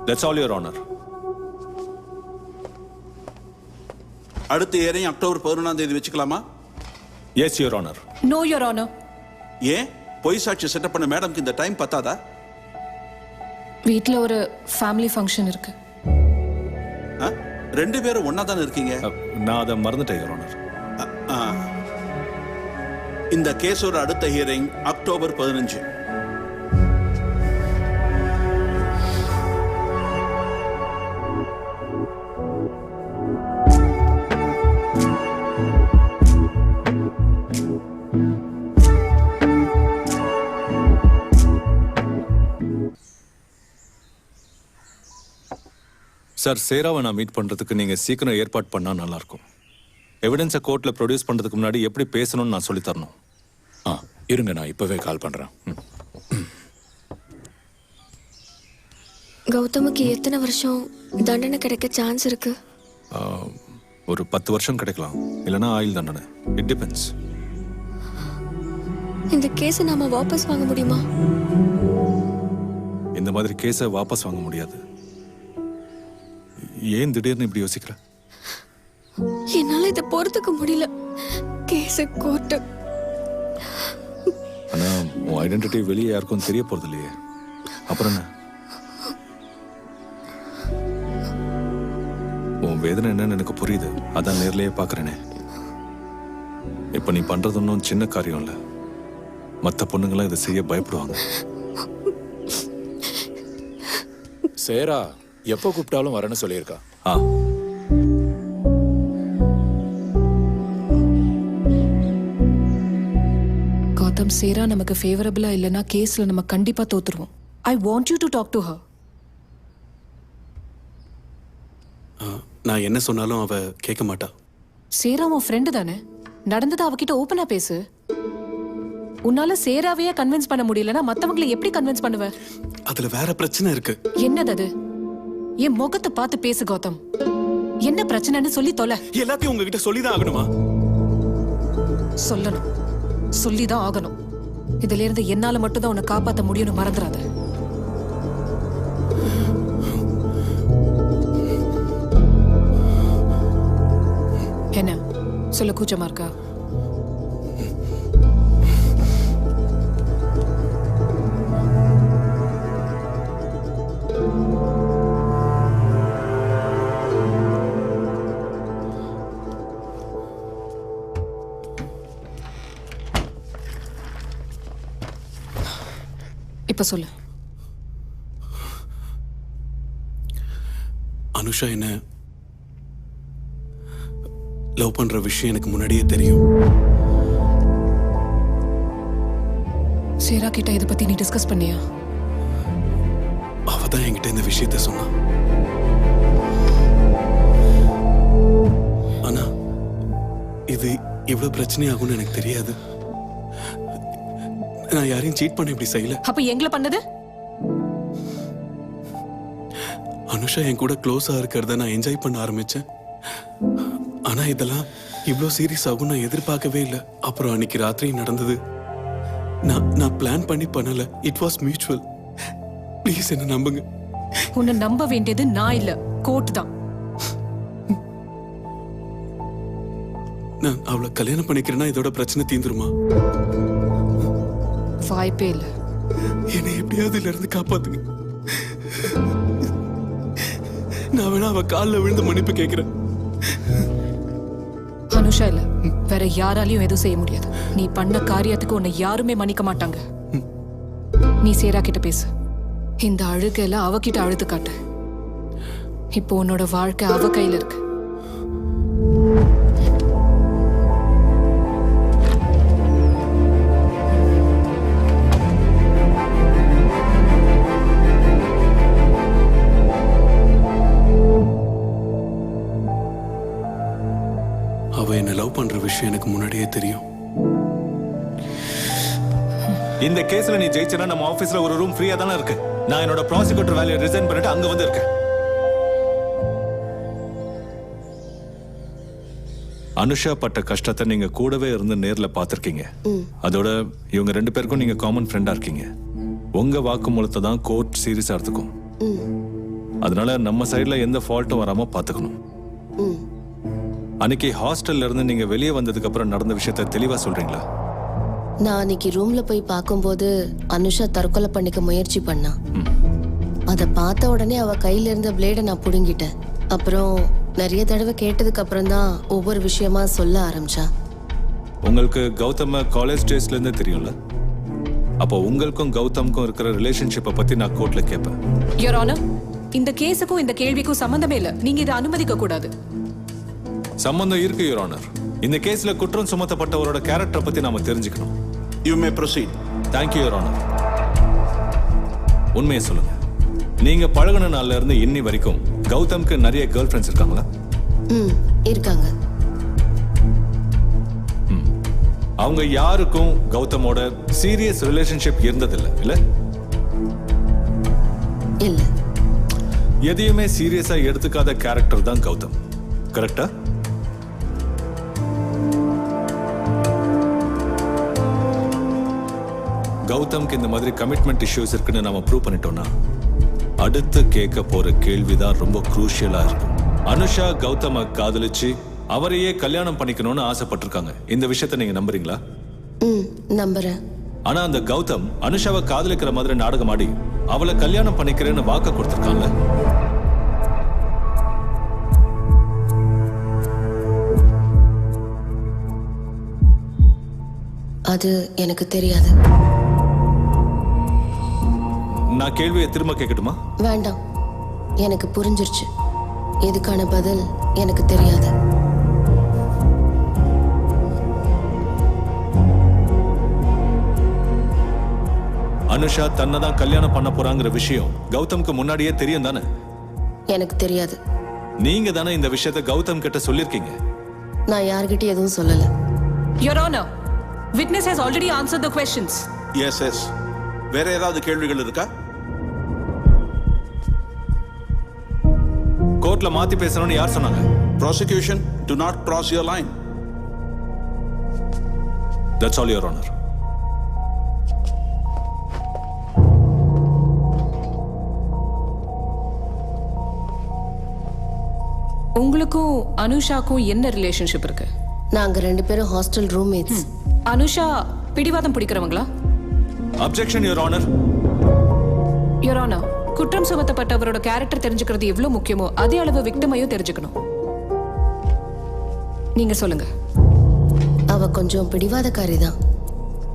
That's all, Your Honor. அடுத்த ஏரையும் அக்டோபர் 11ஆம் தேதி வச்சுக்கலாமா? Yes, Your Honor. No, Your Honor. ஏன் பொய் சாட்சி செட்டப் பண்ண மேடம்க்கு இந்த டைம் பத்தாதா? வீட்ல ஒரு ஃபேமிலி ஃபங்க்ஷன் இருக்கு. ரெண்டு பேரும் ஒன்னா தானே இருக்கீங்க? நான் அதை மறந்துட்டேன் யுவர் ஆனர். இந்த கேஸோட அடுத்த ஹியரிங் அக்டோபர் 15. சார், சேராவை நான் மீட் பண்றதுக்கு நீங்க சீக்கிரம் ஏற்பாடு பண்ணா நல்லா இருக்கும். எவிடன்ஸை கோர்ட்ல ப்ரொடியூஸ் பண்றதுக்கு முன்னாடி எப்படி பேசணும்னு நான் சொல்லி தரணும். இருங்க, நான் இப்பவே கால் பண்றேன். கௌதமுக்கு எத்தனை வருஷம் தண்டனை கிடைக்க சான்ஸ் இருக்கு? ஒரு 10 வருஷம் கிடைக்கலாம், இல்லைன்னா ஆயுள் தண்டனை. It depends. இந்த கேஸை நாம வாபஸ் வாங்க முடியுமா? இந்த மாதிரி கேஸை வாபஸ் வாங்க முடியாது. ஏன் திடீர்னு இப்படி யோசிக்கிற? என்னால இதை பொறுத்துக்க முடியல. Case court. ஆனா உன் ஐடென்டிட்டி வெளியே யாருக்கும் தெரிய போறது இல்லையே, அப்புறம் என்ன? உன் வேதனை என்னன்னு எனக்கு புரியுது, அதான் நேர்லயே பாக்குறேனே. இப்ப நீ பண்றது ஒன்றும் சின்ன காரியம் இல்ல. மற்ற பொண்ணுங்களாம் இதை செய்ய பயப்படுவாங்க. சேரா எப்போ கூப்பிட்டாலும் வரேன்னு சொல்லியிருக்கா. கௌதம், சேரா நமக்கு ஃபேவரபிளா இல்லைன்னா கேஸ்ல நம்ம கண்டிப்பா தோத்துருவோம். I want you to talk to her. நான் என்ன சொன்னாலும் அவ கேட்க மாட்டா. சேரா உன் ஃப்ரெண்டு தானே, நடந்தது அவகிட்ட ஓப்பனா பேசு. உன்னால சேராவையே கன்வின்ஸ் பண்ண முடியலன்னா மத்தவங்களை எப்படி கன்வின்ஸ் பண்ணுவ? அதுல வேற பிரச்சனை இருக்கு. என்னது அது? என் முகத்தை பார்த்து பேசு கௌதம். என்ன பிரச்சனைன்னு சொல்லி தொலை. எல்லாத்தையும் உங்ககிட்ட சொல்லிதான் ஆகணுமா? சொல்லணும், சொல்லிதான் ஆகணும். இதுல இருந்து என்னால மட்டும் தான் உன்னை காப்பாற்ற முடியும்னு மறந்துடாத. என்ன சொல்ல கூச்சமா இருக்கா? இப்ப சொல்லு. அனுஷா என்ன லவ் பண்ற விஷயம் எனக்கு முன்னாடியே தெரியும். சேரா கிட்ட இதை பத்தி நீ டிஸ்கஸ் பண்ணியா? அவ தான் என்கிட்ட இந்த விஷயத்த சொன்னா. ஆனா இது இவ்வளவு பிரச்சனையாகும்னு எனக்கு தெரியாது. நான் யாரையும் சீட் பண்ண இப்படி செய்யல. அப்ப எங்களை பண்ணது? அனுஷா என் கூட க்ளோஸா இருக்கிறத நான் என்ஜாய் பண்ண ஆரம்பிச்சேன். ஆனா இதெல்லாம் இவ்வளோ சீரியஸ் ஆகும் நான் எதிர்பார்க்கவே இல்லை. அப்புறம் அன்னைக்கு ராத்திரி நடந்தது. நான் பிளான் பண்ணி பண்ணல. It was mutual. ப்ளீஸ் என்ன நம்புங்க. உன்னை நம்ப வேண்டியது நான் இல்ல, கோர்ட் தான். நான் அவளை கல்யாணம் பண்ணிக்கிறேன்னா இதோட பிரச்சனை தீந்துருமா? வாய்ப்பே இல்ல. என்னை எப்படியாவது இதுல இருந்து காப்பாத்துங்க. நான் வேணா அவ காலில் விழுந்து மன்னிப்பு கேட்கிறேன். அனுஷா இல்ல, வேற யாராலையும் எதுவும் செய்ய முடியாது. நீ பண்ண காரியத்துக்கு உன்னை யாருமே மன்னிக்க மாட்டாங்க. நீ சேரா கிட்ட பேசு. இந்த அழுகையில அவகிட்ட அழுத்து காட்டு. இப்போ உன்னோட வாழ்க்கை அவ கையில இருக்கு. அவ என்ன லவ் பண்ற விஷயம் எனக்கு முன்னாடியே தெரியும். இந்த கேஸ்ல நீ ஜெயிச்சனா நம்ம ஆபீஸ்ல ஒரு ரூம் ஃப்ரீயா தானே இருக்கு. நான் என்னோட ப்ராசிக்யூட்டர் வேலையை ரிசைன் பண்ணிட்டு அங்க வந்து இருக்கேன். அனுஷா பட்ட கஷ்டத்தை நீங்க கூடவே இருந்து நேர்ல பாத்திருக்கீங்க. அதோட இவங்க 2 பேருக்கும் நீங்க காமன் ஃப்ரெண்டா இருக்கீங்க. உங்க வாக்குமூலத்தை தான் கோர்ட் சீரியஸா எடுத்துக்கும். அதனால நம்ம சைடுல எந்த ஃபால்ட்டும் வராம பாத்துக்கணும். அன்னைக்கு ஹாஸ்டல்ல இருந்து நீங்க வெளியே வந்ததுக்கு அப்புறம் நடந்த விஷயத்த தெளிவா சொல்றீங்களா? நான் அன்னைக்கு ரூம்ல போய் பார்க்கும்போது அனுஷா தற்கொலை பண்ணிக்க முயற்சி பண்ணா. அதை பார்த்த உடனே அவ கையில இருந்த பிளேடை நான் புடுங்கிட்டேன். அப்புறம் நிறைய தடவை கேட்டதுக்கு அப்புறம் தான் ஒவ்வொரு விஷயமா சொல்ல ஆரம்பிச்சா. உங்களுக்கு கௌதம காலேஜ் டேஸ்ல இருந்தே தெரியும்ல? அப்போ உங்களுக்கும் கௌதம்க்கும் இருக்கிற ரிலேஷன்ஷிப்பை பத்தி நான் கோர்ட்ல கேட்பேன். யுவர் ஆனர், இந்த கேஸுக்கும் இந்த கேள்விக்கும் சம்பந்தமே இல்ல. நீங்க இதை அனுமதிக்க கூடாது. சம்பந்தம் இருக்கு யுவர் ஆனர். இந்த கேஸ்ல குற்றம் சுமத்தப்பட்டவரோட கேரக்டரை பத்தி நாம தெரிஞ்சுக்கணும். You may proceed. Thank you, Your Honor. உண்மையை சொல்லுங்க. நீங்க பழகுன நாள்ல இருந்து இன்னி வரைக்கும் கௌதம்க்கு நிறைய கேர்ள் ஃப்ரெண்ட்ஸ் இருக்காங்களா? இருக்காங்க. அவங்க யாருக்கும் கௌதமோட சீரியஸ் ரிலேஷன்ஷிப் இருந்ததில்லை இல்ல? இல்ல. எதையுமே சீரியஸா எடுத்துக்காத கேரக்டர் தான் கௌதம். கரெக்டா? கௌதம்க்கு இந்த மாதிரி கமிட்மெண்ட் இஷ்யூஸ் இருக்குன்னு நாம ப்ரூவ் பண்ணிட்டோம்னா அடுத்து கேட்க போற கேள்விதான் ரொம்ப குரூஷியலா இருக்கும். அனுஷா கௌதம காதலிச்சு அவரையே கல்யாணம் பண்ணிக்கணும்னு ஆசைப்பட்டிருக்காங்க. இந்த விஷயத்தை நீங்க நம்புறீங்களா? நம்புறேன். ஆனா அந்த கௌதம் அனுஷாவை காதலிக்கிற மாதிரி நாடகம் ஆடி அவளை கல்யாணம் பண்ணிக்கிறேன்னு வாக்க கொடுத்திருக்காங்கல்ல? அது எனக்கு தெரியாது. நான் கேள்வியை திரும்ப கேட்கட்டுமா? வேண்டாம், எனக்கு புரிஞ்சிருச்சு. இதுக்கான பதில் எனக்கு தெரியாது. அனுஷா தன்னை தான் கல்யாணம் பண்ண போறாங்கிற விஷயம் கௌதம்க்கு முன்னாடியே தெரியும் தானே? எனக்கு தெரியாது. நீங்க தானே இந்த விஷயத்தை கௌதம் கிட்ட சொல்லிருக்கீங்க. நான் யார்கிட்ட எதுவும் சொல்லல. Your Honor, witness has already answered the questions. Yes, yes. வேற ஏதாவது கேள்விகள் இருக்கா? கோர்ட்ல மாத்தி பேசணும்னு யார் சொன்னாங்க? Prosecution, do not cross your line. That's all, Your Honor. உங்களுக்கும் அனுஷாக்கும் என்ன ரிலேஷன்ஷிப் இருக்கு? நாங்க 2 பேரும் ஹாஸ்டல் ரூம்மேட்ஸ். அனுஷா பிடிவாதம் பிடிக்கிறவங்களா? Objection, your honour. Your honour, குற்றம் சுமத்தப்பட்டவரோட கேரக்டர் தெரிஞ்சுக்கிறது எவ்வளவு முக்கியமோ அதே அளவு விக்டிமையும் தெரிஞ்சுக்கணும். நீங்க சொல்லுங்க. அவ கொஞ்சம் பிடிவாதக்காரி தான்.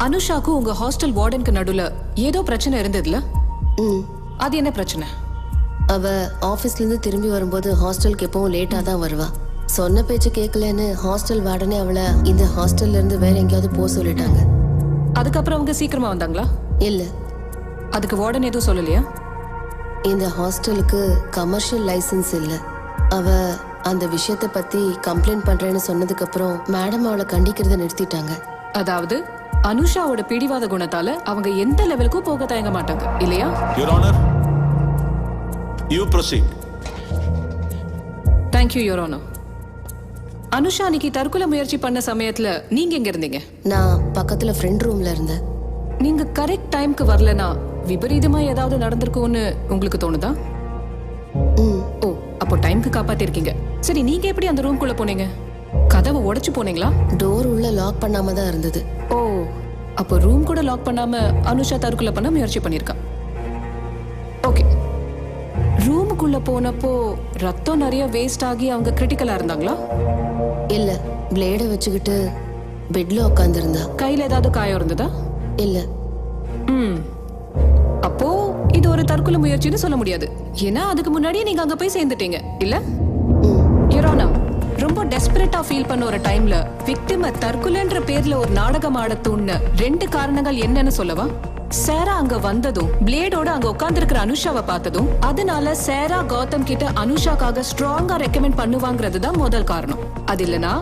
அனுஷாக்கும் உங்க ஹாஸ்டல் வார்டனுக்கு நடுவுல ஏதோ பிரச்சனை இருந்ததுல? அது என்ன பிரச்சனை? அவ ஆபீஸ்ல இருந்து திரும்பி வரும்போது ஹாஸ்டலுக்கு எப்பவும் லேட்டா தான் வருவா. சொன்ன பேச்சு கேட்கலன்னு ஹாஸ்டல் வார்டனே அவளை இந்த ஹாஸ்டல்ல இருந்து வேற எங்கேயாவது போக சொல்லிட்டாங்க. அதுக்கப்புறம் அவங்க சீக்கிரமா வந்தாங்களா? இல்ல. அதுக்கு வார்டன் எதுவும் சொல்லலையா? இந்த ஹாஸ்டலுக்கு கமர்ஷியல் லைசன்ஸ் இல்ல. அவ அந்த விஷயத்தை பத்தி கம்ப்ளைண்ட் பண்றேன்னு சொன்னதுக்கு அப்புறம் மேடம் அவளை கண்டிக்கிறத நிறுத்திட்டாங்க. அதாவது அனுஷாவோட பிடிவாத குணத்தால அவங்க எந்த லெவலுக்கும் போக தயங்க மாட்டாங்க இல்லையா? Your honour, you proceed. Thank you your honour. Anusha அன்னைக்கு தற்கொலை முயற்சி பண்ண சமயத்துல நீங்க எங்க இருந்தீங்க? நான் பக்கத்துல ஃப்ரெண்ட் ரூம்ல இருந்தேன். நீங்க கரெக்ட் டைம்க்கு வரலனா விபரீதமா ஏதாவது நடந்திருக்கும்னு உங்களுக்கு தோணுதா? ஓ, அப்போ டைம்க்கு காப்பாத்திருக்கீங்க. சரி, நீங்க எப்படி அந்த ரூம்குள்ள போனீங்க? கதவை உடைச்சு போனீங்களா? டோர் உள்ள லாக் பண்ணாம தான் இருந்தது. ஓ, அப்போ ரூம் கூட லாக் பண்ணாம அனுஷா தற்கொலை பண்ண முயற்சி பண்ணிருக்கா. ஓகே, ரூமுக்குள்ள போனப்போ ரத்தம் நிறைய வேஸ்ட் ஆகி அவங்க கிரிட்டிக்கலா இருந்தாங்களா? இல்ல, பிளேட வச்சுக்கிட்டு பெட்ல உட்கார்ந்திருந்தா. கையில ஏதாவது காயம் இருந்ததா? இல்ல. அப்போ இது ஒரு தற்கொலை முயற்சின்னு சொல்ல முடியாது. ஏன்னா அதுக்கு முன்னாடியே நீங்க அங்க போய் சேர்ந்துட்டீங்க இல்ல? யுரோனா, ரொம்ப டெஸ்பரேட்டா ஃபீல் பண்ண ஒரு டைம்ல விக்டிம தற்கொலைன்ற பேர்ல ஒரு நாடகம் ஆட தூண்ட 2 காரணங்கள் என்னன்னு சொல்லவா? சேரா அங்க வந்ததும், பிளேடோட அங்க உட்கார்ந்திருக்கிற அனுஷாவை பார்த்ததும், அதனால சேரா கௌதம் கிட்ட அனுஷாக்காக ஸ்ட்ராங்கா ரெக்கமெண்ட் பண்ணுவாங்கிறது தான் முதல் காரணம். அது இல்லனா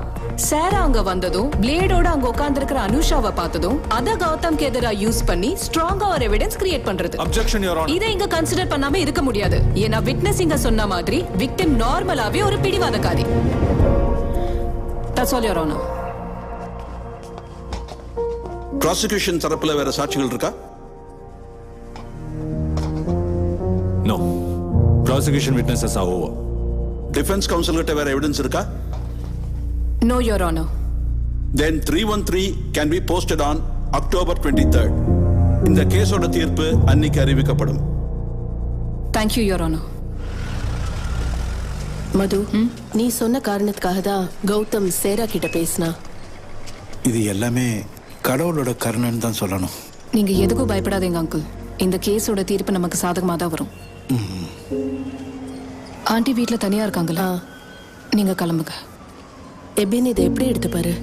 சேரா அங்க வந்ததும், பிளேடோட அங்க உட்கார்ந்திருக்கிற அனுஷாவை பார்த்ததும், அத கௌதம்க்கு எதிரா யூஸ் பண்ணி ஸ்ட்ராங்கா ஒரு எவிடன்ஸ் கிரியேட் பண்றது. Objection your honour. இதை இங்க கன்சிடர் பண்ணாம இருக்க முடியாது. ஏன்னா விட்னஸ் இங்க சொன்ன மாதிரி விக்டிம் நார்மலாவே ஒரு பிடிவாதக்காரி. That's all your honor. Prosecution தரப்புல வேற சாட்சிகள் இருக்கா? No. Prosecution witnesses are over. Defence counsel கிட்ட வேற எவிடன்ஸ் இருக்கா? No, your honor. Then 313 can be posted on October 23rd. இந்த கேஸோட தீர்ப்பு அன்னைக்கு அறிவிக்கப்படும். Thank you, your honor. மது, நீ சொன்ன காரணத்துக்காக தான் கௌதம் சேரா கிட்ட பேசினா. இது எல்லாமே கடவுளோட கருணைன்னு தான் சொல்லணும். நீங்க எதுக்கும் பயப்படாதீங்க அங்கிள். இந்த கேஸோட தீர்ப்பு நமக்கு சாதகமா தான் வரும். ஆண்டி வீட்ல தனியா இருக்காங்களா? நீங்க கிளம்புங்க. எபின் இதை எப்படி எடுத்துப்பாரு?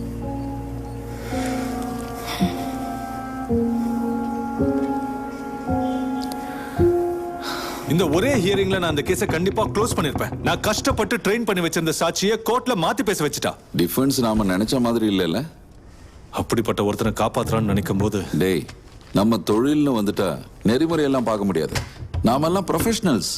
இந்த ஒரே ஹியரிங்ல நான் அந்த கேஸை கண்டிப்பா க்ளோஸ் பண்ணிருப்பேன். நான் கஷ்டப்பட்டு ட்ரெயின் பண்ணி வச்சிருந்த சாட்சியை கோர்ட்ல மாத்தி பேச வச்சுட்டா. டிஃபென்ஸ் நாம நினைச்ச மாதிரி இல்லைல்ல. அப்படிப்பட்ட ஒருத்தனை காப்பாத்துறான்னு நினைக்கும் போது, டேய், நம்ம தொழில்னு வந்துட்டா நெறிமுறையெல்லாம் பார்க்க முடியாது. நாமெல்லாம் ப்ரொஃபஷனல்ஸ்.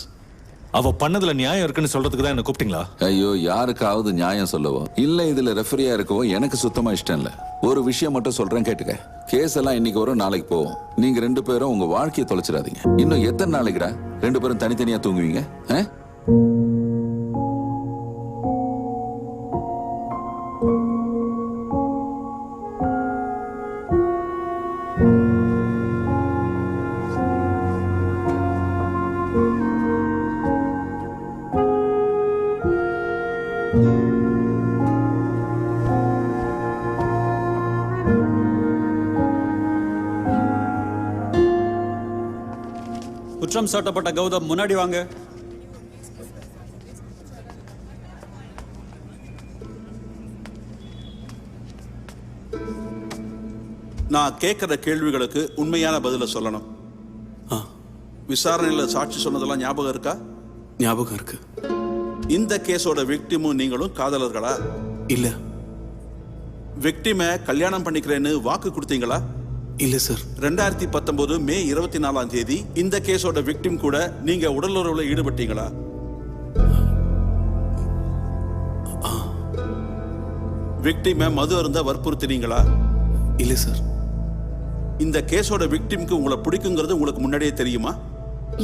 அவ பண்ணதுல நியாயம் இருக்குன்னு சொல்றதுக்கு தான் என்ன கூப்பிட்டீங்களா? ஐயோ, யாருக்காவது நியாயம் சொல்லவோ இல்ல இதுல ரெஃபரியா இருக்கவோ எனக்கு சுத்தமா இஷ்டம் இல்ல. ஒரு விஷயம் மட்டும் சொல்றேன் கேட்டுக்க. கேஸ் எல்லாம் இன்னைக்கு வரும், நாளைக்கு போவோம். நீங்க 2 பேரும் உங்க வாழ்க்கையை தொலைச்சிடாதீங்க. இன்னும் எத்தனை நாளைக்குடா 2 பேரும் தனித்தனியா தூங்குவீங்க? குற்றம் சாட்டப்பட்ட கௌதம் முன்னாடி வாங்க. நான் கேட்கிற கேள்விகளுக்கு உண்மையான பதில சொல்லணும். விசாரணையில் சாட்சி சொன்னதெல்லாம் ஞாபகம் இருக்கா? ஞாபகம் இருக்கு. இந்த கேஸோட விக்டிமும் நீங்களும் காதலர்களா? இல்ல. விக்டிமை கல்யாணம் பண்ணிக்கிறேன்னு வாக்கு கொடுத்தீங்களா? இல்ல சார். 2019 மே 24ஆம் தேதி இந்த கேஸோட விக்டிம் கூட நீங்க உடலுறவுல ஈடுபட்டீங்களா? விக்டிமை மது அருந்த வற்புறுத்தினீங்களா? இல்ல சார். இந்த கேஸோட விக்டிம்க்கு உங்களை பிடிக்குங்கிறது உங்களுக்கு முன்னாடியே தெரியுமா?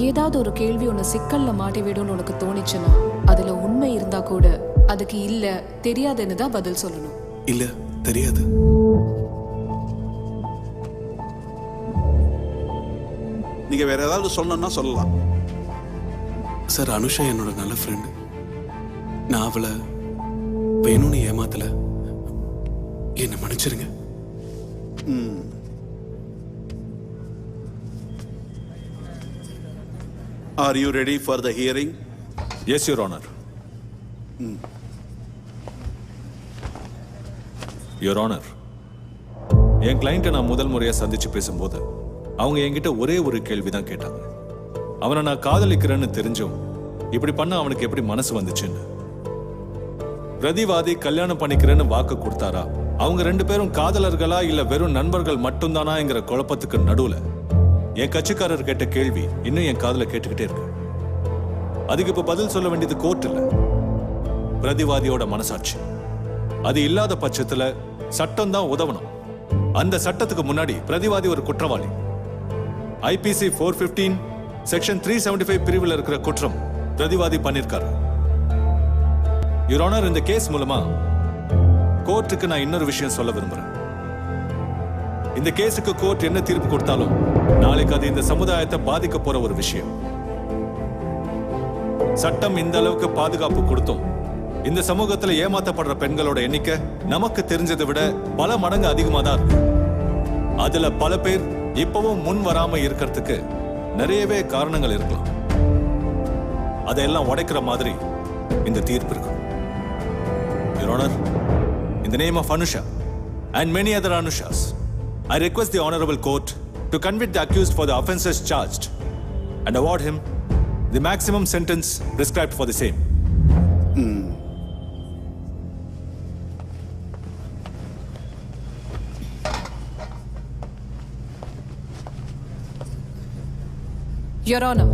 ஏதாவது ஒரு கேள்வி உன்னை சிக்கல்ல மாட்டி விடும்னு உனக்கு தோணிச்சுன்னா அதுல உண்மை இருந்தா கூட அதுக்கு இல்ல தெரியாதுன்னு தான் பதில் சொல்லணும். இல்ல, தெரியாது. நீங்க வேற ஏதாவது சொல்லணும்னா சொல்லலாம். சார், அனுஷா என்னோட நல்ல ஃப்ரெண்டு. நான் அவளை வேணும்னு ஏமாத்தல. என்ன மன்னிச்சிருங்க. Are you ready for the hearing? Yes, Your Honor. Your Honor, என் கிளைண்ட்டை நான் முதல் முறையாக சந்திச்சு பேசும்போது அவங்க என்கிட்ட ஒரே ஒரு கேள்வி தான் கேட்டாங்க. அவனை நான் காதலிக்கிறேன்னு தெரிஞ்சும் இப்படி பண்ண அவனுக்கு எப்படி மனசு வந்துச்சுன்னு. பிரதிவாதி கல்யாணம் பண்ணிக்கிறேன்னு வாக்கு கொடுத்தாரா, அவங்க 2 பேரும் காதலர்களா இல்ல வெறும் நண்பர்கள் மட்டும்தானாங்கிற குழப்பத்துக்கு நடுவுல என் கட்சிக்காரர் கேட்ட கேள்வி இன்னும் என் காதுல கேட்டுக்கிட்டே இருக்கு. அதுக்கு இப்ப பதில் சொல்ல வேண்டியது கோர்ட் இல்ல, பிரதிவாதியோட மனசாட்சி. அது இல்லாத பட்சத்துல சட்டம் தான் உதவணும். அந்த சட்டத்துக்கு முன்னாடி பிரதிவாதி ஒரு குற்றவாளி. IPC 415 செக்ஷன் 375 பிரிவில் இருக்கிற குற்றம் பிரதிவாதி பண்ணிருக்காரு. யுவர் ஆனர், இந்த கேஸ் மூலமா கோர்ட்டுக்கு நான் இன்னொரு விஷயம் சொல்ல விரும்புறேன். இந்த கேஸுக்கு கோர்ட் என்ன தீர்ப்பு கொடுத்தாலும் நாளைக்கு அது இந்த சமுதாயத்தை பாதிக்க போற ஒரு விஷயம். சட்டம் இந்த அளவுக்கு பாதுகாப்பு கொடுத்தும் இந்த சமூகத்துல ஏமாத்தப்படுற பெண்களோட எண்ணிக்கை நமக்கு தெரிஞ்சதை விட பல மடங்கு அதிகமா தான் இருக்கு. அதுல பல பேர் இப்பவும் முன் வராம இருக்கிறதுக்கு நிறையவே காரணங்கள் இருக்கலாம். அதையெல்லாம் உடைக்கிற மாதிரி இந்த தீர்ப்பு இருக்கு. Your Honor, in the name of Anusha and many other Anushas, I request the Honorable Court to convict the accused for the offences charged and award him the maximum sentence prescribed for the same. Your honour,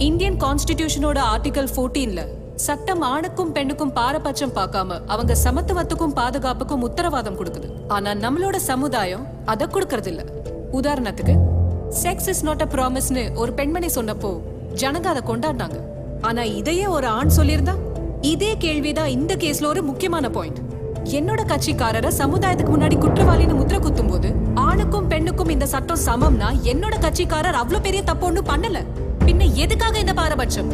Indian கான்ஸ்டிடியூஷனோட ஆர்டிகல் 14ல சட்டம் ஆணுக்கும் பெண்ணுக்கும் பாரபட்சம் பார்க்காம அவங்க சமத்துவத்துக்கும் பாதுகாப்புக்கும் உத்தரவாதம் கொடுக்குது. ஆனா நம்மளோட சமுதாயம் அதை கொடுக்கறது இல்ல. உதாரணத்துக்கு செக்ஸ் இஸ் நாட் அ ப்ராமிஸ்னு ஒரு பெண்மணி சொன்னப்போ ஜனங்க அதை கொண்டாடினாங்க. ஆனா இதையே ஒரு ஆண் சொல்லியிருந்தா இதே கேள்விதான் இந்த கேஸ்ல ஒரு முக்கியமான பாயிண்ட். என்னோட கட்சிக்காரரை சமுதாயத்துக்கு முன்னாடி குற்றவாளின்னு முத்திர குத்தும் போது ஆணுக்கும் பெண்ணுக்கும் இந்த சட்டம் சமம்னா என்னோட கட்சிக்காரர் அவ்வளவு பெரிய தப்பு ஒண்ணும் பண்ணல. பின்ன எதுக்காக இந்த பாரபட்சம்?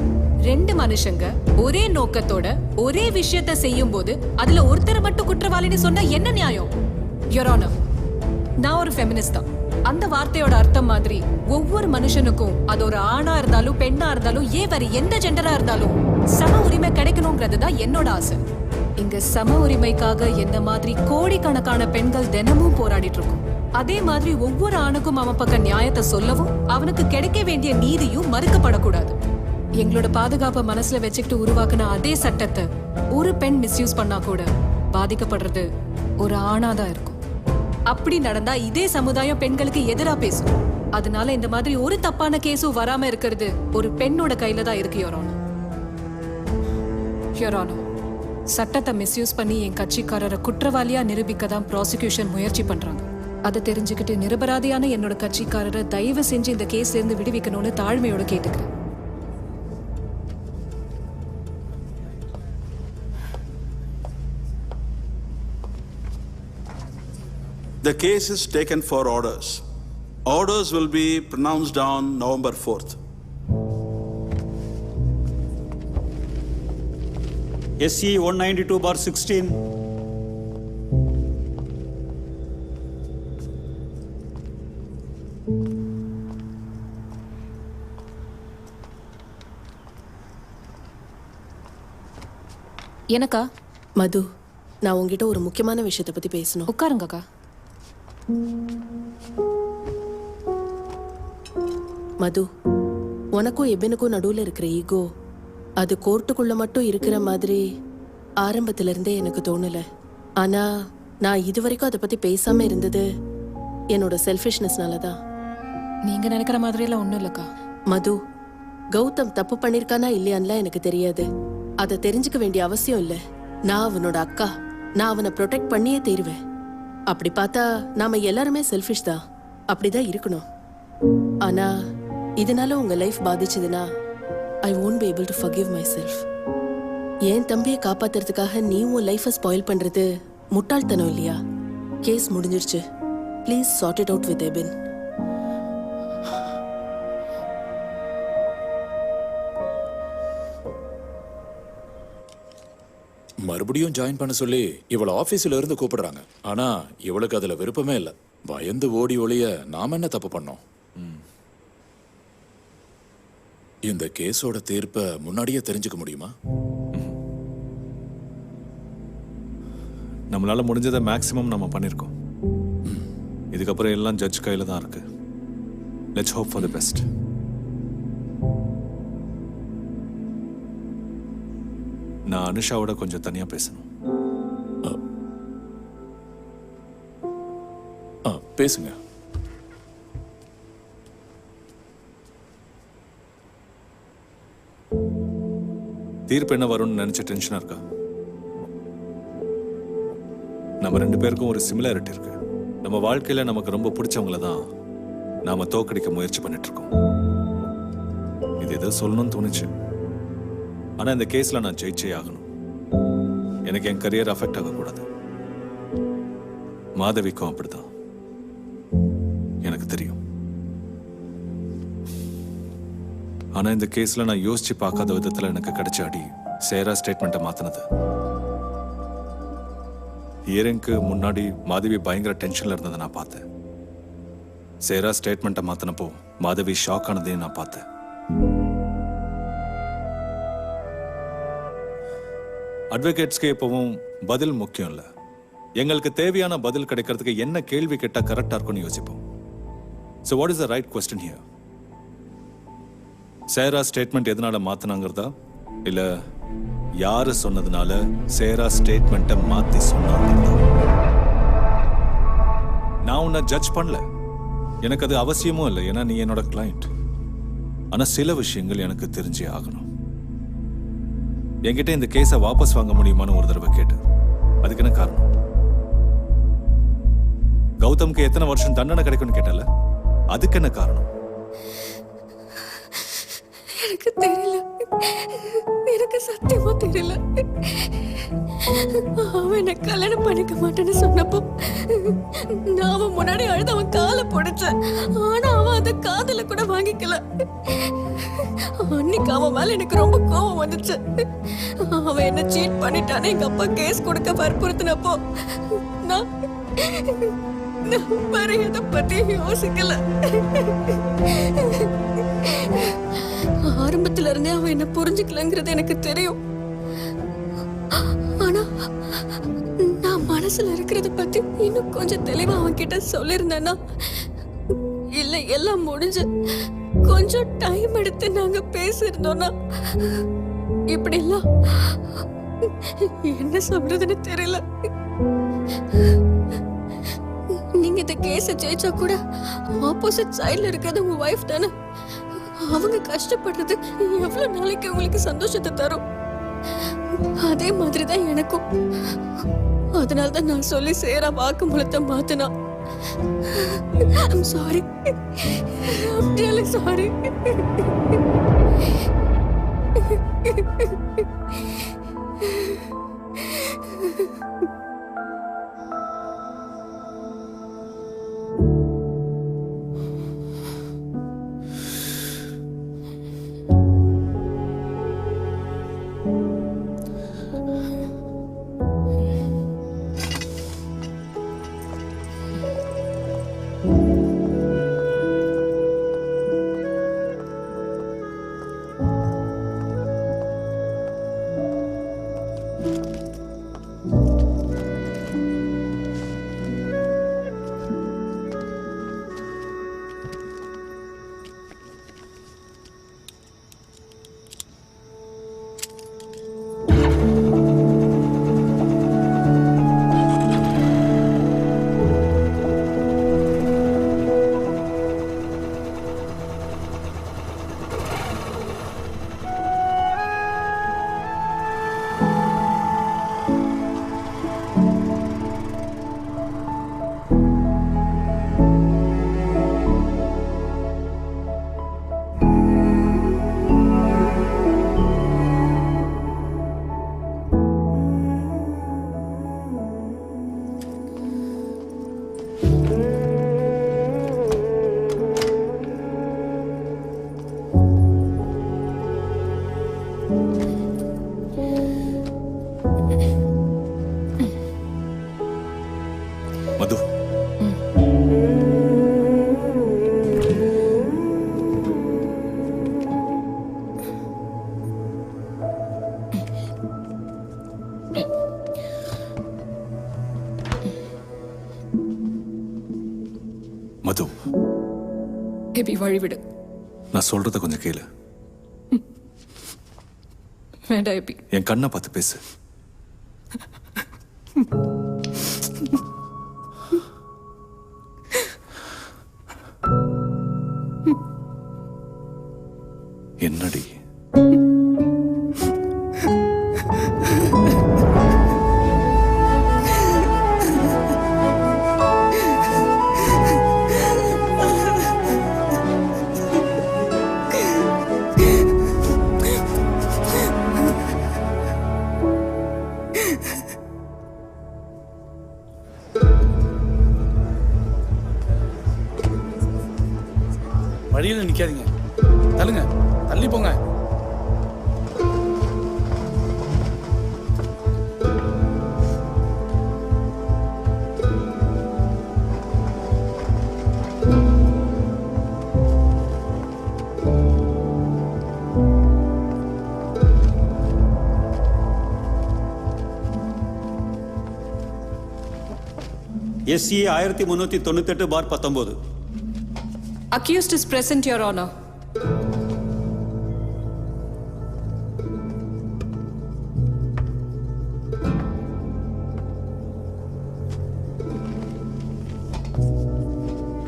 2 மனுஷங்க ஒரே நோக்கத்தோட ஒரே விஷயத்தை செய்யும் போது அதுல ஒருத்தர் மட்டும் குற்றவாளின்னு சொன்னா என்ன நியாயம்? யுவர் ஆனர், நான் ஒரு ஃபெமினிஸ்ட் தான். அந்த வார்த்தையோட அர்த்தம் மாதிரி ஒவ்வொரு மனுஷனுக்கும் அது ஒரு ஆணா இருந்தாலும் பெண்ணா இருந்தாலும் ஏன் வேற எந்த ஜெண்டரா இருந்தாலும் சம உரிமை கிடைக்கணும்ங்கிறது தான் என்னோட ஆசை. இங்க சம உரிமைக்காக என்ன மாதிரி கோடிக்கணக்கான பெண்கள் தினமும் போராடிட்டு இருக்கோம். அதே மாதிரி ஒவ்வொரு ஆணுக்கும் அவன் பக்க நியாயத்தை சொல்லவும் அவனுக்கு கிடைக்க வேண்டிய நீதியும் மறுக்கப்படக்கூடாது. எங்களோட பாதுகாப்பை மனசுல வச்சுக்கிட்டு உருவாக்குன அதே சட்டத்தை ஒரு பெண் மிஸ்யூஸ் பண்ணா கூட பாதிக்கப்படுறது ஒரு ஆணாதான் இருக்கும். அப்படி நடந்தா இதே சமுதாயம் பெண்களுக்கு எதிரா பேசும். அதனால இந்த மாதிரி ஒரு தப்பான கேஸும் வராம இருக்கிறது ஒரு பெண்ணோட கையில தான் இருக்கு. யுவர் ஆனர், யுவர் ஆனர், சட்டத்தை மிஸ்யூஸ் பண்ணி என் கட்சிக்காரரை குற்றவாளியா நிரூபிக்க தான் ப்ராசிக்யூஷன் முயற்சி பண்றாங்க. அதை தெரிஞ்சுக்கிட்டு நிரபராதியான என்னோட கட்சிக்காரரை தயவு செஞ்சு இந்த கேஸ்ல இருந்து விடுவிக்கணும்னு தாழ்மையோட கேட்டுக்கிறேன். The case is taken for orders. Orders will be pronounced on November 4th. SC 192/16. எனக்கா? மது, நான் உங்ககிட்ட ஒரு முக்கியமான விஷயத்தை பத்தி பேசணும். உட்காருங்கக்கா. மது, உனக்கும் எபினுக்கும் நடுவுல இருக்கிற ஈகோ அது கோர்ட்டுக்குள்ள மட்டும் இருக்கிற மாதிரி ஆரம்பத்துல இருந்தே எனக்கு தோணல. ஆனா நான் இதுவரைக்கும் அதை பத்தி பேசாம இருந்தது என்னோட செல்ஃபிஷ்னஸ்னால தான். நீங்க நினைக்கிற மாதிரி எல்லாம் ஒண்ணும் இல்லக்கா. மது, கௌதம் தப்பு பண்ணிருக்கானா இல்லையான்லாம் எனக்கு தெரியாது. அதை தெரிஞ்சுக்க வேண்டிய அவசியம் இல்லை. நான் அவனோட அக்கா. நான் அவனை ப்ரொடெக்ட் பண்ணியே தீருவேன். அப்படி பார்த்தா நாம எல்லாருமே செல்ஃபிஷ் தான். அப்படிதான் இருக்கணும். ஆனா இதனால உங்க லைஃப் பாதிச்சதுன்னா I won't be able to forgive myself. என் தம்பியை காப்பாத்துறதுக்காக நீ உன் லைஃபை ஸ்பாயில் பண்றது முட்டாள்தனம் இல்லையா? கேஸ் முடிஞ்சிருச்சு. Please chart it out with Ebin. மறுபடியும் ஜாயின் பண்ண சொல்லி இவளை ஆபீஸ்ல இருந்து கூப்பிடுறாங்க. ஆனா இவளுக்கு அதுல விருப்பமே இல்லை. பயந்து ஓடி ஒளிய நாம என்ன தப்பு பண்ணோம்? இந்த கேஸோட தீர்ப்பை முன்னாடியே தெரிஞ்சுக்க முடியுமா? நம்மளால முடிஞ்சதை மேக்சிமம் நம்ம பண்ணிருக்கோம். இதுக்கப்புறம் எல்லாம் ஜட்ஜ் கையில தான் இருக்கு. Let's hope for the best. நான் அனுஷாவோட கொஞ்சம் தனியா பேசணும். பேசுங்க. தீர்ப்பு என்ன வரும்னு நினைச்ச டென்ஷனா இருக்கா? நம்ம 2 பேருக்கும் ஒரு சிமிலாரிட்டி இருக்கு. நம்ம வாழ்க்கையில நமக்கு ரொம்ப பிடிச்சவங்கள தான் நாம தோக்கடிக்க முயற்சி பண்ணிட்டு இருக்கோம். இது ஏதோ சொல்லணும்னு தோணுச்சு. ஆனா இந்த கேஸ்ல நான் ஜெயிச்சே ஆகணும். எனக்கு என் கரியர் அஃபெக்ட் ஆகக்கூடாது. மாதவிக்கும் அப்படிதான். எனக்கு தெரியும். ஆனா இந்த கேஸ்ல நான் யோசிச்சு பார்க்காத விதத்துல எனக்கு கிடைச்ச அடி சேரா ஸ்டேட்மெண்ட்டை மாத்தினது. ஹியரிங்க்கு முன்னாடி மாதவி பயங்கர டென்ஷன்ல இருந்ததை நான் பார்த்தேன். சேரா ஸ்டேட்மெண்ட்டை மாத்தினப்போ மாதவி ஷாக் ஆனதையும் நான் பார்த்தேன். அட்வொகேட்ஸ்க்கு எப்பவும் பதில் முக்கியம் இல்ல. எங்களுக்கு தேவையான பதில் கிடைக்கிறதுக்கு என்ன கேள்வி கேட்டா கரெக்டா இருக்கும்னு யோசிப்போம். So what is the right question here? சேரா ஸ்டேட்மெண்ட் எதனால மாத்தினாங்கிறதா இல்ல யாரு சொன்னதுனால சேரா ஸ்டேட்மெண்ட்டை மாத்தி சொன்னாங்கிறதா? நான் உன்னை ஜட்ஜ் பண்ணல. எனக்கு அது அவசியமும் இல்லை. ஏன்னா நீ என்னோட கிளையண்ட். ஆனா சில விஷயங்கள் எனக்கு தெரிஞ்சே ஆகணும். என்கிட்ட இந்த கேஸை வாபஸ் வாங்க முடியுமான்னு ஒரு தடவை கேட்டு, அதுக்கு என்ன காரணம்? கௌதம்க்கு எத்தனை வருஷம் தண்டனை கிடைக்கும்னு கேட்டல, அதுக்கு என்ன காரணம்? எனக்கு தெரியல. எனக்கு சத்தியமா தெரியல. அவன் என்ன கல்யாணம் பண்ணிக்க மாட்டேன்னு சொன்னப்போ நான் அவன் முன்னாடி அழுது அவன் காலை பிடிச்சேன். ஆனா அவன் அதை காதல கூட வாங்கிக்கல. அன்னைக்கு அவன் மேல எனக்கு ரொம்ப கோபம் வந்துச்சு. அவன் என்ன சீட் பண்ணிட்டான்னு எங்க அப்பா கேஸ் கொடுக்க வற்புறுத்தினப்போ நான் வேற எதை பத்தி யோசிக்கல. ஆரம்பத்துல இருந்தே அவன் என்ன புரிஞ்சுக்கலங்கிறது எனக்கு தெரியும். ஆனா நான் மனசுல இருக்கிறத பத்தி இன்னும் கொஞ்சம் தெளிவா அவன் கிட்ட சொல்லிருந்தேன்னா, இல்ல எல்லாம் முடிஞ்சு கொஞ்சம் டைம் எடுத்து நாங்க பேசிருந்தோம்னா, இப்படி எல்லாம் என்ன சொல்றதுன்னு தெரியல. நீங்க இந்த கேஸ ஜெயிச்சா கூட ஆப்போசிட் சைடுல இருக்கிறது உங்க வைஃப் தானே. அவங்க கஷ்டப்படுறது எவ்வளவு நாளைக்கு உங்களுக்கு சந்தோஷத்தை தரும். அதே மாதிரிதான் எனக்கும். அதனால்தான் நான் சொல்லி சேரா வாக்குமூலத்தை மாத்தினா. I'm sorry. I'm really sorry. மது, மது, எபி வழிவிடு. நான் சொல்றத கொஞ்சம் கேளு. வேண்டாம் எபி. என் கண்ணை பார்த்து பேசு. என்னடி? வழியில நிக்காதீங்க, தள்ளுங்க, தள்ளி போங்க. SCA 1398/19. Accused is present, Your Honor.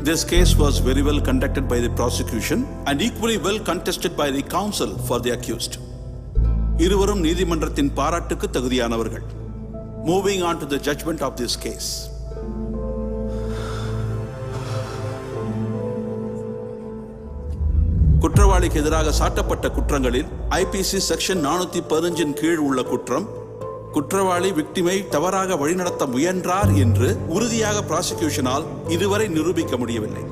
This case was very well conducted by the prosecution and equally well contested by the counsel for the accused. இருவரும் நீதிமன்றத்தின் பாராட்டுக்கு தகுதியானவர்கள். Moving on to the judgment of this case. குற்றவாளிக்கு எதிராக சாட்டப்பட்ட குற்றங்களில் IPC செக்ஷன் 415 கீழ் உள்ள குற்றம், குற்றவாளி விக்டிமை தவறாக வழிநடத்த முயன்றார் என்று உறுதியாக பிராசிக்யூஷனால் இதுவரை நிரூபிக்க முடியவில்லை.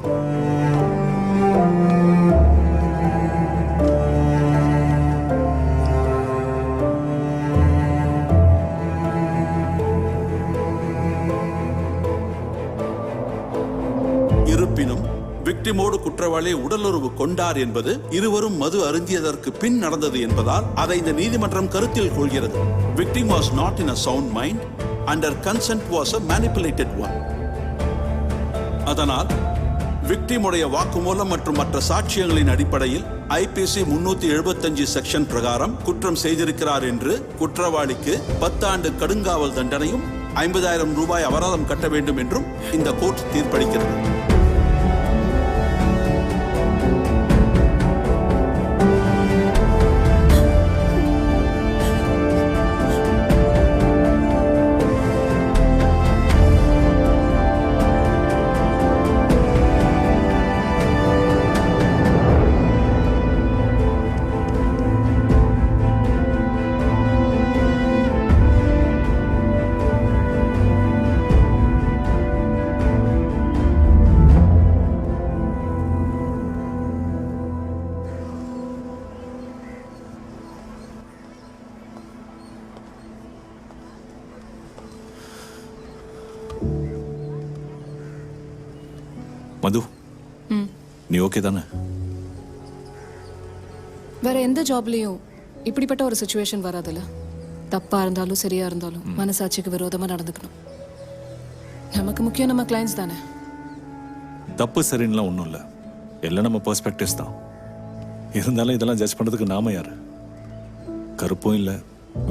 இருப்பினும் விக்டிமோடு குற்றவாளி உடலுறவு கொண்டார் என்பது இருவரும் மது அருந்தியதற்கு பின் நடந்தது என்பதால் அதை இந்த நீதிமன்றம் கருத்தில் கொள்கிறது. Victim was not in a sound mind and her consent was a manipulated one. அதனால் விக்டிமுடைய வாக்குமூலம் மற்றும் மற்ற சாட்சியங்களின் அடிப்படையில் IPC 375 செக்ஷன் பிரகாரம் குற்றம் செய்திருக்கிறார் என்று குற்றவாளிக்கு 10 ஆண்டு கடுங்காவல் தண்டனையும் 50,000 ரூபாய் அபராதம் கட்ட வேண்டும் என்றும் இந்த கோர்ட் தீர்ப்பளிக்கிறது. மது, நீ ஓகே தானே? வேற எந்த ஜாப்லயும் இப்படிப்பட்ட ஒரு சிச்சுவேஷன் வராதுல்ல. தப்பா இருந்தாலும் சரியா இருந்தாலும் மனசாட்சிக்கு விரோதமா நடந்துக்கணும். நமக்கு முக்கியம் நம்ம கிளைண்ட்ஸ் தானே. தப்பு சரின்னுலாம் ஒன்றும் இல்லை, எல்லாம் நம்ம பெர்ஸ்பெக்டிவ்ஸ் தான். இருந்தாலும் இதெல்லாம் ஜட்ஜ் பண்ணுறதுக்கு நாம யார்? கருப்பும் இல்லை,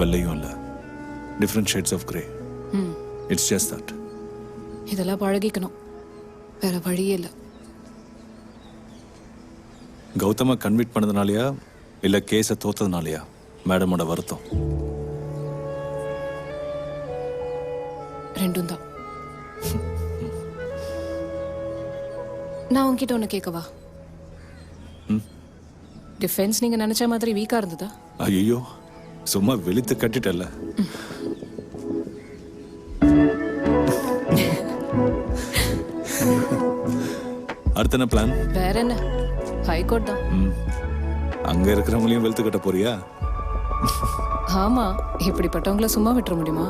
வெள்ளையும் இல்லை, different shades of grey. It's just that. இதெல்லாம் பழகிக்கணும், வேற வழியே இல்லை. கௌதம கன்விட் பண்ணதுனாலயா இல்லை கேஸை தோத்ததுனாலயா மேடமோட வருத்தம்? ரெண்டும் தான். நான் உன்கிட்ட ஒன்று கேட்கவா? டிஃபென்ஸ் நீங்க நினைச்ச மாதிரி வீக்கா இருந்ததா? ஐயோ, சும்மா வெளுத்து கட்டிட்டல்ல. அடுத்த என்ன பிளான்? வேற என்ன, ஹைகோர்ட் தான். அங்க இருக்கிறவங்களையும் வெளுத்து கட்ட போறியா? ஆமா, இப்படிப்பட்டவங்கள சும்மா விட்டுற முடியுமா?